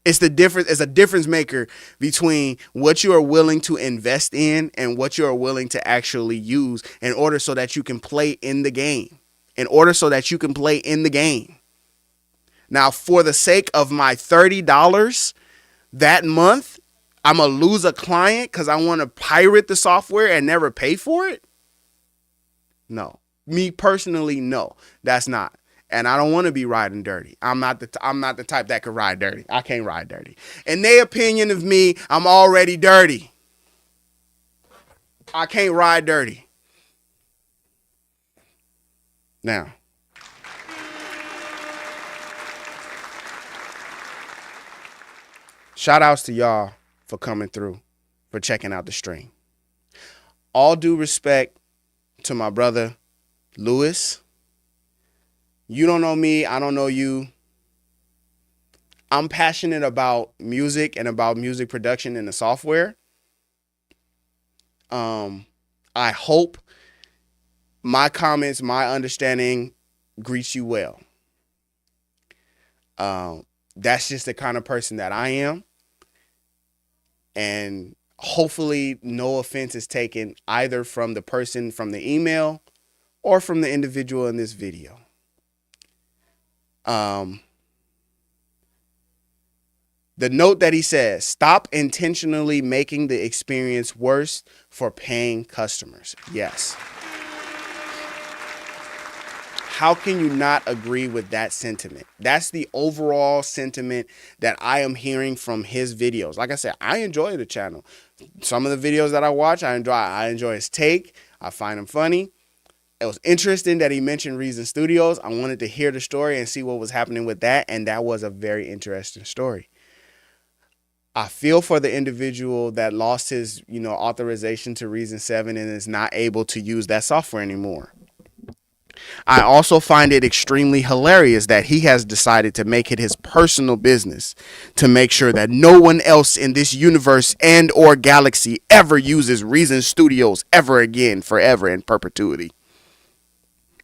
It's a difference maker between what you are willing to invest in and what you are willing to actually use in order so that you can play in the game. Now, for the sake of my $30 that month, I'm going to lose a client because I want to pirate the software and never pay for it? No. Me personally, no. That's not. And I don't want to be riding dirty. I'm not the type that could ride dirty. I can't ride dirty. In their opinion of me, I'm already dirty. I can't ride dirty. Now, shout outs to y'all for coming through, for checking out the stream. All due respect to my brother, Lewis. You don't know me. I don't know you. I'm passionate about music and about music production and the software. I hope my comments, my understanding greets you well. That's just the kind of person that I am. And hopefully no offense is taken either from the person from the email or from the individual in this video. The note that he says, stop intentionally making the experience worse for paying customers. Yes. How can you not agree with that sentiment? That's the overall sentiment that I am hearing from his videos. Like I said, I enjoy the channel. Some of the videos that I watch, I enjoy his take. I find him funny. It was interesting that he mentioned Reasonstudios. I wanted to hear the story and see what was happening with that, and that was a very interesting story. I feel for the individual that lost his, authorization to Reason 7 and is not able to use that software anymore. I also find it extremely hilarious that he has decided to make it his personal business to make sure that no one else in this universe and or galaxy ever uses Reasonstudios ever again, forever, in perpetuity.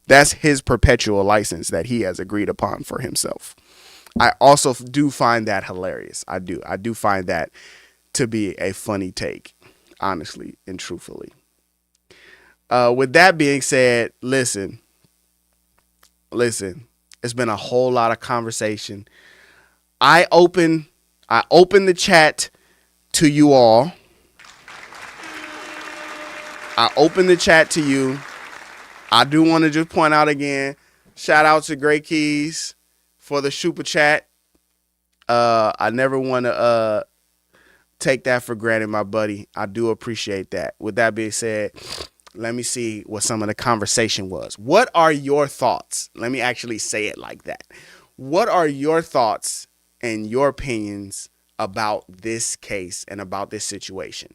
That's his perpetual license that he has agreed upon for himself. I also do find that hilarious. I do find that to be a funny take, honestly and truthfully. With that being said, listen, it's been a whole lot of conversation. I open the chat to you all. I open the chat to you. I do want to just point out again, shout out to Great Keys for the super chat. I never want to take that for granted, my buddy. I do appreciate that. With that being said, let me see what some of the conversation was. What are your thoughts? Let me actually say it like that. What are your thoughts and your opinions about this case and about this situation?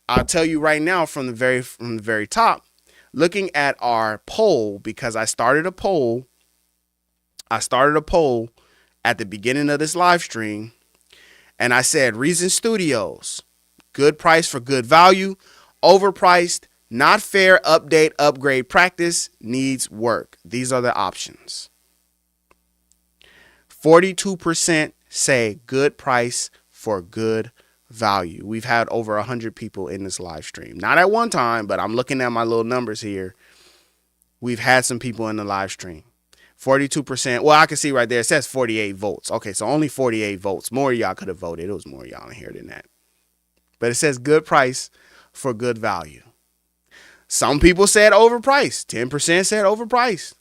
I'll tell you right now from the very top, looking at our poll, because I started a poll at the beginning of this live stream, and I said Reasonstudios, good price for good value, overpriced, not fair, update, upgrade, practice, needs work. These are the options. 42% say good price for good value. We've had over 100 people in this live stream. Not at one time, but I'm looking at my little numbers here. We've had some people in the live stream. 42%. Well, I can see right there. It says 48 votes. Okay, so only 48 votes. More of y'all could have voted. It was more of y'all in here than that. But it says good price for good value. Some people said overpriced. 10% said overpriced.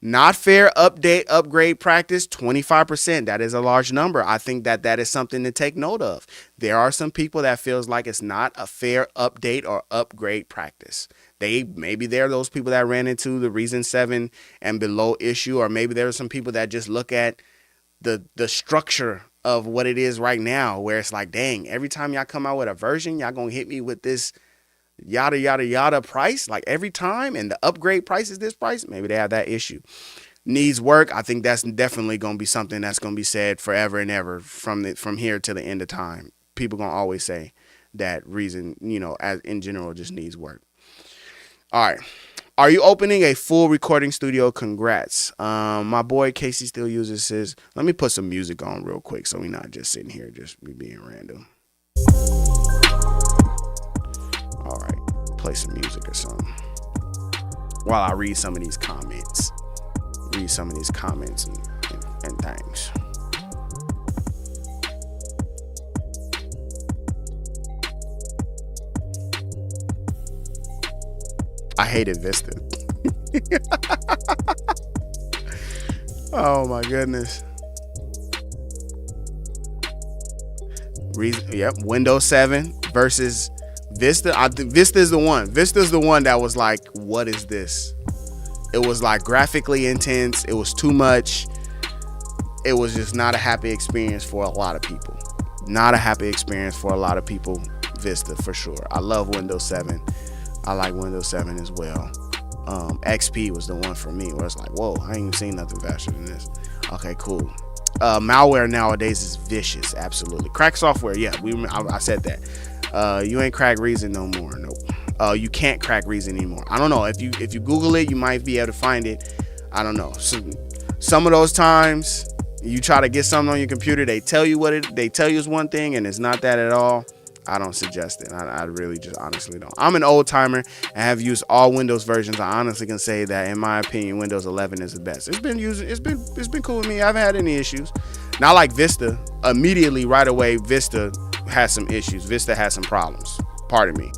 Not fair, update, upgrade, practice, 25%. That is a large number. I think that is something to take note of. There are some people that feels like it's not a fair update or upgrade practice. Maybe they're those people that ran into the Reason 7 and below issue, or maybe there are some people that just look at the structure of what it is right now, where it's like, dang, every time y'all come out with a version, y'all gonna hit me with this yada yada yada price like every time, and the upgrade price is this price. Maybe they have that issue. Needs work. I think that's definitely going to be something that's going to be said forever and ever from here to the end of time. People going to always say that Reason, as in general, just needs work. All right. Are you opening a full recording studio? Congrats. My boy Casey still uses his. Let me put some music on real quick so we're not just sitting here just being random. All right, play some music or something while I read some of these comments. And things. I hated Vista. Oh my goodness. Windows 7 versus Vista. I think Vista's the one. Vista's the one that was like, what is this? It was like graphically intense. It was too much. It was just not a happy experience for a lot of people. Vista for sure. I love Windows 7. I like Windows 7 as well. XP was the one for me where it's like, whoa, I ain't even seen nothing faster than this. Okay, cool. Malware nowadays is vicious. Absolutely. Crack software. Yeah, I said that. You ain't crack Reason no more. Nope. You can't crack Reason anymore. I don't know. If you Google it, you might be able to find it. I don't know. Some of those times you try to get something on your computer, they tell you it's one thing and it's not that at all. I don't suggest it. I really just honestly don't. I'm an old timer and have used all Windows versions. I honestly can say that in my opinion, Windows 11 is the best. It's been cool with me. I haven't had any issues. Not like Vista. Immediately right away, Vista has some issues. Vista has some problems. Pardon me.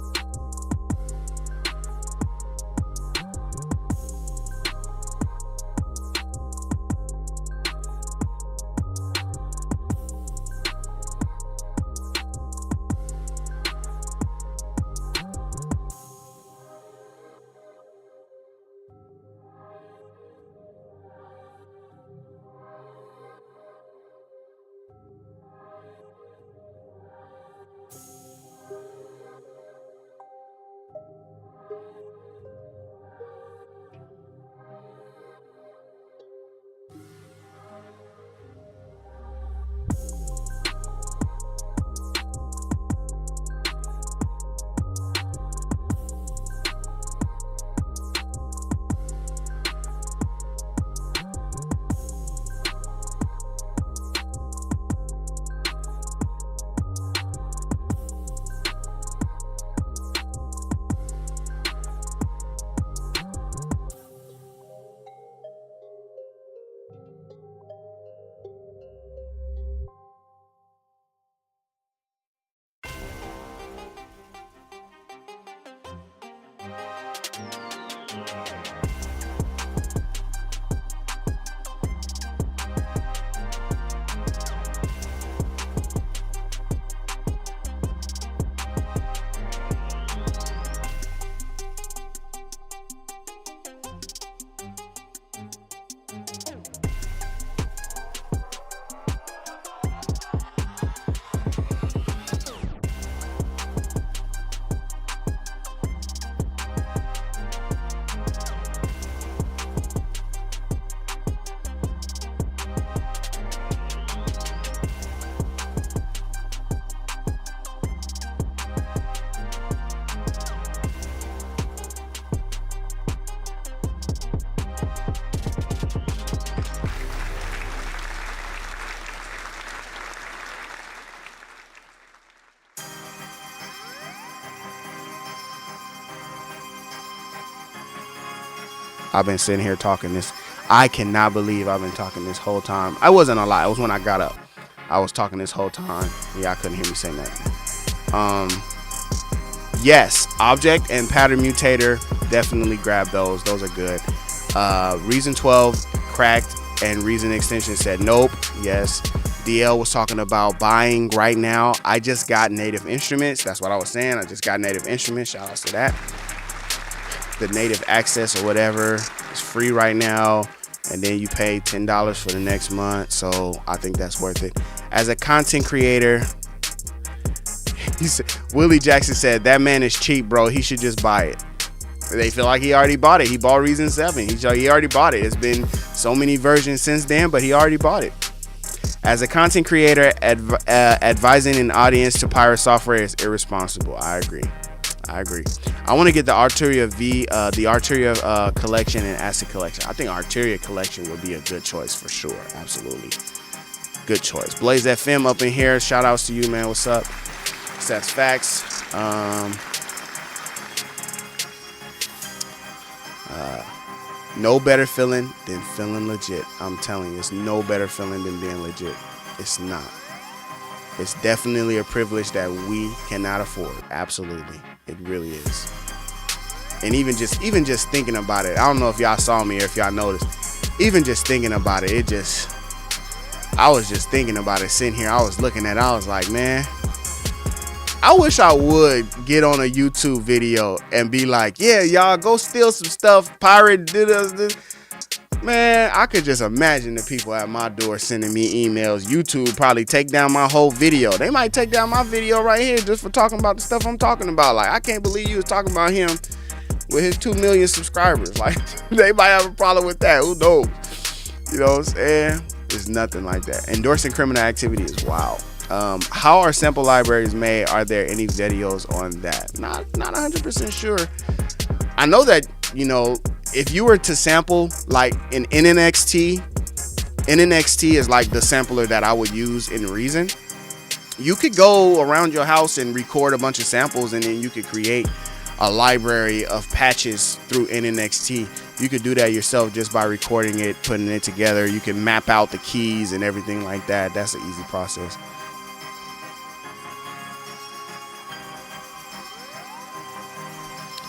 I've been sitting here talking this. I cannot believe I've been talking this whole time. I wasn't a lie. It was when I got up. I was talking this whole time. Yeah, I couldn't hear me say nothing. Yes, object and pattern mutator. Definitely grab those. Those are good. Reason 12 cracked and Reason extension said nope. Yes. DL was talking about buying right now. I just got Native Instruments. That's what I was saying. I just got Native Instruments. Shout out to that. The native access or whatever is free right now, and then you pay $10 for the next month, so I think that's worth it. As a content creator, Willie Jackson said that man is cheap, bro. He should just buy it. They feel like he already bought it. He bought Reason 7. He already bought it. It's been so many versions since then, but he already bought it. As a content creator, advising an audience to pirate software is irresponsible. I agree. I want to get the Arturia collection and Acid collection. I think Arturia collection would be a good choice for sure. Absolutely. Good choice. Blaze FM up in here. Shout outs to you, man. What's up? That's facts. No better feeling than feeling legit. I'm telling you, it's no better feeling than being legit. It's not. It's definitely a privilege that we cannot afford. Absolutely. It really is. And even just thinking about it, I don't know if y'all saw me or if y'all noticed, even just thinking about it, I was just thinking about it sitting here. I was looking at it. I was like, man, I wish I would get on a YouTube video and be like, yeah, y'all go steal some stuff, pirate, do this. Man, I could just imagine the people at my door sending me emails. YouTube probably take down my whole video. They might take down my video right here just for talking about the stuff I'm talking about. Like, I can't believe you was talking about him with his 2 million subscribers. Like, they might have a problem with that. Who knows? You know what I'm saying? It's nothing like that. Endorsing criminal activity is wild. How are sample libraries made? Are there any videos on that? Not 100% sure. I know that, if you were to sample like an NNXT is like the sampler that I would use in Reason. You could go around your house and record a bunch of samples, and then you could create a library of patches through NNXT. You could do that yourself just by recording it, putting it together. You can map out the keys and everything like that. That's an easy process.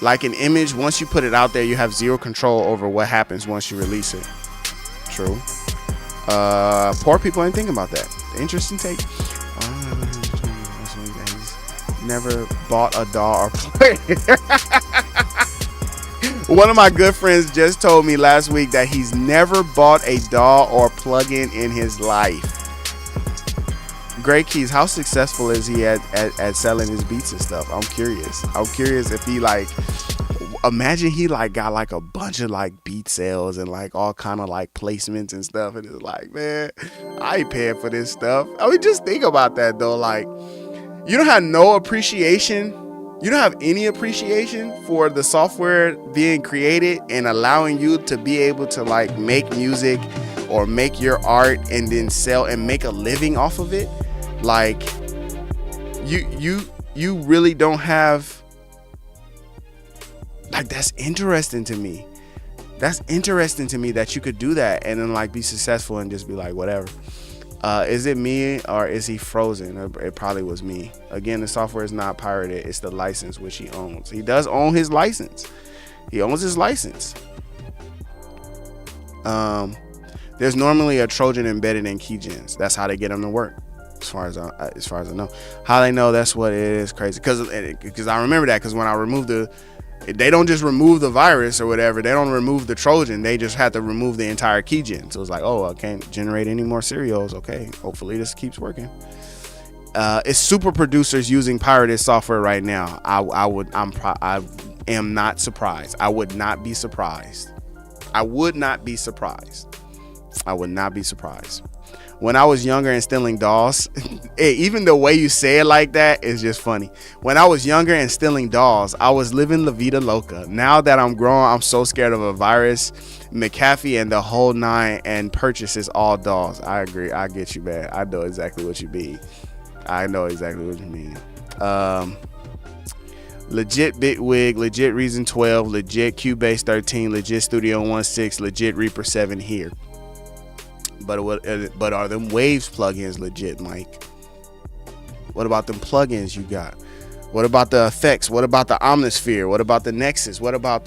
Like an image, once you put it out there, you have zero control over what happens once you release it. True. Poor people ain't thinking about that. Interesting take. Never bought a DAW or plugin. One of my good friends just told me last week that he's never bought a DAW or plugin in his life. Great Keys, how successful is he at selling his beats and stuff? I'm curious if he imagine he got a bunch of beat sales and all kind of placements and stuff, and it's man, I ain't paying for this stuff. I mean, just think about that though. You don't have no appreciation. You don't have any appreciation for the software being created and allowing you to be able to make music or make your art and then sell and make a living off of it. You really don't have. That's interesting to me. That's interesting to me that you could do that and then be successful and just be whatever. Is it me or is he frozen? It probably was me. Again, the software is not pirated. It's the license which he owns. He does own his license. He owns his license. There's normally a Trojan embedded in keygens. That's how they get them to work. As far as I know, how they know that's what it is crazy. Because I remember that because when I removed they don't just remove the virus or whatever. They don't remove the Trojan. They just have to remove the entire keygen. So it's I can't generate any more serials. Okay, hopefully this keeps working. It's super producers using pirated software right now. I am not surprised. I would not be surprised. When I was younger and stealing DAWs, even the way you say it like that is just funny. When I was younger and stealing DAWs, I was living La Vida Loca. Now that I'm grown, I'm so scared of a virus, McAfee, and the whole nine, and purchases all DAWs. I agree. I get you, man. I know exactly what you mean. Legit Bitwig, legit Reason 12, legit Cubase 13, legit Studio 16, legit Reaper 7 here. But are them Waves plugins legit, Mike? What about them plugins you got? What about the effects? What about the Omnisphere? What about the Nexus? What about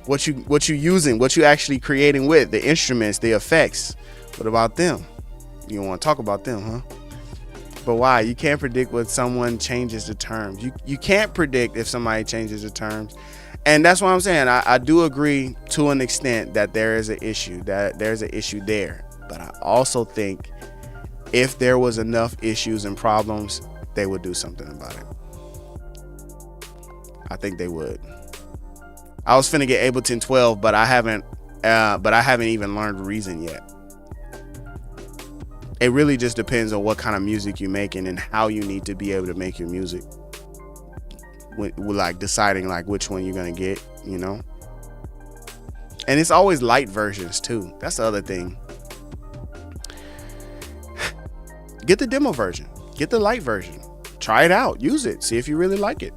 what you using? What you actually creating with the instruments, the effects? What about them? You don't want to talk about them, huh? But why? You can't predict when someone changes the terms. You can't predict if somebody changes the terms. And that's what I'm saying. I do agree to an extent that there is an issue, there. But I also think if there was enough issues and problems, they would do something about it. I think they would. I was finna get Ableton 12, but I haven't even learned Reason yet. It really just depends on what kind of music you're making and how you need to be able to make your music. With deciding which one you're gonna get, And it's always light versions too. That's the other thing. Get the demo version. Get the light version. Try it out. Use it. See if you really like it.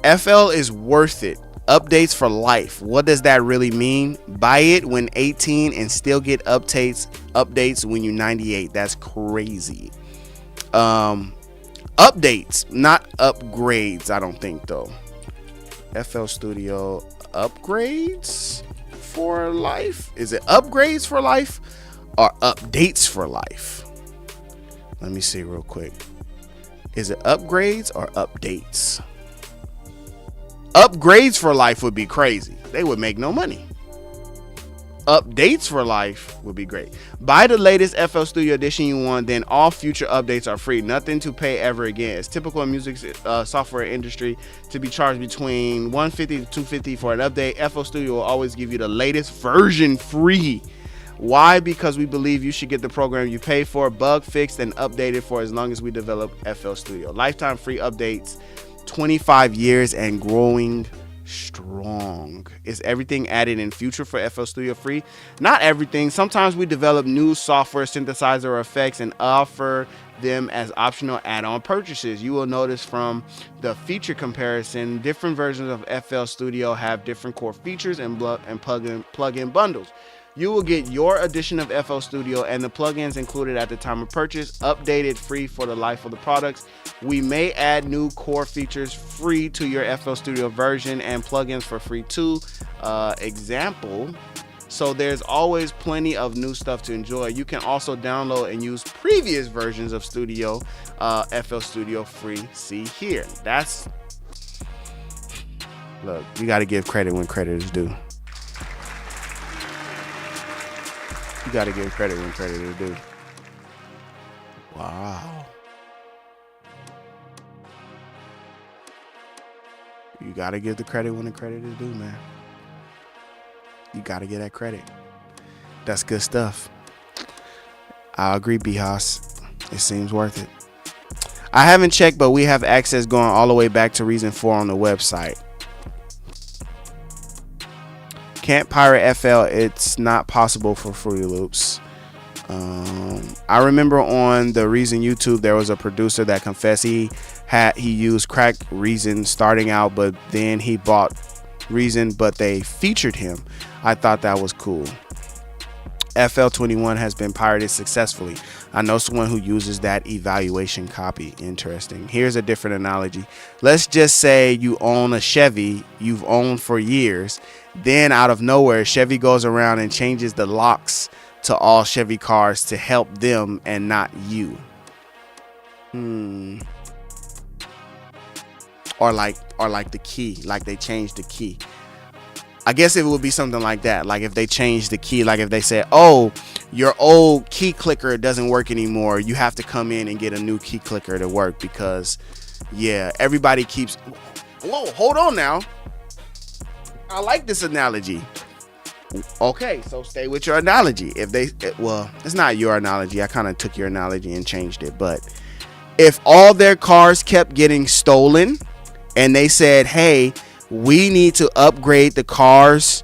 FL is worth it. Updates for life. What does that really mean? Buy it when 18 and still get updates when you're 98. That's crazy. Updates, not upgrades, I don't think though. FL Studio upgrades for life? Is it upgrades for life or updates for life? Let me see real quick. Is it upgrades or updates? Upgrades for life would be crazy. They would make no money. Updates for life would be great. Buy the latest FL Studio edition you want, then all future updates are free. Nothing to pay ever again. It's typical in music software industry to be charged between $150 to $250 for an update. FL Studio will always give you the latest version free. Why? Because we believe you should get the program you pay for, bug fixed and updated for as long as we develop FL Studio. Lifetime free updates, 25 years and growing strong. Is everything added in future for FL Studio free? Not everything. Sometimes we develop new software synthesizer or effects and offer them as optional add-on purchases. You will notice from the feature comparison, different versions of FL Studio have different core features and plug-in bundles. You will get your edition of FL Studio and the plugins included at the time of purchase, updated free for the life of the products. We may add new core features free to your FL Studio version and plugins for free too. Example. So there's always plenty of new stuff to enjoy. You can also download and use previous versions of Studio, FL Studio free. See here. Look, you got to give credit when credit is due. You got to give credit when credit is due. Wow. You got to give the credit when the credit is due, man. You got to get that credit. That's good stuff. I agree, B-Hoss. It seems worth it. I haven't checked, but we have access going all the way back to Reason 4 on the website. Can't pirate FL. It's not possible for Fruity Loops. I remember on the Reason YouTube, there was a producer that confessed he used crack Reason starting out, but then he bought Reason, but they featured him. I thought that was cool. FL21 has been pirated successfully. I know someone who uses that evaluation copy. Interesting. Here's a different analogy. Let's just say you own a Chevy you've owned for years. Then out of nowhere, Chevy goes around and changes the locks to all Chevy cars to help them and not you. Or like the key, like they changed the key. I guess it would be something like that. Like if they changed the key, like if they said, oh, your old key clicker doesn't work anymore. You have to come in and get a new key clicker to work because, yeah, everybody keeps. Whoa, hold on now. I like this analogy. Okay, so stay with your analogy. Well, it's not your analogy. I kind of took your analogy and changed it. But if all their cars kept getting stolen and they said, hey, we need to upgrade the cars,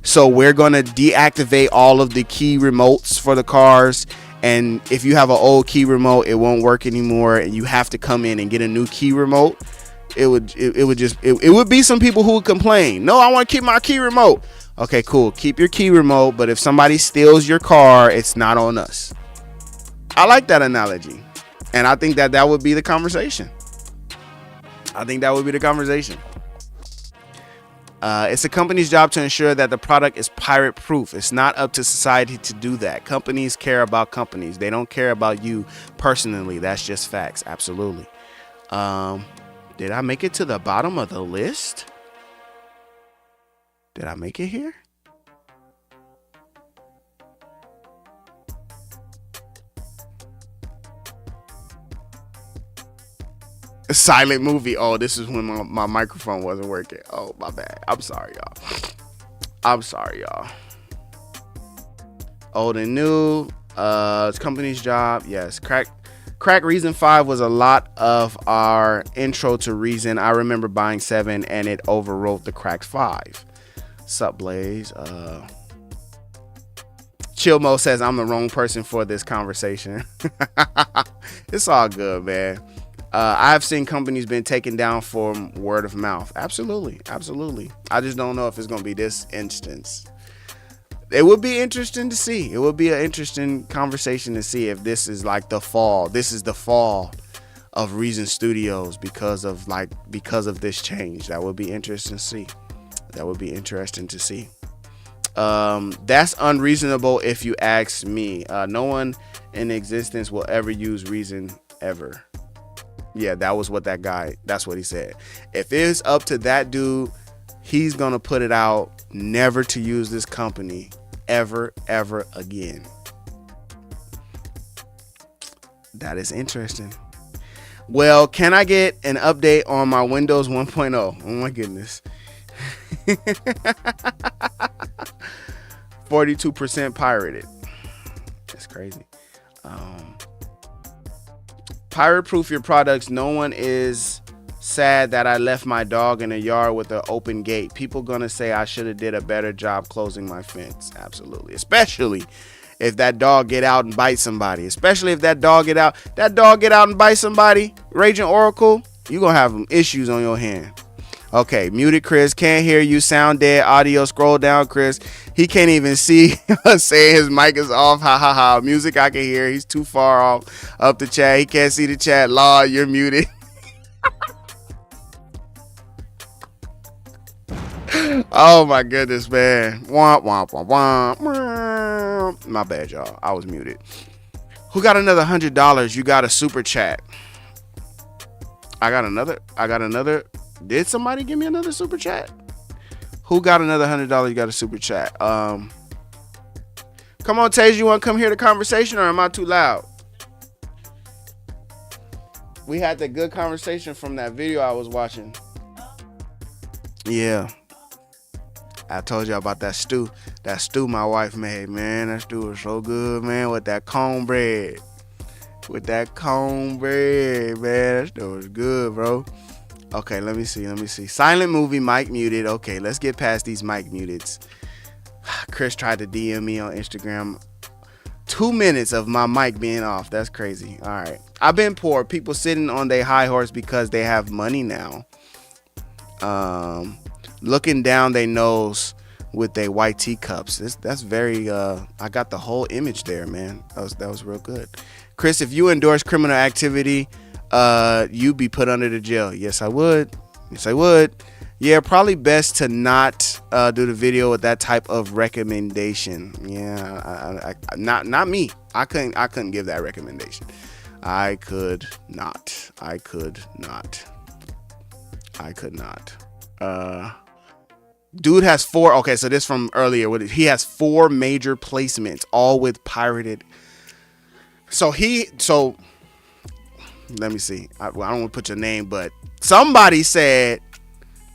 so we're going to deactivate all of the key remotes for the cars, and if you have an old key remote, it won't work anymore and you have to come in and get a new key remote. It would be some people who would complain. No, I want to keep my key remote. Okay, cool. Keep your key remote, but if somebody steals your car, it's not on us. I like that analogy. And I think that would be the conversation. It's a company's job to ensure that the product is pirate proof. It's not up to society to do that. Companies care about companies. They don't care about you personally. That's just facts. Absolutely. Did I make it to the bottom of the list? Did I make it here? A silent movie. Oh, this is when my microphone wasn't working. Oh, my bad. I'm sorry, y'all. Old and new. It's company's job. Yes. Crack Reason 5 was a lot of our intro to Reason. I remember buying 7 and it overwrote the Crack 5. Sup, Blaze? Chillmo says I'm the wrong person for this conversation. It's all good, man. I've seen companies been taken down for word of mouth. Absolutely. I just don't know if it's going to be this instance. It would be interesting to see. It would be an interesting conversation to see if this is like the fall. This is the fall of Reason Studios because of this change. That would be interesting to see. That's unreasonable if you ask me. No one in existence will ever use Reason ever. Yeah, that's what he said. If it's up to that dude, he's going to put it out never to use this company ever again. That is interesting. Well, can I get an update on my Windows 1.0? Oh my goodness. 42% pirated. That's crazy. Um, Pirate proof your products. No one is sad that I left my dog in a yard with an open gate. People gonna say I should have did a better job closing my fence. Absolutely. Especially if that dog get out and bite somebody. Especially if that dog get out and bite somebody. Raging Oracle, you gonna have some issues on your hand. Okay, muted Chris. Can't hear you. Sound dead. Audio. Scroll down, Chris. He can't even see us saying his mic is off. Ha ha ha. Music I can hear. He's too far off up the chat. He can't see the chat. Law, you're muted. Oh my goodness, man. Womp, womp, womp, womp. My bad, y'all. I was muted. Who got another $100? You got a super chat. I got another. Did somebody give me another super chat? Who got another $100? You got a super chat. Come on, Tage, you want to come hear the conversation, or am I too loud? We had that good conversation from that video I was watching. Yeah. I told you about that stew. That stew my wife made, man. That stew was so good, man, with that cornbread. Man. That stew was good, bro. Okay, let me see. Silent movie, mic muted. Okay, let's get past these mic muteds. Chris tried to DM me on Instagram. 2 minutes of my mic being off. That's crazy. All right. I've been poor. People sitting on their high horse because they have money now. Looking down their nose with their white teacups. That's very, I got the whole image there, man. That was real good. Chris, if you endorse criminal activity, you'd be put under the jail. Yes, I would. Yeah, probably best to not do the video with that type of recommendation. Yeah, not me. I couldn't give that recommendation. I could not. Dude has 4. Okay, so this from earlier. He has 4 major placements, all with pirated. So let me see. I don't want to put your name, but somebody said,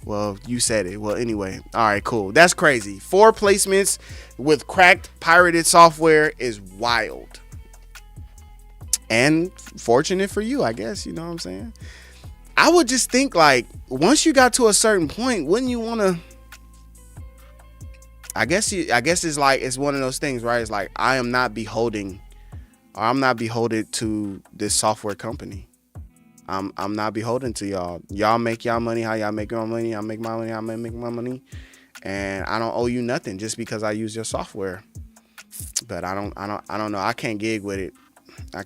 well, you said it. Well, anyway. All right, cool. That's crazy. 4 placements with cracked pirated software is wild. And fortunate for you, I guess. You know what I'm saying? I would just think, like, once you got to a certain point, wouldn't you want to? I guess it's like, it's one of those things, right? It's like, I'm not beholden to this software company. I'm not beholden to y'all. Y'all make y'all money how y'all make your money. I make my money how I make my money. And I don't owe you nothing just because I use your software. But I don't know. I can't gig with it. I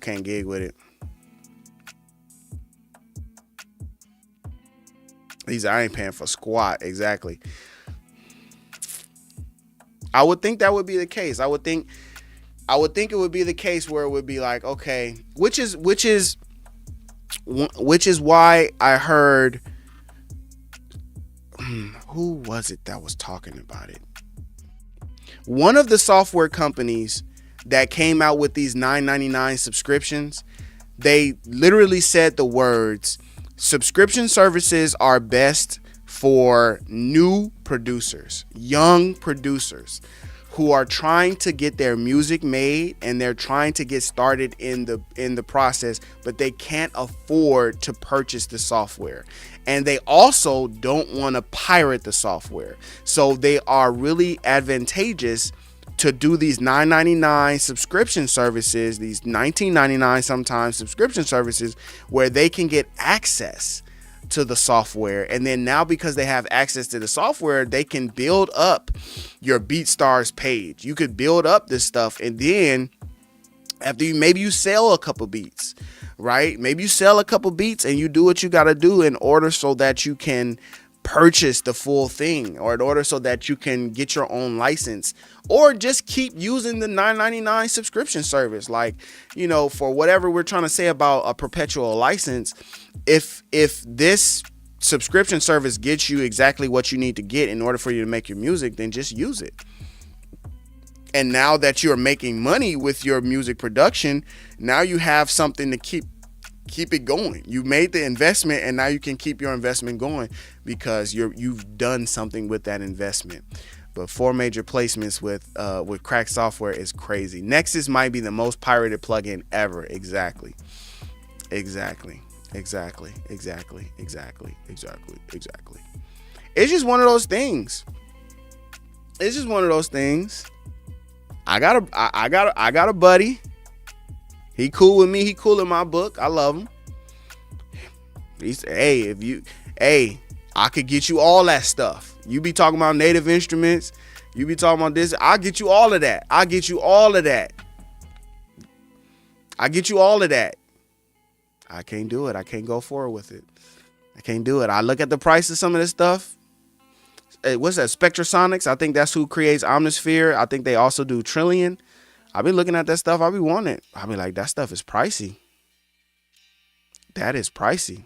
ain't paying for squat. Exactly. I would think that would be the case. I would think it would be the case where it would be like, okay, which is why I heard, who was it that was talking about it? One of the software companies that came out with these $9.99 subscriptions, they literally said the words, subscription services are best for new producers, young producers who are trying to get their music made and they're trying to get started in the process, but they can't afford to purchase the software. And they also don't want to pirate the software. So they are really advantageous to do these $9.99 subscription services, these $19.99 sometimes subscription services, where they can get access to the software. And then now, because they have access to the software, they can build up your BeatStars page. You could build up this stuff, and then after maybe you sell a couple beats, right? Maybe you sell a couple beats and you do what you got to do in order so that you can purchase the full thing, or in order so that you can get your own license, or just keep using the $9.99 subscription service. Like, you know, for whatever we're trying to say about a perpetual license, if this subscription service gets you exactly what you need to get in order for you to make your music, then just use it. And now that you're making money with your music production, now you have something to keep it going. You made the investment, and now you can keep your investment going because you've done something with that investment. But 4 major placements with cracked software is crazy. Nexus might be the most pirated plugin ever. Exactly. It's just one of those things. I got a buddy. He cool with me. He cool in my book. I love him. He said, hey, I could get you all that stuff. You be talking about native instruments. You be talking about this. I'll get you all of that. I can't do it. I can't go forward with it. I can't do it. I look at the price of some of this stuff. What's that? Spectrasonics. I think that's who creates Omnisphere. I think they also do Trillion. I be looking at that stuff. I be wanting it. I be like, that stuff is pricey. That is pricey.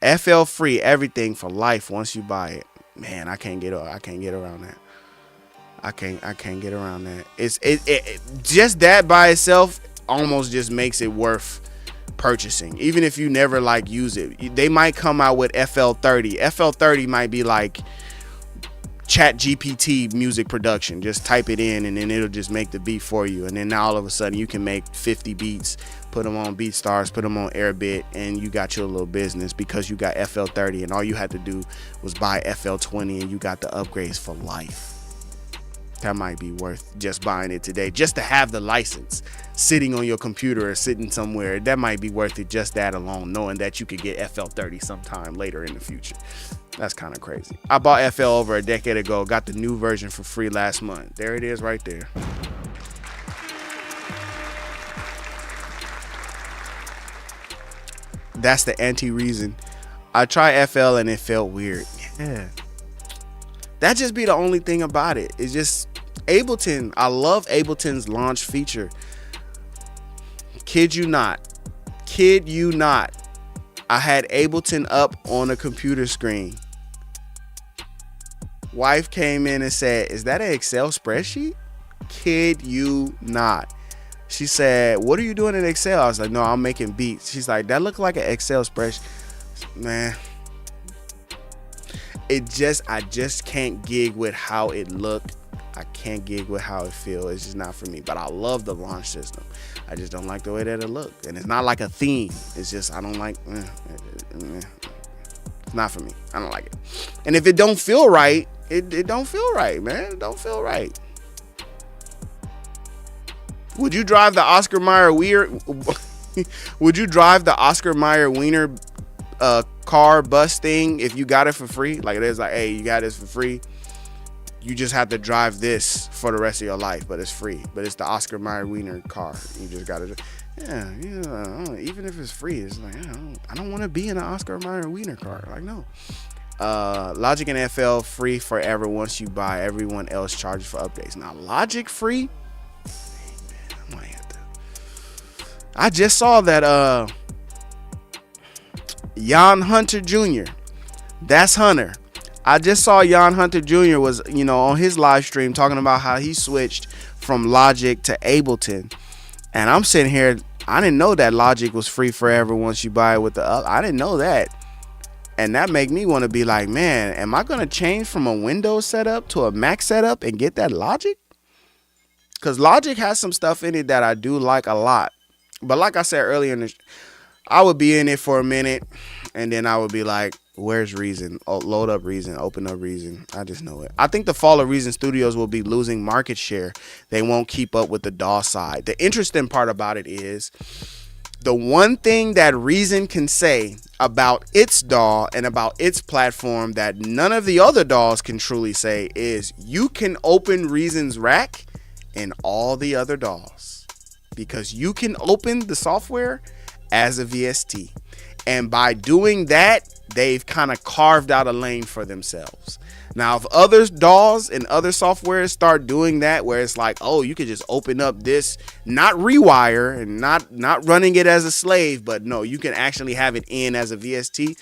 FL free, everything for life once you buy it. Man, I can't get around that. I can't get around that. It just that by itself almost just makes it worth purchasing, even if you never like use it. They might come out with FL30. FL30 might be like Chat GPT music production. Just type it in and then it'll just make the beat for you, and then now all of a sudden you can make 50 beats, put them on BeatStars, put them on Airbit, and you got your little business because you got FL30, and all you had to do was buy FL20 and you got the upgrades for life. That might be worth just buying it today, just to have the license sitting on your computer or sitting somewhere. That might be worth it, just that alone, knowing that you could get FL30 sometime later in the future. That's kind of crazy. I bought FL over a decade ago, got the new version for free last month. There it is right there. That's the anti-reason. I tried FL and it felt weird. Yeah. That just be the only thing about it. It's just Ableton. I love Ableton's launch feature. Kid you not. I had Ableton up on a computer screen. Wife came in and said, "Is that an Excel spreadsheet?" Kid you not. She said, "What are you doing in Excel?" I was like, "No, I'm making beats." She's like, "That looked like an Excel spreadsheet." Man, I just can't gig with how it looked. I can't gig with how it feels. It's just not for me. But I love the launch system. I just don't like the way that it looked. And it's not like a theme. It's just, I don't like, it's not for me. I don't like it. And if it don't feel right, it don't feel right, man. It don't feel right. Would you drive the Oscar Mayer Wiener car bus thing if you got it for free? Like, it is like, hey, you got this for free. You just have to drive this for the rest of your life, but it's free. But it's the Oscar Mayer Wiener car. You just got to, even if it's free, it's like, I don't want to be in an Oscar Mayer Wiener car. Like, no. Logic and FL free forever once you buy. Everyone else charges for updates. Now, Logic free? Man, I might have to. I just saw that Jan Hunter Jr. That's Hunter. I just saw Jan Hunter Jr. was, on his live stream talking about how he switched from Logic to Ableton. And I'm sitting here, I didn't know that Logic was free forever once you buy it with the I didn't know that. And that make me want to be like, man, am I going to change from a Windows setup to a Mac setup and get that Logic? Because Logic has some stuff in it that I do like a lot. But like I said earlier, I would be in it for a minute and then I would be like, where's Reason? Oh, load up Reason, open up Reason. I just know it. I think the fall of Reasonstudios will be losing market share. They won't keep up with the DAW side. The interesting part about it is the one thing that Reason can say about its DAW and about its platform that none of the other DAWs can truly say is you can open Reason's rack in all the other DAWs because you can open the software as a VST. And by doing that, they've kind of carved out a lane for themselves. Now, if other DAWs and other softwares start doing that, where it's like, oh, you could just open up this, not rewire and not running it as a slave, but no, you can actually have it in as a VST,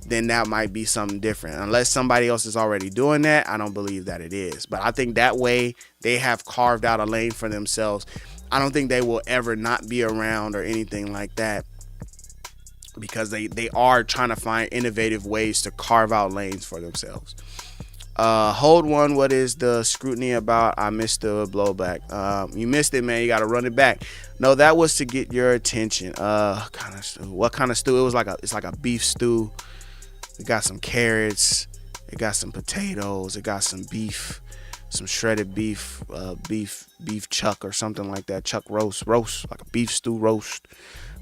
then that might be something different. Unless somebody else is already doing that, I don't believe that it is. But I think that way they have carved out a lane for themselves. I don't think they will ever not be around or anything like that, because they are trying to find innovative ways to carve out lanes for themselves. Hold one. What is the scrutiny about? I missed the blowback. You missed it, man. You gotta run it back. No, that was to get your attention. Kind of stew. What kind of stew? It's like a beef stew. It got some carrots. It got some potatoes. It got some beef, some shredded beef, beef chuck or something like that. Chuck roast, like a beef stew roast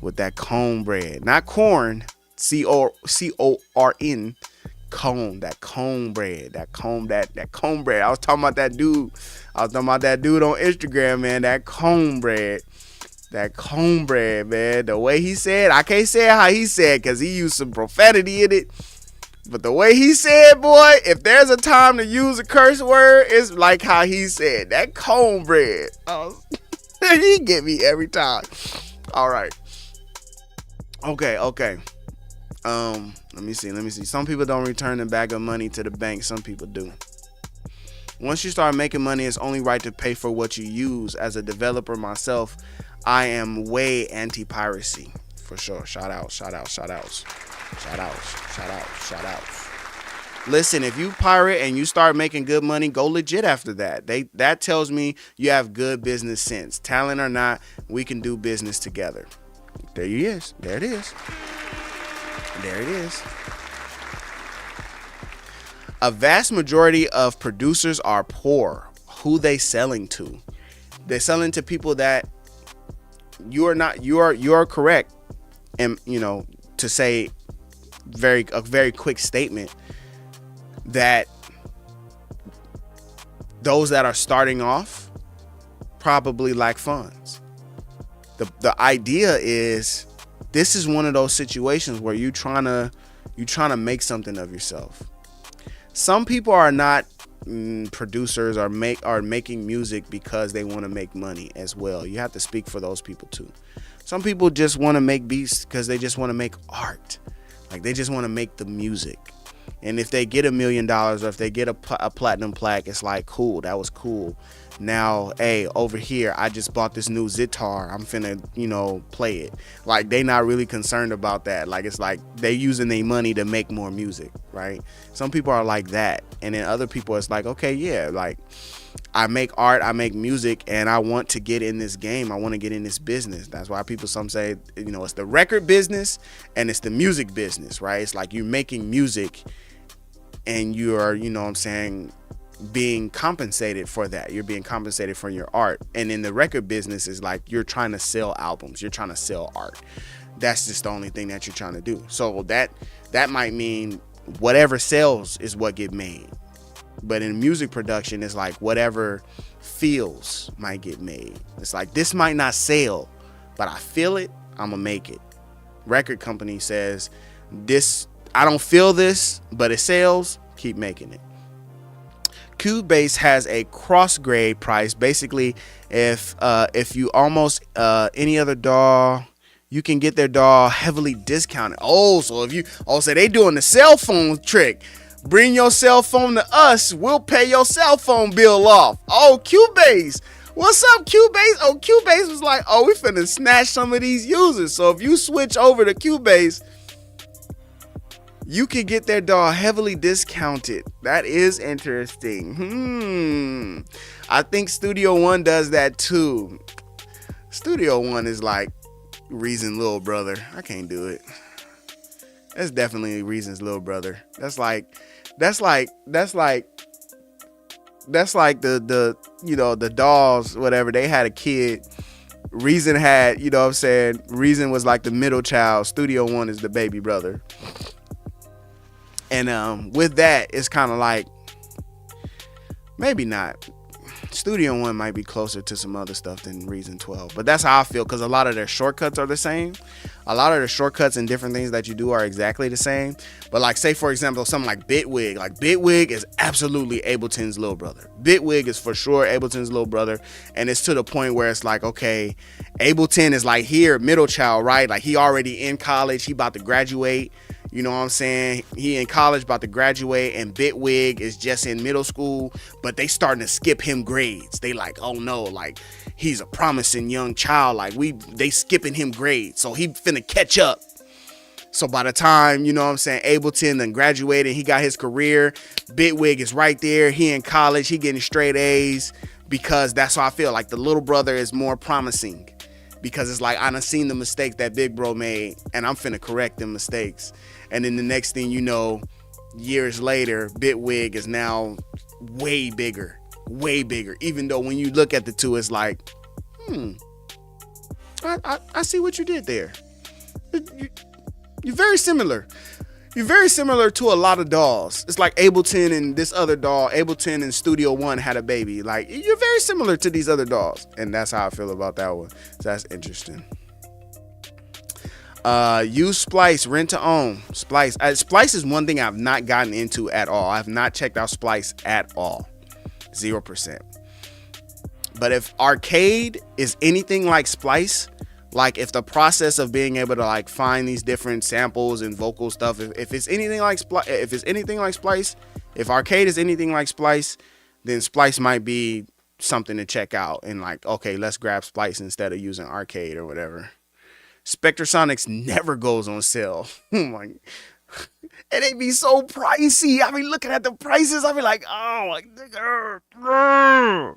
with that cornbread, not corn. corn. Cone, that cornbread. I was talking about that dude. on Instagram, man. That cornbread, man. The way he said, I can't say how he said because he used some profanity in it. But the way he said, boy, if there's a time to use a curse word, it's like how he said that cornbread. He get me every time. All right. Okay. Let me see. Some people don't return a bag of money to the bank. Some people do. Once you start making money, it's only right to pay for what you use. As a developer myself, I am way anti-piracy. For sure. Shout outs. Listen, if you pirate and you start making good money, go legit after that. That tells me you have good business sense. Talent or not, we can do business together. There it is. A vast majority of producers are poor. Who they selling to? They're selling to people that you're correct. And to say a very quick statement that those that are starting off probably lack funds. The idea is this is one of those situations where you're trying to make something of yourself. Some people are not producers or are making music because they want to make money as well. You have to speak for those people too. Some people just want to make beats because they just want to make art. Like they just want to make the music. And if they get $1 million or if they get a platinum plaque, it's like, cool, that was cool. Now, hey, over here, I just bought this new Zitar. I'm finna, play it. Like, they not really concerned about that. Like, it's like they using their money to make more music, right? Some people are like that. And then other people, it's like, okay, yeah, like, I make art, I make music, and I want to get in this game. I want to get in this business. That's why some say, it's the record business and it's the music business, right? It's like you're making music and you are, being compensated for that. You're being compensated for your art. And in the record business is like you're trying to sell albums. You're trying to sell art. That's just the only thing that you're trying to do. So that might mean whatever sells is what get made. But in music production, it's like whatever feels might get made. It's like this might not sell, but I feel it, I'm gonna make it. Record company says this, I don't feel this, but it sells, keep making it. Cubase has a cross grade price. Basically, if you almost any other DAW, you can get their DAW heavily discounted. So they doing the cell phone trick. Bring your cell phone to us, we'll pay your cell phone bill off. Cubase. What's up, Cubase? Cubase was like, we finna snatch some of these users. So if you switch over to Cubase, you can get their DAW heavily discounted. That is interesting. I think Studio One does that too. Studio One is like Reason little brother. I can't do it. That's definitely Reason's little brother. That's like the dolls, whatever. They had a kid. Reason had, Reason was like the middle child. Studio One is the baby brother. And with that, it's kind of like, maybe not. Studio One might be closer to some other stuff than Reason 12. But that's how I feel, because a lot of their shortcuts are the same. A lot of the shortcuts and different things that you do are exactly the same. But like, say, for example, something like Bitwig. Like, Bitwig is absolutely Ableton's little brother. Bitwig is for sure Ableton's little brother. And it's to the point where it's like, okay, Ableton is like here, middle child, right? Like, he already in college. He about to graduate. You know what I'm saying? He in college, about to graduate, and Bitwig is just in middle school, but they starting to skip him grades. They like, oh no, like he's a promising young child. Like they skipping him grades, so he finna catch up. So by the time, you know what I'm saying, Ableton then graduated, he got his career, Bitwig is right there. He in college, he getting straight A's, because that's how I feel. Like the little brother is more promising, because it's like I done seen the mistakes that big bro made, and I'm finna correct them mistakes. And then the next thing you know, years later, Bitwig is now way bigger. Even though when you look at the two, it's like, I see what you did there. You're very similar. You're very similar to a lot of dolls. It's like Ableton and this other doll. Ableton and Studio One had a baby. Like, you're very similar to these other dolls. And that's how I feel about that one. So that's interesting. Use Splice, rent to own. Splice. Splice is one thing I've not gotten into at all. I have not checked out Splice at all. 0%. But if Arcade is anything like Splice, like if the process of being able to like find these different samples and vocal stuff, if it's anything like Splice, if Arcade is anything like Splice, then Splice might be something to check out. And like, okay, let's grab Splice instead of using Arcade or whatever. Spectrasonics never goes on sale. Like, and they be so pricey. I be looking at the prices. I be like, oh my God.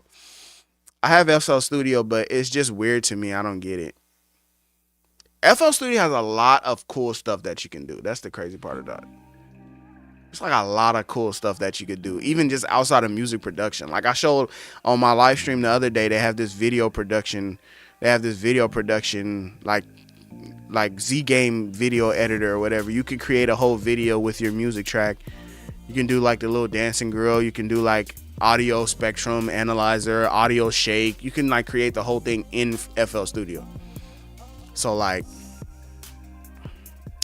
I have FL Studio, but it's just weird to me. I don't get it. FL Studio has a lot of cool stuff that you can do. That's the crazy part of that. It's like a lot of cool stuff that you could do, even just outside of music production. Like I showed on my live stream the other day, they have this video production. Like Z Game video editor or whatever. You can create a whole video with your music track. You can do like the little dancing girl. You can do like audio spectrum analyzer, audio shake. You can like create the whole thing in FL Studio. So like,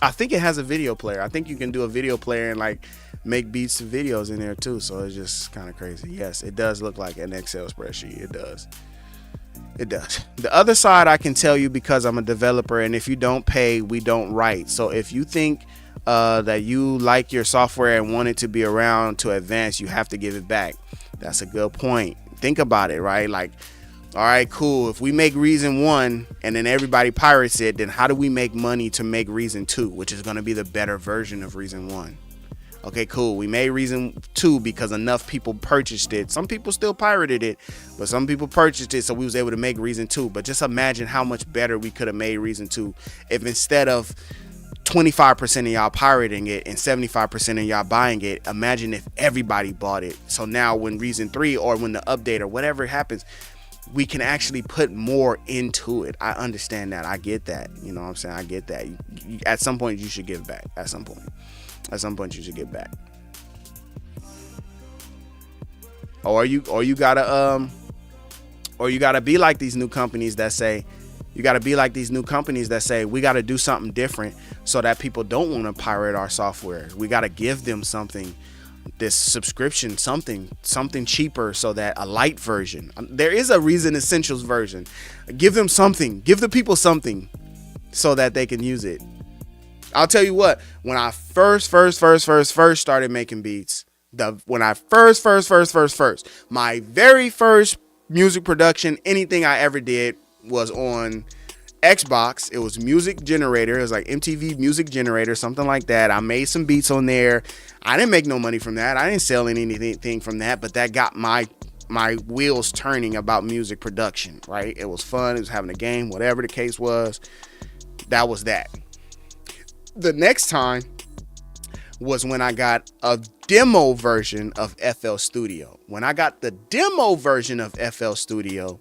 I think it has a video player. I think you can do a video player and like make beats and videos in there too. So it's just kind of crazy. Yes, it does look like an Excel spreadsheet. It does. It does. The other side I can tell you, because I'm a developer, and if you don't pay, we don't write. So if you think that you like your software and want it to be around to advance, you have to give it back. That's a good point. Think about it, right? Like, all right, cool. If we make Reason 1 and then everybody pirates it, then how do we make money to make Reason 2, which is going to be the better version of Reason 1? Okay, cool. We made Reason 2 because enough people purchased it. Some people still pirated it, but some people purchased it, so we was able to make Reason 2. But just imagine how much better we could have made Reason 2 if instead of 25% of y'all pirating it and 75% of y'all buying it, imagine if everybody bought it. So now when Reason 3 or when the update or whatever happens, we can actually put more into it. I understand that. I get that. You know what I'm saying? I get that. At some point, you should give back. At some point you should give back. Or you gotta be like these new companies that say, we got to do something different so that people don't want to pirate our software. We got to give them something, this subscription, something cheaper, so that a light version. There is a Reason Essentials version. Give them something. Give the people something so that they can use it. I'll tell you what, when I first started making beats, my very first music production, anything I ever did was on Xbox. It was Music Generator. It was like MTV Music Generator, something like that. I made some beats on there. I didn't make no money from that. I didn't sell anything from that, but that got my wheels turning about music production, right? It was fun. It was having a game, whatever the case was. That was that. The next time was when I got a demo version of FL Studio. When I got the demo version of FL Studio,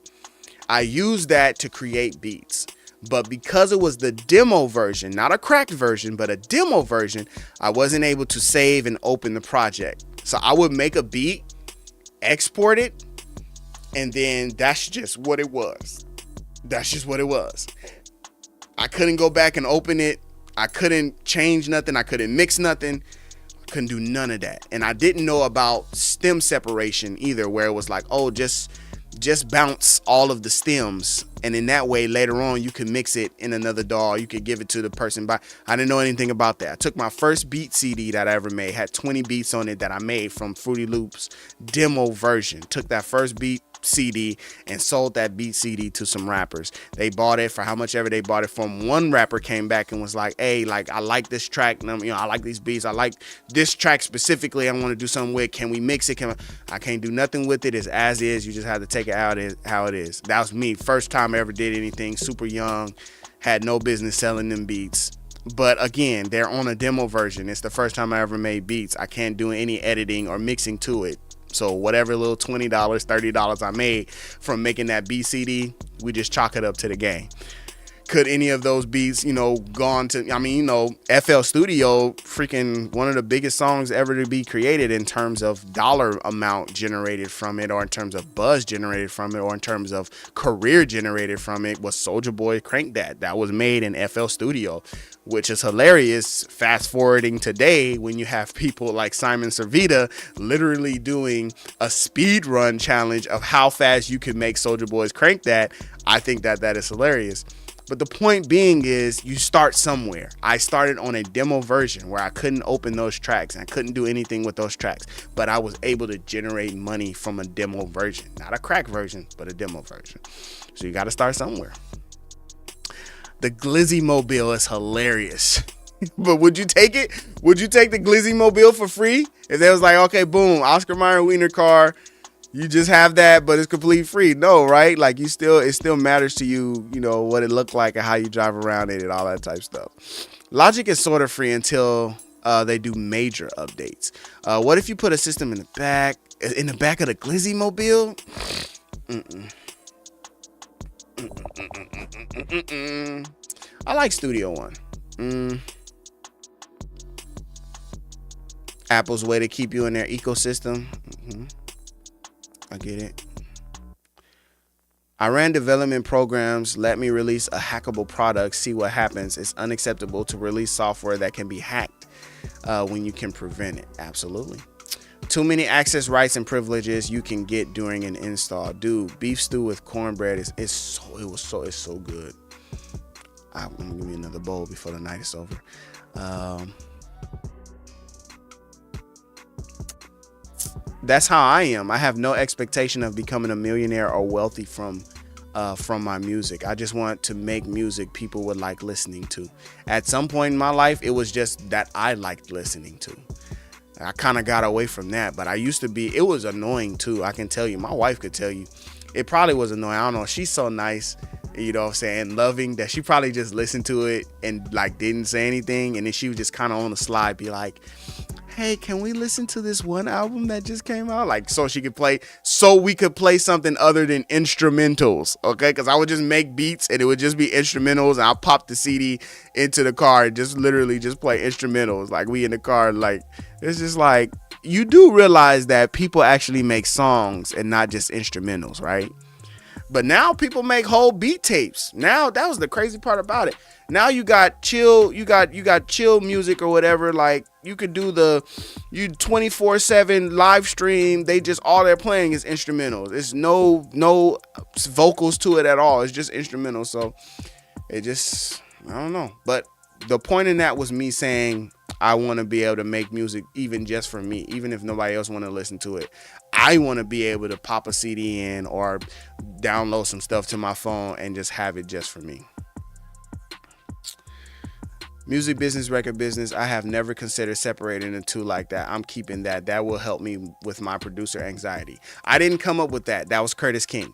I used that to create beats. But because it was the demo version, not a cracked version, but a demo version, I wasn't able to save and open the project. So I would make a beat, export it, and then that's just what it was. I couldn't go back and open it. I couldn't change nothing. I couldn't mix nothing. I couldn't do none of that. And I didn't know about stem separation either, where it was like, oh, just bounce all of the stems, and in that way later on you can mix it in another DAW. You could give it to the person. But I didn't know anything about that. I took my first beat CD that I ever made, had 20 beats on it that I made from Fruity Loops demo version. Took that first beat CD and sold that beat CD to some rappers. They bought it for how much ever they bought it from. One rapper came back and was like, hey, like, I like this track, and I like these beats, I like this track specifically, I want to do something with, can we mix it? I can't do nothing with it, it's as is, you just have to take it out how it is. That was me, first time I ever did anything, super young, had no business selling them beats. But again, they're on a demo version. It's the first time I ever made beats. I can't do any editing or mixing to it. So whatever little $20, $30 I made from making that BCD, we just chalk it up to the game. Could any of those beats, gone to, FL Studio, freaking one of the biggest songs ever to be created in terms of dollar amount generated from it, or in terms of buzz generated from it, or in terms of career generated from it, was Soulja Boy Crank That. That was made in FL Studio, which is hilarious. Fast forwarding today, when you have people like Simon Servita literally doing a speed run challenge of how fast you can make Soulja Boy's Crank That, I think that is hilarious. But the point being is, you start somewhere. I started on a demo version where I couldn't open those tracks and I couldn't do anything with those tracks, but I was able to generate money from a demo version. Not a crack version, but a demo version. So you got to start somewhere. The Glizzy Mobile is hilarious. But would you take it? Would you take the Glizzy Mobile for free? If they was like, okay, boom, Oscar Mayer Wiener car, you just have that, but it's completely free. No, right? Like, it still matters to you, what it looked like and how you drive around it and all that type of stuff. Logic is sort of free until they do major updates. What if you put a system in the back of the Glizzy Mobile? I like Studio One. Apple's way to keep you in their ecosystem. I get it. I ran development programs. Let me release a hackable product. See what happens. It's unacceptable to release software that can be hacked when you can prevent it. Absolutely. Too many access rights and privileges you can get during an install. Dude, beef stew with cornbread is so good. I'm gonna give me another bowl before the night is over. That's how I am. I have no expectation of becoming a millionaire or wealthy from my music. I just want to make music people would like listening to. At some point in my life, it was just that I liked listening to. I kind of got away from that, but it was annoying too. I can tell you, my wife could tell you, it probably was annoying. I don't know. She's so nice, loving, that she probably just listened to it and like didn't say anything. And then she would just kind of on the slide be like, hey, can we listen to this one album that just came out? Like, so we could play something other than instrumentals, okay? Because I would just make beats and it would just be instrumentals, and I'll pop the CD into the car and just literally just play instrumentals. Like, we in the car, like, it's just like, you do realize that people actually make songs and not just instrumentals, right? But now people make whole beat tapes. Now, that was the crazy part about it. Now you got chill music or whatever. Like, you could do you 24/7 live stream. All they're playing is instrumentals. There's no vocals to it at all. It's just instrumental. So I don't know. But the point in that was me saying I want to be able to make music even just for me, even if nobody else want to listen to it. I want to be able to pop a CD in or download some stuff to my phone and just have it just for me. Music business, record business, I have never considered separating the two like that. I'm keeping that. That will help me with my producer anxiety. I didn't come up with that. That was Curtis King.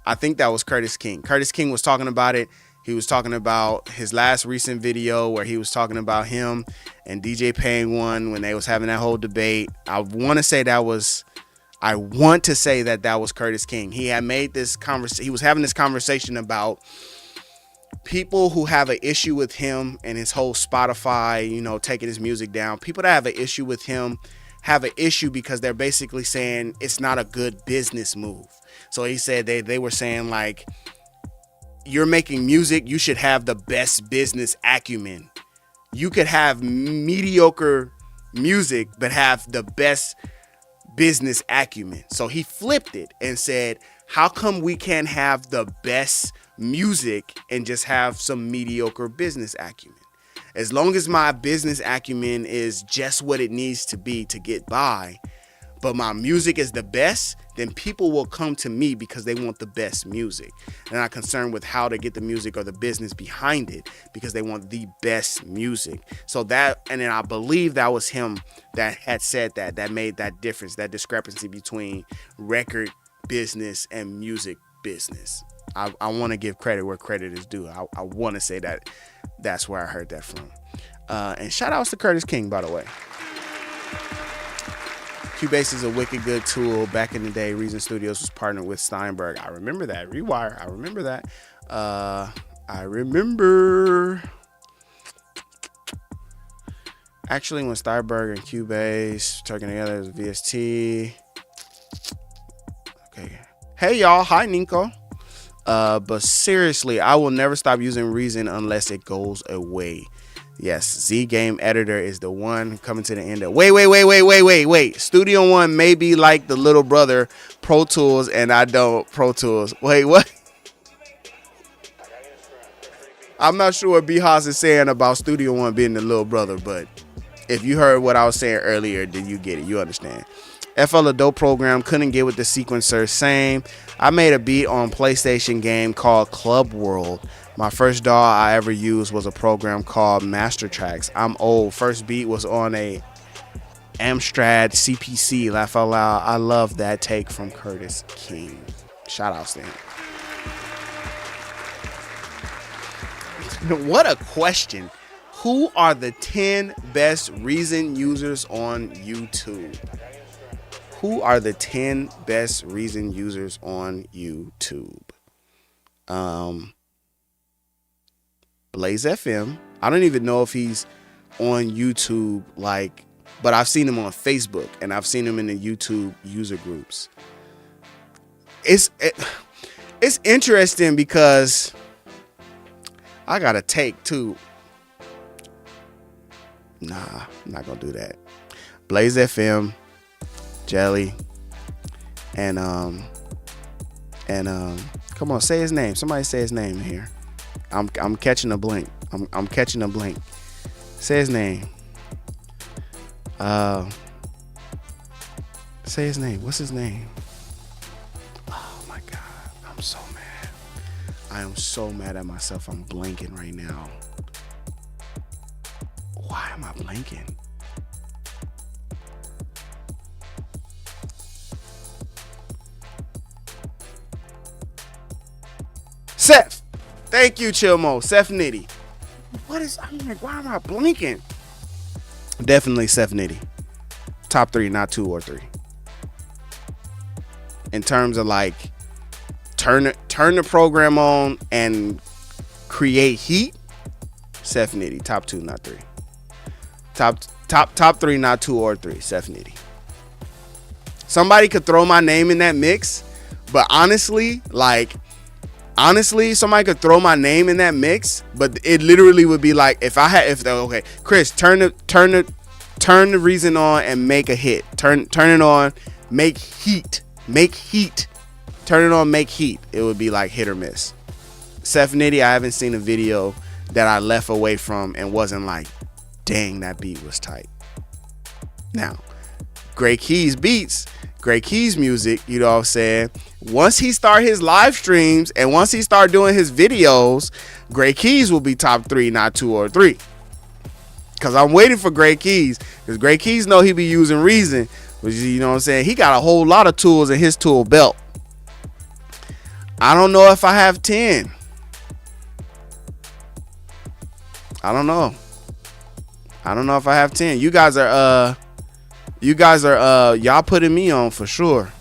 I think that was Curtis King. Curtis King was talking about it. He was talking about his last recent video where he was talking about him and DJ Payne One when they was having that whole debate. I want to say that was Curtis King. He had made this he was having this conversation about people who have an issue with him and his whole Spotify, taking his music down. People that have an issue with him have an issue because they're basically saying it's not a good business move. So he said they were saying, like, you're making music, you should have the best business acumen. You could have mediocre music but have the best business acumen. So he flipped it and said, how come we can't have the best music and just have some mediocre business acumen? As long as my business acumen is just what it needs to be to get by, but my music is the best, then people will come to me because they want the best music. They're not concerned with how to get the music or the business behind it because they want the best music. So that, and then I believe that was him that had said that made that difference, that discrepancy between record business and music business. I want to give credit where credit is due. I want to say that that's where I heard that from. And shout outs to Curtis King, by the way. Cubase is a wicked good tool. Back in the day, Reasonstudios was partnered with Steinberg. I remember that. Rewire. I remember that. I remember. Actually, when Steinberg and Cubase working together as VST. Okay. Hey, y'all. Hi, Nico. But seriously, I will never stop using Reason unless it goes away. Yes, Z Game Editor is the one coming to the end of. Wait. Studio One may be like the little brother Pro Tools, and I don't Pro Tools. Wait, what? I'm not sure what B Haas is saying about Studio One being the little brother, but if you heard what I was saying earlier, then you get it. You understand. FL a dope program, couldn't get with the sequencer. Same. I made a beat on PlayStation game called Club World. My first DAW I ever used was a program called Master Tracks. I'm old. First beat was on a Amstrad CPC. Laugh out loud. I love that take from Curtis King. Shout out to him. What a question. Who are the 10 best Reason users on YouTube? Who are the 10 best Reason users on YouTube? Blaze FM. I don't even know if he's on YouTube, but I've seen him on Facebook and I've seen him in the YouTube user groups. It's interesting because I got a take too. Nah, I'm not gonna do that. Blaze FM, Jelly, and come on, say his name. Somebody say his name here. I'm catching a blink. I'm catching a blink. Say his name. Say his name. What's his name? Oh my God. I'm so mad. I am so mad at myself. I'm blanking right now. Why am I blanking? Seth. Thank you, Chilmo. Seth Nitty. I'm like, why am I blinking? Definitely Seth Nitty. Top 3, not 2 or 3. In terms of turn the program on and create heat. Seth Nitty. Top 2, not 3. Top 3, not 2 or 3. Seth Nitty. Somebody could throw my name in that mix, but honestly, somebody could throw my name in that mix, but it literally would be like okay, Chris, turn the Reason on and make a hit. Turn it on, make heat. Turn it on, make heat. It would be like hit or miss. Seth Nitty, I haven't seen a video that I left away from and wasn't like, dang, that beat was tight. Now, Gray Keys beats, Gray Keys music, you know what I'm saying? Once he start his live streams and once he start doing his videos, Gray Keys will be top 3, not 2 or 3. Because I'm waiting for Gray Keys. Because Gray Keys know he be using Reason. Which, you know what I'm saying? He got a whole lot of tools in his tool belt. I don't know if I have 10. I don't know if I have 10. You guys are y'all putting me on for sure.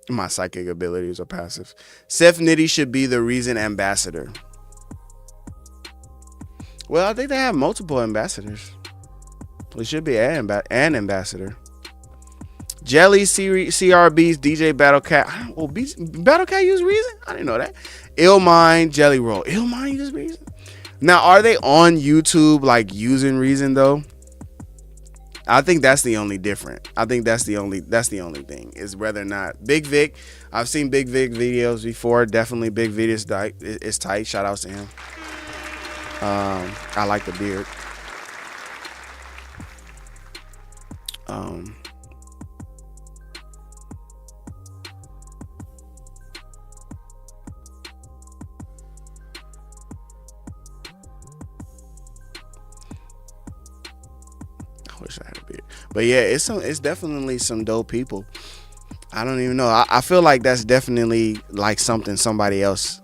My psychic abilities are passive. Seth Nitty should be the Reason ambassador. Well, I think they have multiple ambassadors. We should be an ambassador. Jelly, CRB's DJ Battlecat. Battlecat use Reason? I didn't know that. Illmind, Jelly Roll. Illmind use Reason? Now, are they on YouTube using Reason though? I think that's the only different. I think that's the only thing is whether or not Big Vic. I've seen Big Vic videos before. Definitely Big Vic is tight. Shout outs to him. I like the beard. Um, I wish I had a beard, but yeah, it's definitely some dope people. I don't even know. I feel like that's definitely like something somebody else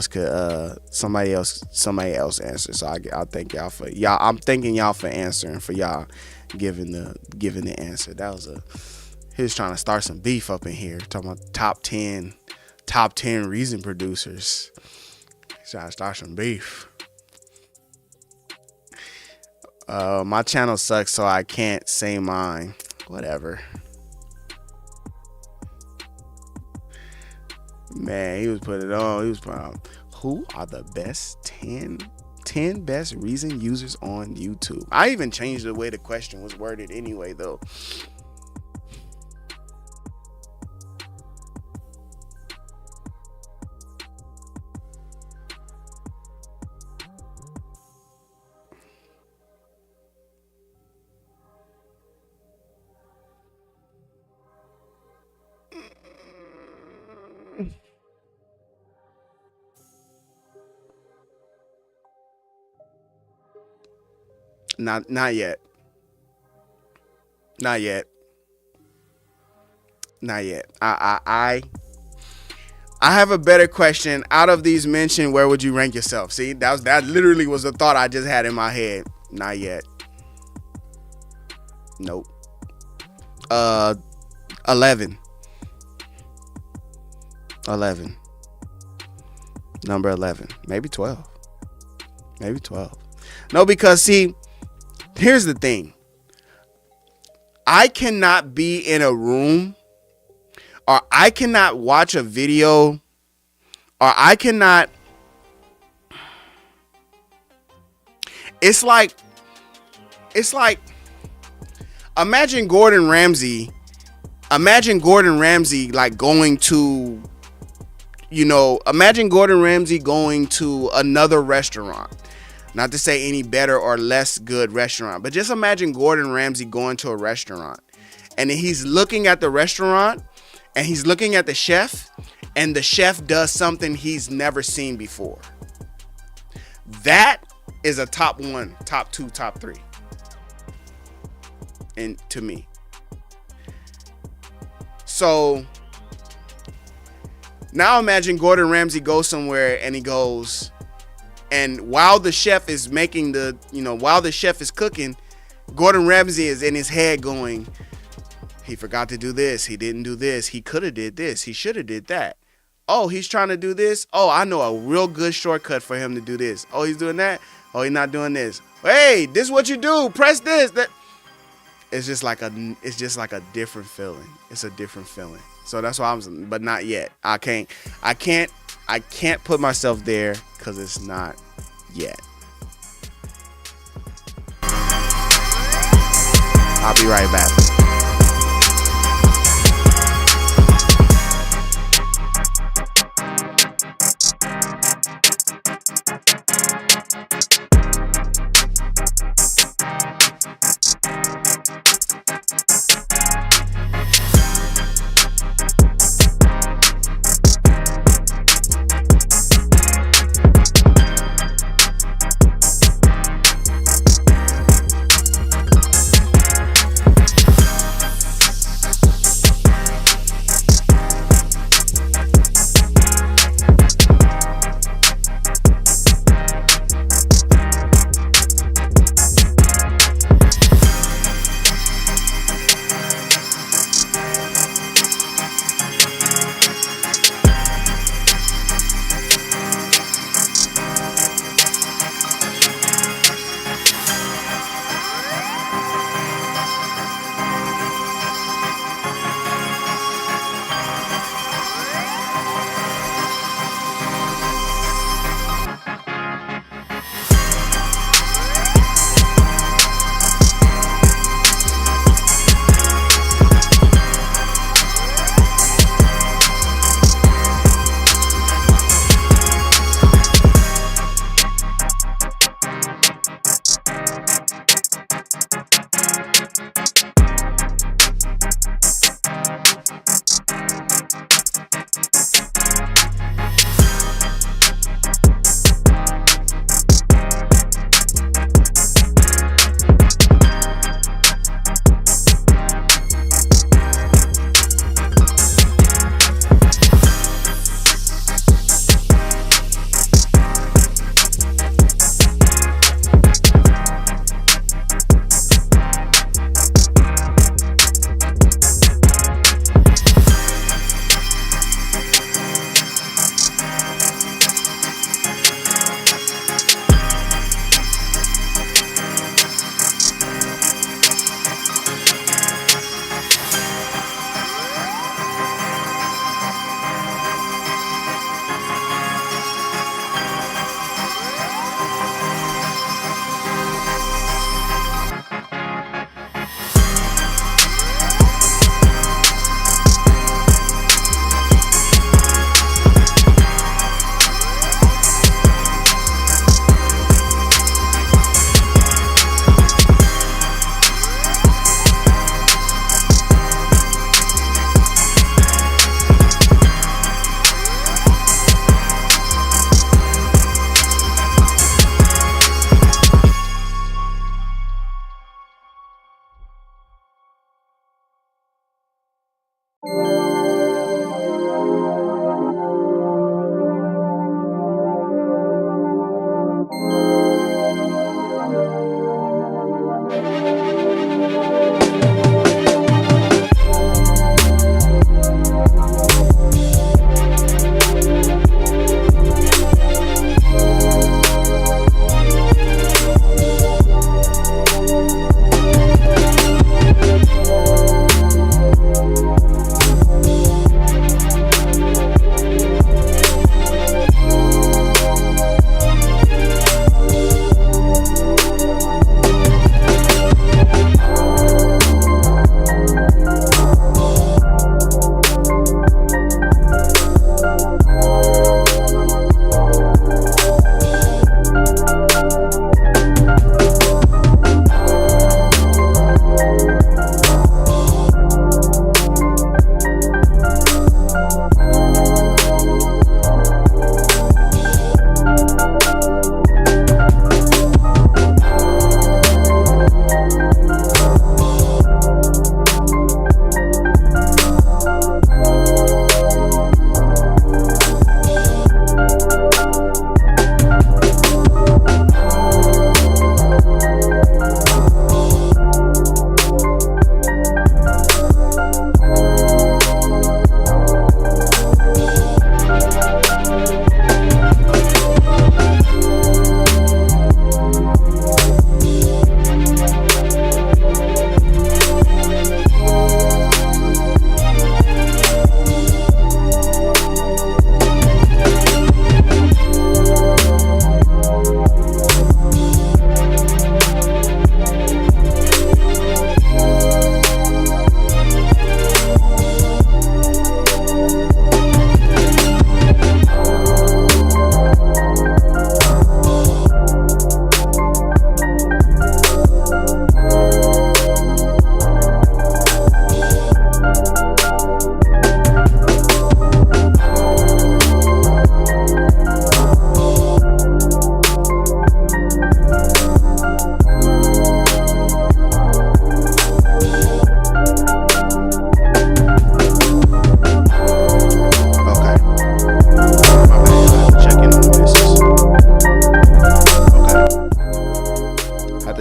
could somebody else answer. So I'll thank y'all for y'all. I'm thanking y'all for answering, for y'all giving the answer. He was trying to start some beef up in here, talking about top 10 Reason producers. He's trying to start some beef. My channel sucks, so I can't say mine. Whatever. Man, he was putting it on. He was putting on. Who are the best 10 best Reason users on YouTube? I even changed the way the question was worded anyway, though. Not yet. Not yet. Not yet. I have a better question. Out of these mentioned, where would you rank yourself? See, that literally was the thought I just had in my head. Not yet. Nope. 11. Number 11. Maybe 12. No, because see, here's the thing. I cannot be in a room, or I cannot watch a video, or I cannot. It's like imagine Gordon Ramsay like going to, imagine Gordon Ramsay going to another restaurant. Not to say any better or less good restaurant, but just imagine Gordon Ramsay going to a restaurant, and then he's looking at the restaurant, and he's looking at the chef, and the chef does something he's never seen before. That is a top 1, top 2, top 3. And to me. So now imagine Gordon Ramsay goes somewhere, and he goes, and while the chef is while the chef is cooking, Gordon Ramsay is in his head going, he forgot to do this. He didn't do this. He could have did this. He should have did that. Oh, he's trying to do this. Oh, I know a real good shortcut for him to do this. Oh, he's doing that. Oh, he's not doing this. Hey, this is what you do. Press this. That. It's just like a different feeling. It's a different feeling. So that's why but not yet. I can't put myself there because it's not yet. I'll be right back.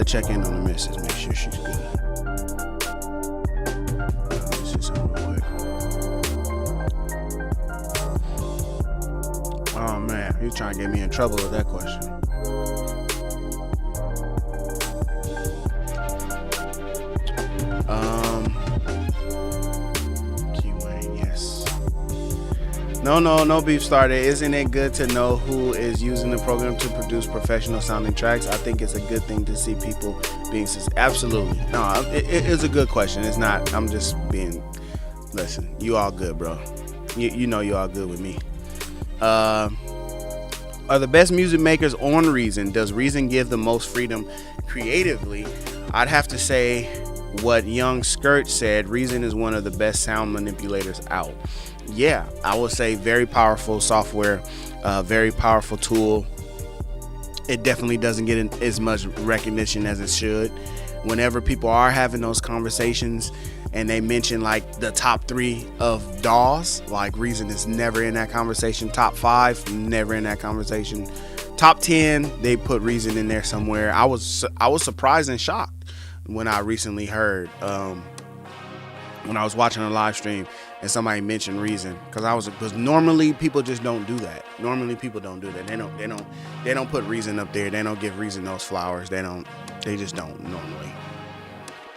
check in on the missus, make sure she's good. Let's see something real quick. Oh man, he's trying to get me in trouble with that question. Yes. No beef started. Isn't it good to know who is using the program to produce professional sounding tracks? I think it's a good thing to see people being absolutely. No, it is a good question. It's not. I'm just being. Listen, you all good, bro. You know you all good with me. Are the best music makers on Reason? Does Reason give the most freedom creatively? I'd have to say what Young Skirt said. Reason is one of the best sound manipulators out. Yeah, I would say very powerful software, very powerful tool. It definitely doesn't get as much recognition as it should. Whenever people are having those conversations and they mention like the top 3 of DAWs, like Reason is never in that conversation. Top 5, never in that conversation. Top 10, they put Reason in there somewhere. I was surprised and shocked when I recently heard, when I was watching a live stream and somebody mentioned Reason, because normally people just don't do that. Normally people don't do that. They don't put Reason up there. They don't give Reason those flowers. They just don't normally.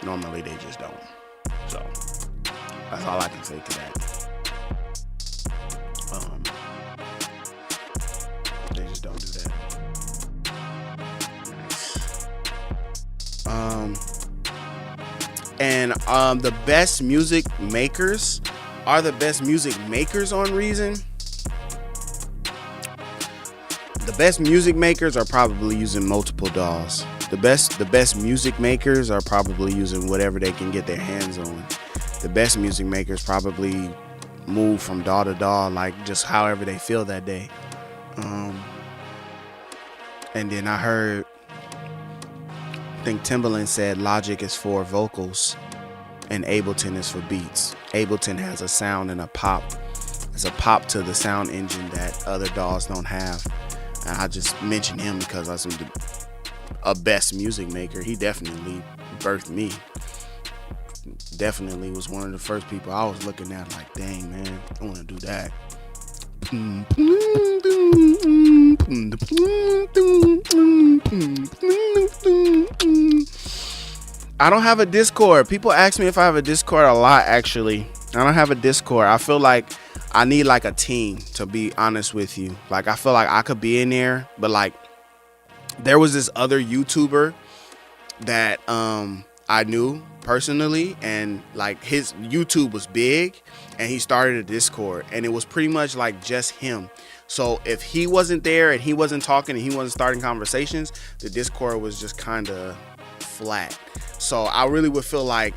Normally they just don't. So that's all I can say to that. They just don't do that. And the best music makers are the best music makers on Reason. The best music makers are probably using multiple DAWs. The best music makers are probably using whatever they can get their hands on. The best music makers probably move from DAW to DAW, like just however they feel that day. And then I heard, I think Timbaland said Logic is for vocals and Ableton is for beats. Ableton has a sound and a pop. It's a pop to the sound engine that other DAWs don't have. And I just mentioned him because I was a best music maker. He definitely birthed me. Definitely was one of the first people I was looking at like, dang, man, I want to do that. I don't have a Discord. People ask me if I have a Discord a lot, actually. I don't have a Discord. I feel like I need like a team, to be honest with you. Like, I feel like I could be in there, but like, there was this other YouTuber that I knew personally, and like his YouTube was big, and he started a Discord, and it was pretty much like just him. So if he wasn't there and he wasn't talking and he wasn't starting conversations, the Discord was just kind of flat. So I really would feel like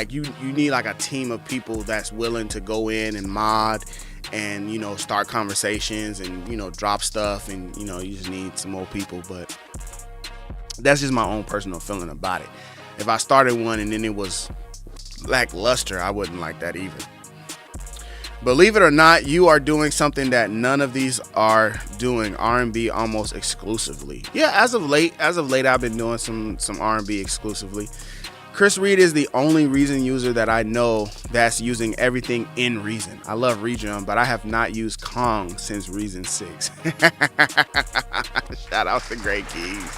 you need like a team of people that's willing to go in and mod and, you know, start conversations and, you know, drop stuff, and, you know, you just need some more people. But that's just my own personal feeling about it. If I started one and then it was lackluster, I wouldn't like that either. Believe it or not, you are doing something that none of these are doing, R&B almost exclusively. Yeah, as of late, I've been doing some R&B exclusively. Chris Reed is the only Reason user that I know that's using everything in Reason. I love Reason, but I have not used Kong since Reason 6. Shout out to Great Keys.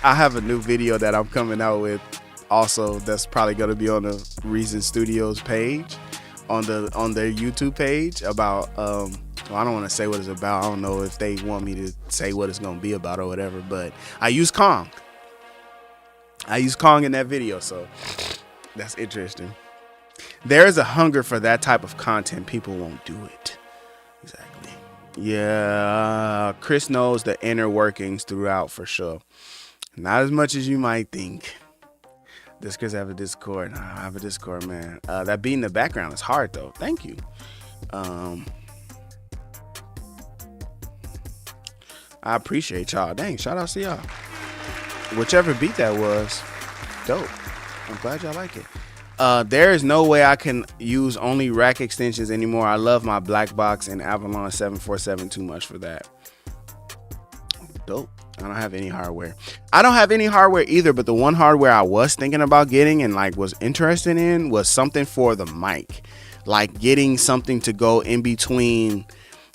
I have a new video that I'm coming out with also that's probably going to be on the Reasonstudios page, on their YouTube page, about well, I don't want to say what it's about. I don't know if they want me to say what it's going to be about or whatever, but I use Kong in that video, so that's interesting. There is a hunger for that type of content. People won't do it. Exactly. Yeah, Chris knows the inner workings throughout for sure. Not as much as you might think. Does Chris have a Discord? I have a Discord, man. That beat in the background is hard though. Thank you. I appreciate y'all. Dang, shout out to y'all. Whichever beat that was, dope. I'm glad y'all like it. There is no way I can use only rack extensions anymore. I love my Black Box and Avalon 747 too much for that. Dope. I don't have any hardware. I don't have any hardware either, but the one hardware I was thinking about getting and like was interested in was something for the mic. Like getting something to go in between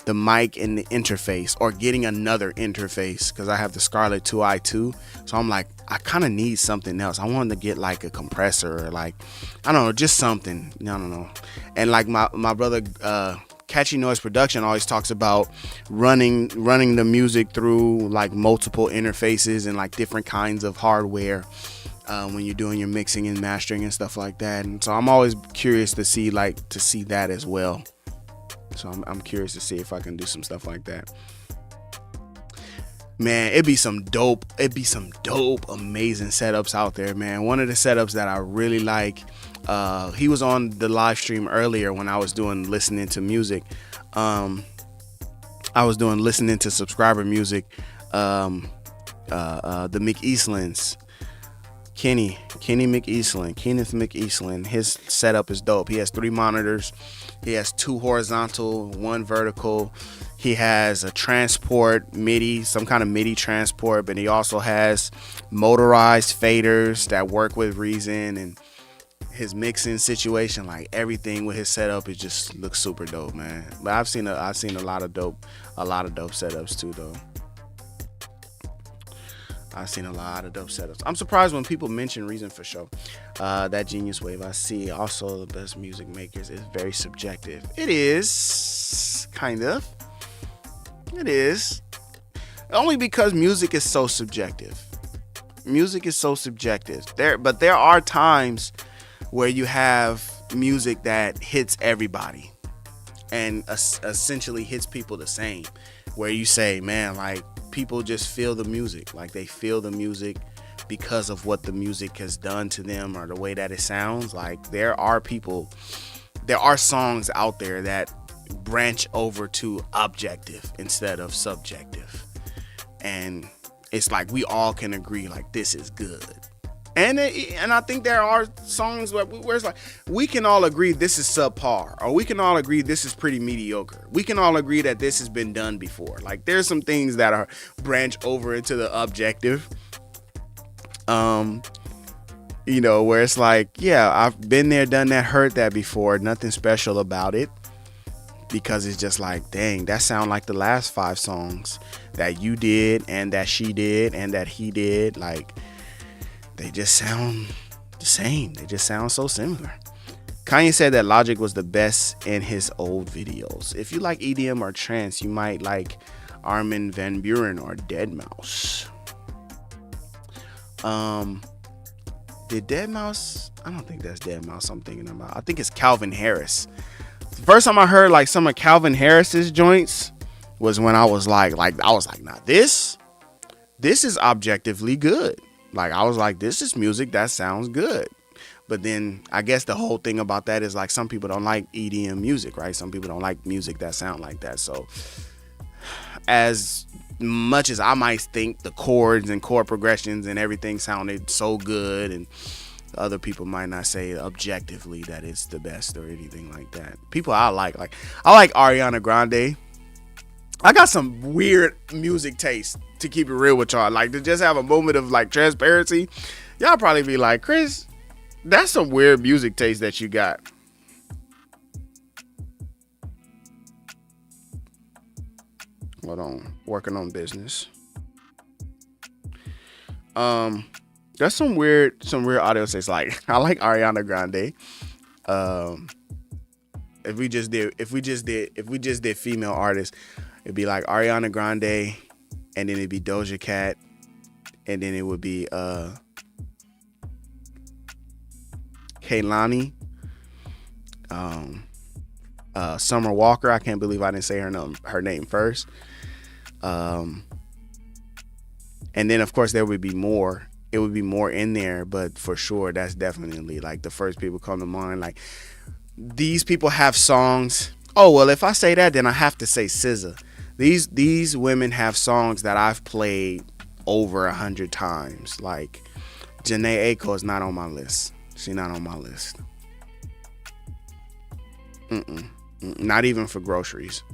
the mic and the interface, or getting another interface, because I have the Scarlett 2i2. So I'm like, I kind of need something else. I wanted to get like a compressor, or like, I don't know, just something. I don't know. And like my brother, Catchy Noise Production, always talks about running the music through like multiple interfaces and like different kinds of hardware when you're doing your mixing and mastering and stuff like that. And so I'm always curious to see that as well. So I'm curious to see if I can do some stuff like that. Man, it'd be some dope, amazing setups out there, man. One of the setups that I really like, he was on the live stream earlier when I was doing listening to music. I was doing listening to subscriber music. The McEastlands, Kenneth McEastland. His setup is dope. He has 3 monitors. He has 2 horizontal, 1 vertical. He has a transport MIDI, some kind of MIDI transport, but he also has motorized faders that work with Reason, and his mixing situation, like everything with his setup, it just looks super dope, man. But I've seen a lot of dope setups too, though. I've seen a lot of dope setups. I'm surprised when people mention Reason for sure. That Genius Wave I see. Also, the best music makers is very subjective. It is, kind of. It is. Only because music is so subjective. But there are times where you have music that hits everybody and essentially hits people the same. Where you say, man, like, people just feel the music. Like, they feel the music because of what the music has done to them or the way that it sounds. Like, there are songs out there that branch over to objective instead of subjective. And it's like we all can agree, like, this is good. And I think there are songs where it's like we can all agree this is subpar, or we can all agree this is pretty mediocre. We can all agree that this has been done before. Like there's some things that are branch over into the objective. Where it's like, yeah, I've been there, done that, heard that before. Nothing special about it, because it's just like, dang, that sound like the last 5 songs that you did and that she did and that he did. Like, they just sound the same. They just sound so similar. Kanye said that Logic was the best in his old videos. If you like EDM or trance, you might like Armin van Buuren or Deadmau5. Did Deadmau5? I don't think that's Deadmau5 I'm thinking about. I think it's Calvin Harris. The first time I heard like some of Calvin Harris's joints was when I was like, nah, this is objectively good. Like, I was like, this is music that sounds good. But then I guess the whole thing about that is like some people don't like EDM music, right? Some people don't like music that sound like that. So as much as I might think the chords and chord progressions and everything sounded so good, and other people might not say objectively that it's the best or anything like that. People I like Ariana Grande. I got some weird music taste, to keep it real with y'all. Like, to just have a moment of like transparency, y'all probably be like, Chris, that's some weird music taste that you got. Hold on, working on business. There's some weird audio taste. Like, I like Ariana Grande. If we just did female artists, it'd be like Ariana Grande, and then it'd be Doja Cat, and then it would be Kehlani, Summer Walker. I can't believe I didn't say her name first. And then of course there would be more. It would be more in there, but for sure that's definitely like the first people come to mind. Like, these people have songs. Oh well, if I say that, then I have to say SZA. These women have songs that I've played over 100 times. Like, Janae Aiko is not on my list. She's not on my list. Not even for groceries.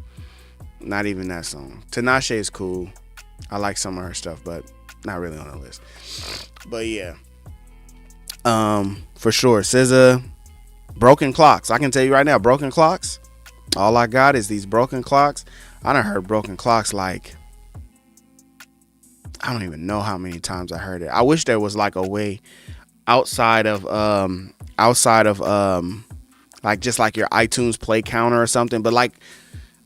Not even that song. Tinashe is cool. I like some of her stuff, but not really on the list. But yeah, for sure, SZA. Broken Clocks. I can tell you right now, Broken Clocks. All I got is these Broken Clocks. I done heard Broken Clocks like, I don't even know how many times I heard it. I wish there was like a way outside of like just like your iTunes play counter or something. But like,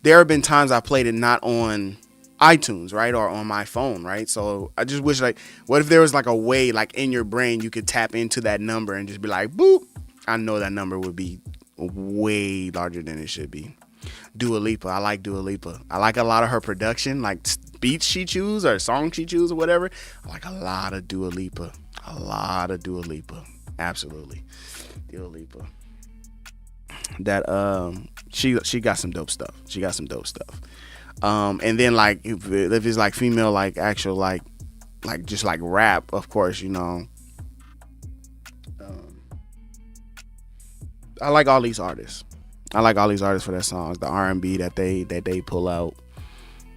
there have been times I played it not on iTunes, right, or on my phone, right? So I just wish, like, what if there was like a way, like in your brain, you could tap into that number and just be like, boop. I know that number would be way larger than it should be. Dua Lipa. I like Dua Lipa. I like a lot of her production, like beats she choose or songs she choose or whatever. I like a lot of Dua Lipa. Absolutely. Dua Lipa. That she got some dope stuff. And then like if it's like female, like actual like just like rap, of course, you know. I like all these artists. For their songs. The R&B that they pull out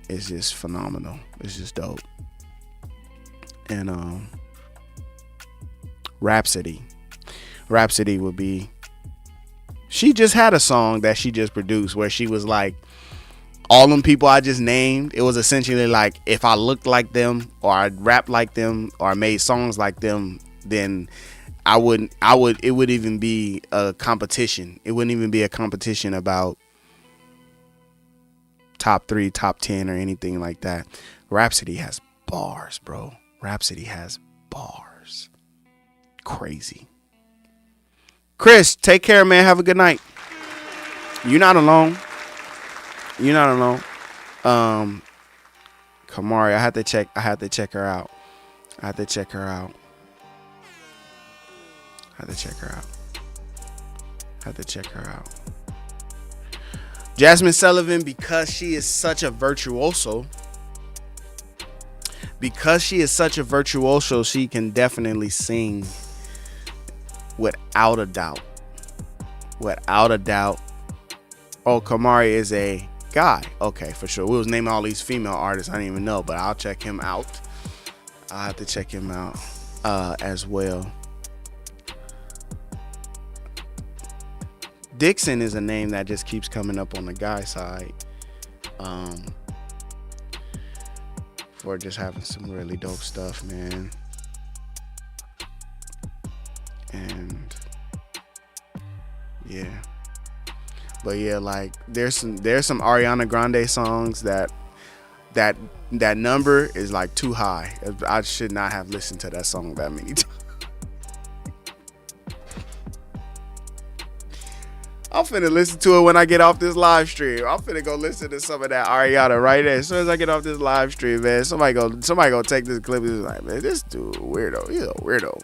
is just phenomenal. It's just dope. And Rhapsody would be. She just had a song that she just produced where she was like, all them people I just named, it was essentially like, if I looked like them or I rapped like them or I made songs like them, then it would even be a competition. It wouldn't even be a competition about top 3, top 10 or anything like that. Rhapsody has bars, bro. Crazy. Chris, take care, man. Have a good night. You're not alone. Kamari, I had to check her out. Jasmine Sullivan, because she is such a virtuoso, she can definitely sing without a doubt. Without a doubt. Oh, Kamari is a guy. Okay, for sure. We was naming all these female artists. I didn't even know, but I'll check him out. I'll have to check him out as well. Dixon is a name that just keeps coming up on the guy side. For just having some really dope stuff, man. And yeah. But yeah, like there's some Ariana Grande songs that number is like too high. I should not have listened to that song that many times. I'm finna listen to it when I get off this live stream. I'm finna go listen to some of that Ariana right there. As soon as I get off this live stream, man, somebody go take this clip and be like, man, this dude weirdo. He's a weirdo.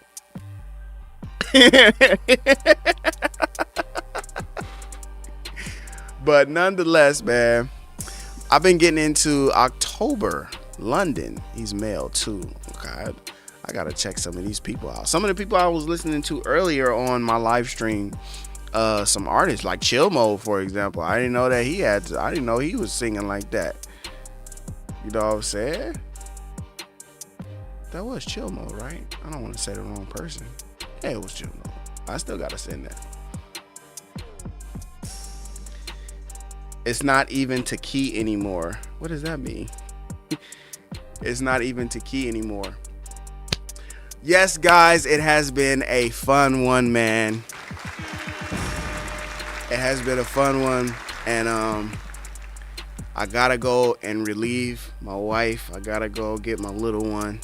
But nonetheless, man, I've been getting into October. London. He's male too. Okay. I gotta check some of these people out. Some of the people I was listening to earlier on my live stream, some artists like Chill Mode, for example. I didn't know he was singing like that. You know what I'm saying? That was Chill Mode, right? I don't want to say the wrong person. Yeah, it was Chill Mode. I still gotta send that. It's not even to key anymore. What does that mean? It's not even to key anymore. Yes, guys, it has been a fun one, man. It has been a fun one, and I gotta go and relieve my wife. I gotta go get my little one.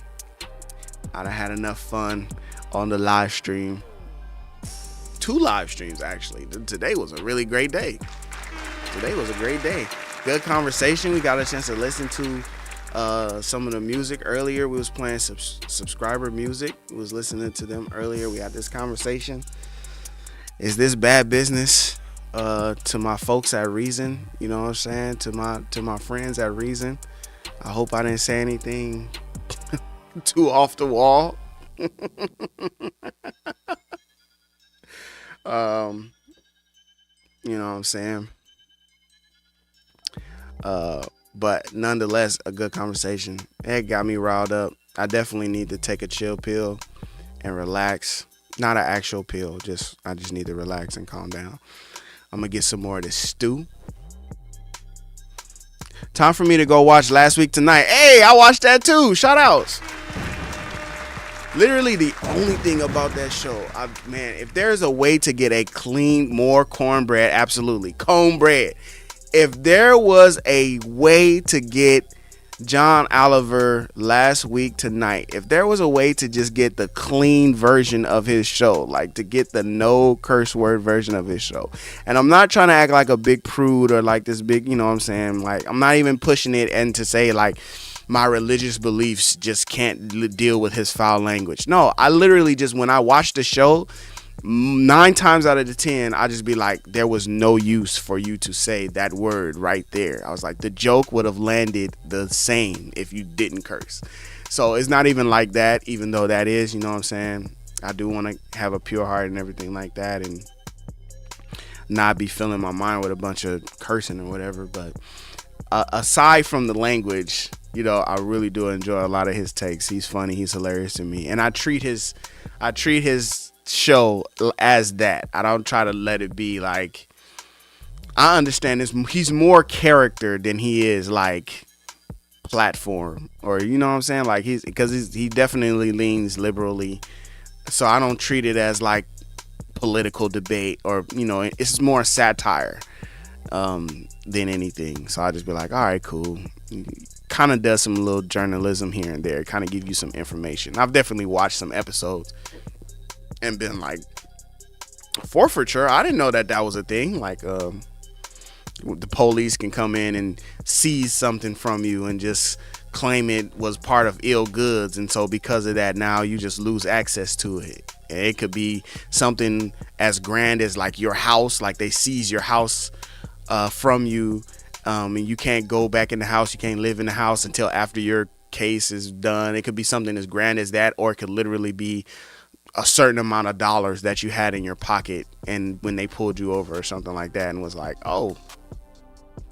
I done had enough fun on the live stream. 2 live streams, actually. Today was a really great day. Good conversation. We got a chance to listen to some of the music earlier. We was playing subscriber music. We was listening to them earlier. We had this conversation. Is this bad business? To my folks at Reason, you know what I'm saying? To my friends at Reason. I hope I didn't say anything too off the wall. You know what I'm saying? But nonetheless, a good conversation. It got me riled up. I definitely need to take a chill pill and relax. Not an actual pill, I just need to relax and calm down. I'm gonna get some more of this stew. Time for me to go watch Last Week Tonight. Hey, I watched that too. Shout outs. Literally the only thing about that show, man, if there's a way to get a clean, more cornbread, absolutely. Cornbread. If there was a way to get John Oliver Last Week Tonight, if there was a way to just get the clean version of his show, like to get the no curse word version of his show. And I'm not trying to act like a big prude or like this big, you know what I'm saying? Like, I'm not even pushing it and to say like my religious beliefs just can't deal with his foul language. No, I literally just, when I watch the show, 9 times out of the 10, I just be like, there was no use for you to say that word right there. I was like, the joke would have landed the same if you didn't curse. So it's not even like that, even though that is, you know what I'm saying? I do want to have a pure heart and everything like that and not be filling my mind with a bunch of cursing or whatever. But aside from the language, you know, I really do enjoy a lot of his takes. He's funny. He's hilarious to me. And I treat his show as that. I don't try to let it be like, I understand this. He's more character than he is like platform, or you know what I'm saying? Like he definitely leans liberally. So I don't treat it as like political debate, or you know, it's more satire than anything. So I just be like, all right, cool. Kind of does some little journalism here and there, kind of give you some information. I've definitely watched some episodes and been like, forfeiture, I didn't know that was a thing. Like the police can come in and seize something from you and just claim it was part of ill goods, and so because of that now you just lose access to it. And it could be something as grand as like your house, like they seize your house from you, and you can't go back in the house, you can't live in the house until after your case is done. It could be something as grand as that, or it could literally be a certain amount of dollars that you had in your pocket, and when they pulled you over or something like that and was like, oh,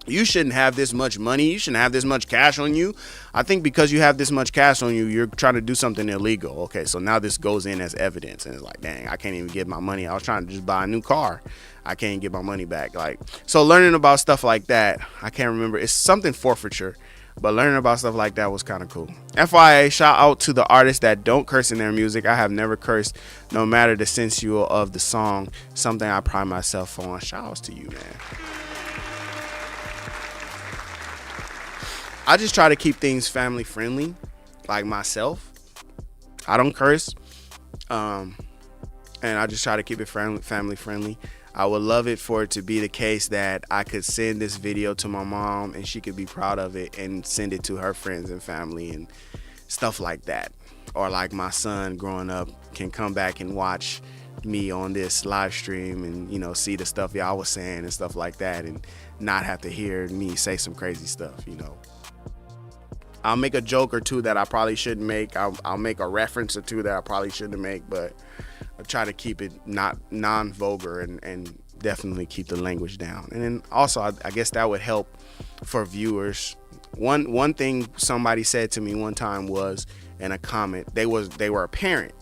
you shouldn't have this much money, you shouldn't have this much cash on you. I think because you have this much cash on you, you're trying to do something illegal. Okay, so now this goes in as evidence, and it's like, dang, I can't even get my money. I was trying to just buy a new car, I can't get my money back. Like, so learning about stuff like that, I can't remember, it's something forfeiture, but learning about stuff like that was kind of cool. FYI, shout out to the artists that don't curse in their music. I have never cursed, no matter the sensual of the song, something I pride myself on. Shout outs to you, man. I just try to keep things family friendly, like myself. I don't curse, and I just try to keep it family friendly. I would love it for it to be the case that I could send this video to my mom and she could be proud of it and send it to her friends and family and stuff like that. Or like my son growing up can come back and watch me on this live stream and, you know, see the stuff y'all was saying and stuff like that, and not have to hear me say some crazy stuff, you know. I'll make a joke or two that I probably shouldn't make. I'll make a reference or two that I probably shouldn't make, but I try to keep it not non-vulgar and definitely keep the language down. And then also, I guess that would help for viewers. One thing somebody said to me one time was in a comment, they were a parent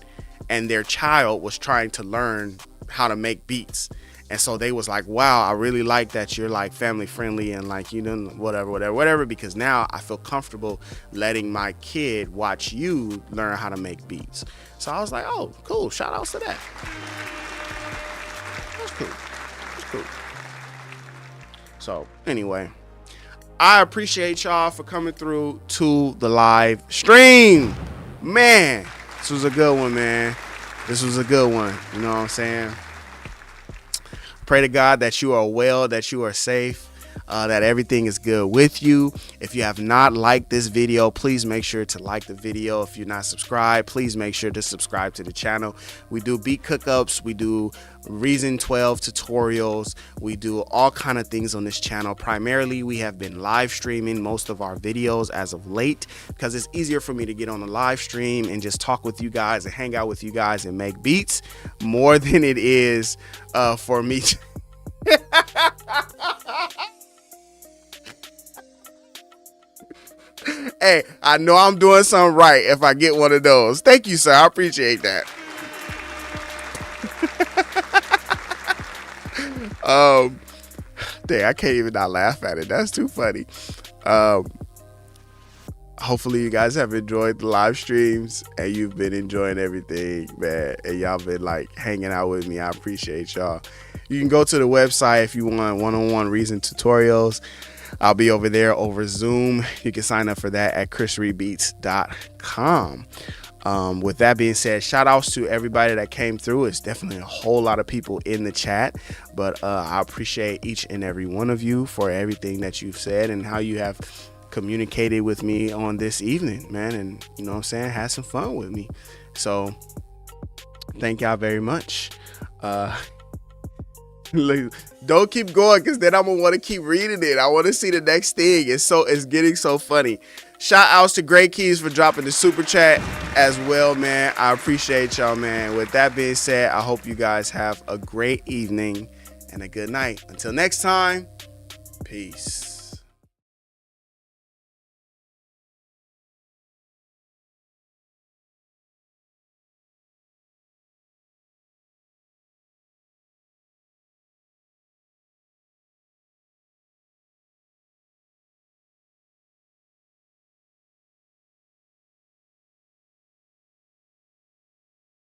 and their child was trying to learn how to make beats. And so they was like, wow, I really like that you're like family friendly and like, you know, whatever, because now I feel comfortable letting my kid watch you learn how to make beats. So I was like, oh, cool. Shout outs to that. That's cool. That's cool. So anyway, I appreciate y'all for coming through to the live stream. Man, this was a good one, man. This was a good one. You know what I'm saying? Pray to God that you are well, that you are safe, that everything is good with you. If you have not liked this video, please make sure to like the video. If you're not subscribed, please make sure to subscribe to the channel. We do beat cookups, we do Reason 12 tutorials, we do all kind of things on this channel. Primarily, we have been live streaming most of our videos as of late because it's easier for me to get on the live stream and just talk with you guys and hang out with you guys and make beats more than it is for me to Hey, I know I'm doing something right if I get one of those. Thank you, sir. I appreciate that. Dang, I can't even not laugh at it. That's too funny. Hopefully you guys have enjoyed the live streams and you've been enjoying everything, man. And y'all been like hanging out with me. I appreciate y'all. You can go to the website if you want one-on-one Reason tutorials. I'll be over there over Zoom. You can sign up for that at chrisreedbeats.com. With that being said, shout outs to everybody that came through. It's definitely a whole lot of people in the chat, but I appreciate each and every one of you for everything that you've said and how you have communicated with me on this evening, man. And you know what I'm saying, had some fun with me. So thank y'all very much. Don't keep going because then I'm gonna want to keep reading it. I want to see the next thing. It's getting so funny. Shout outs to Great Keys for dropping the super chat as well, man. I appreciate y'all, man. With that being said, I hope you guys have a great evening and a good night. Until next time, peace.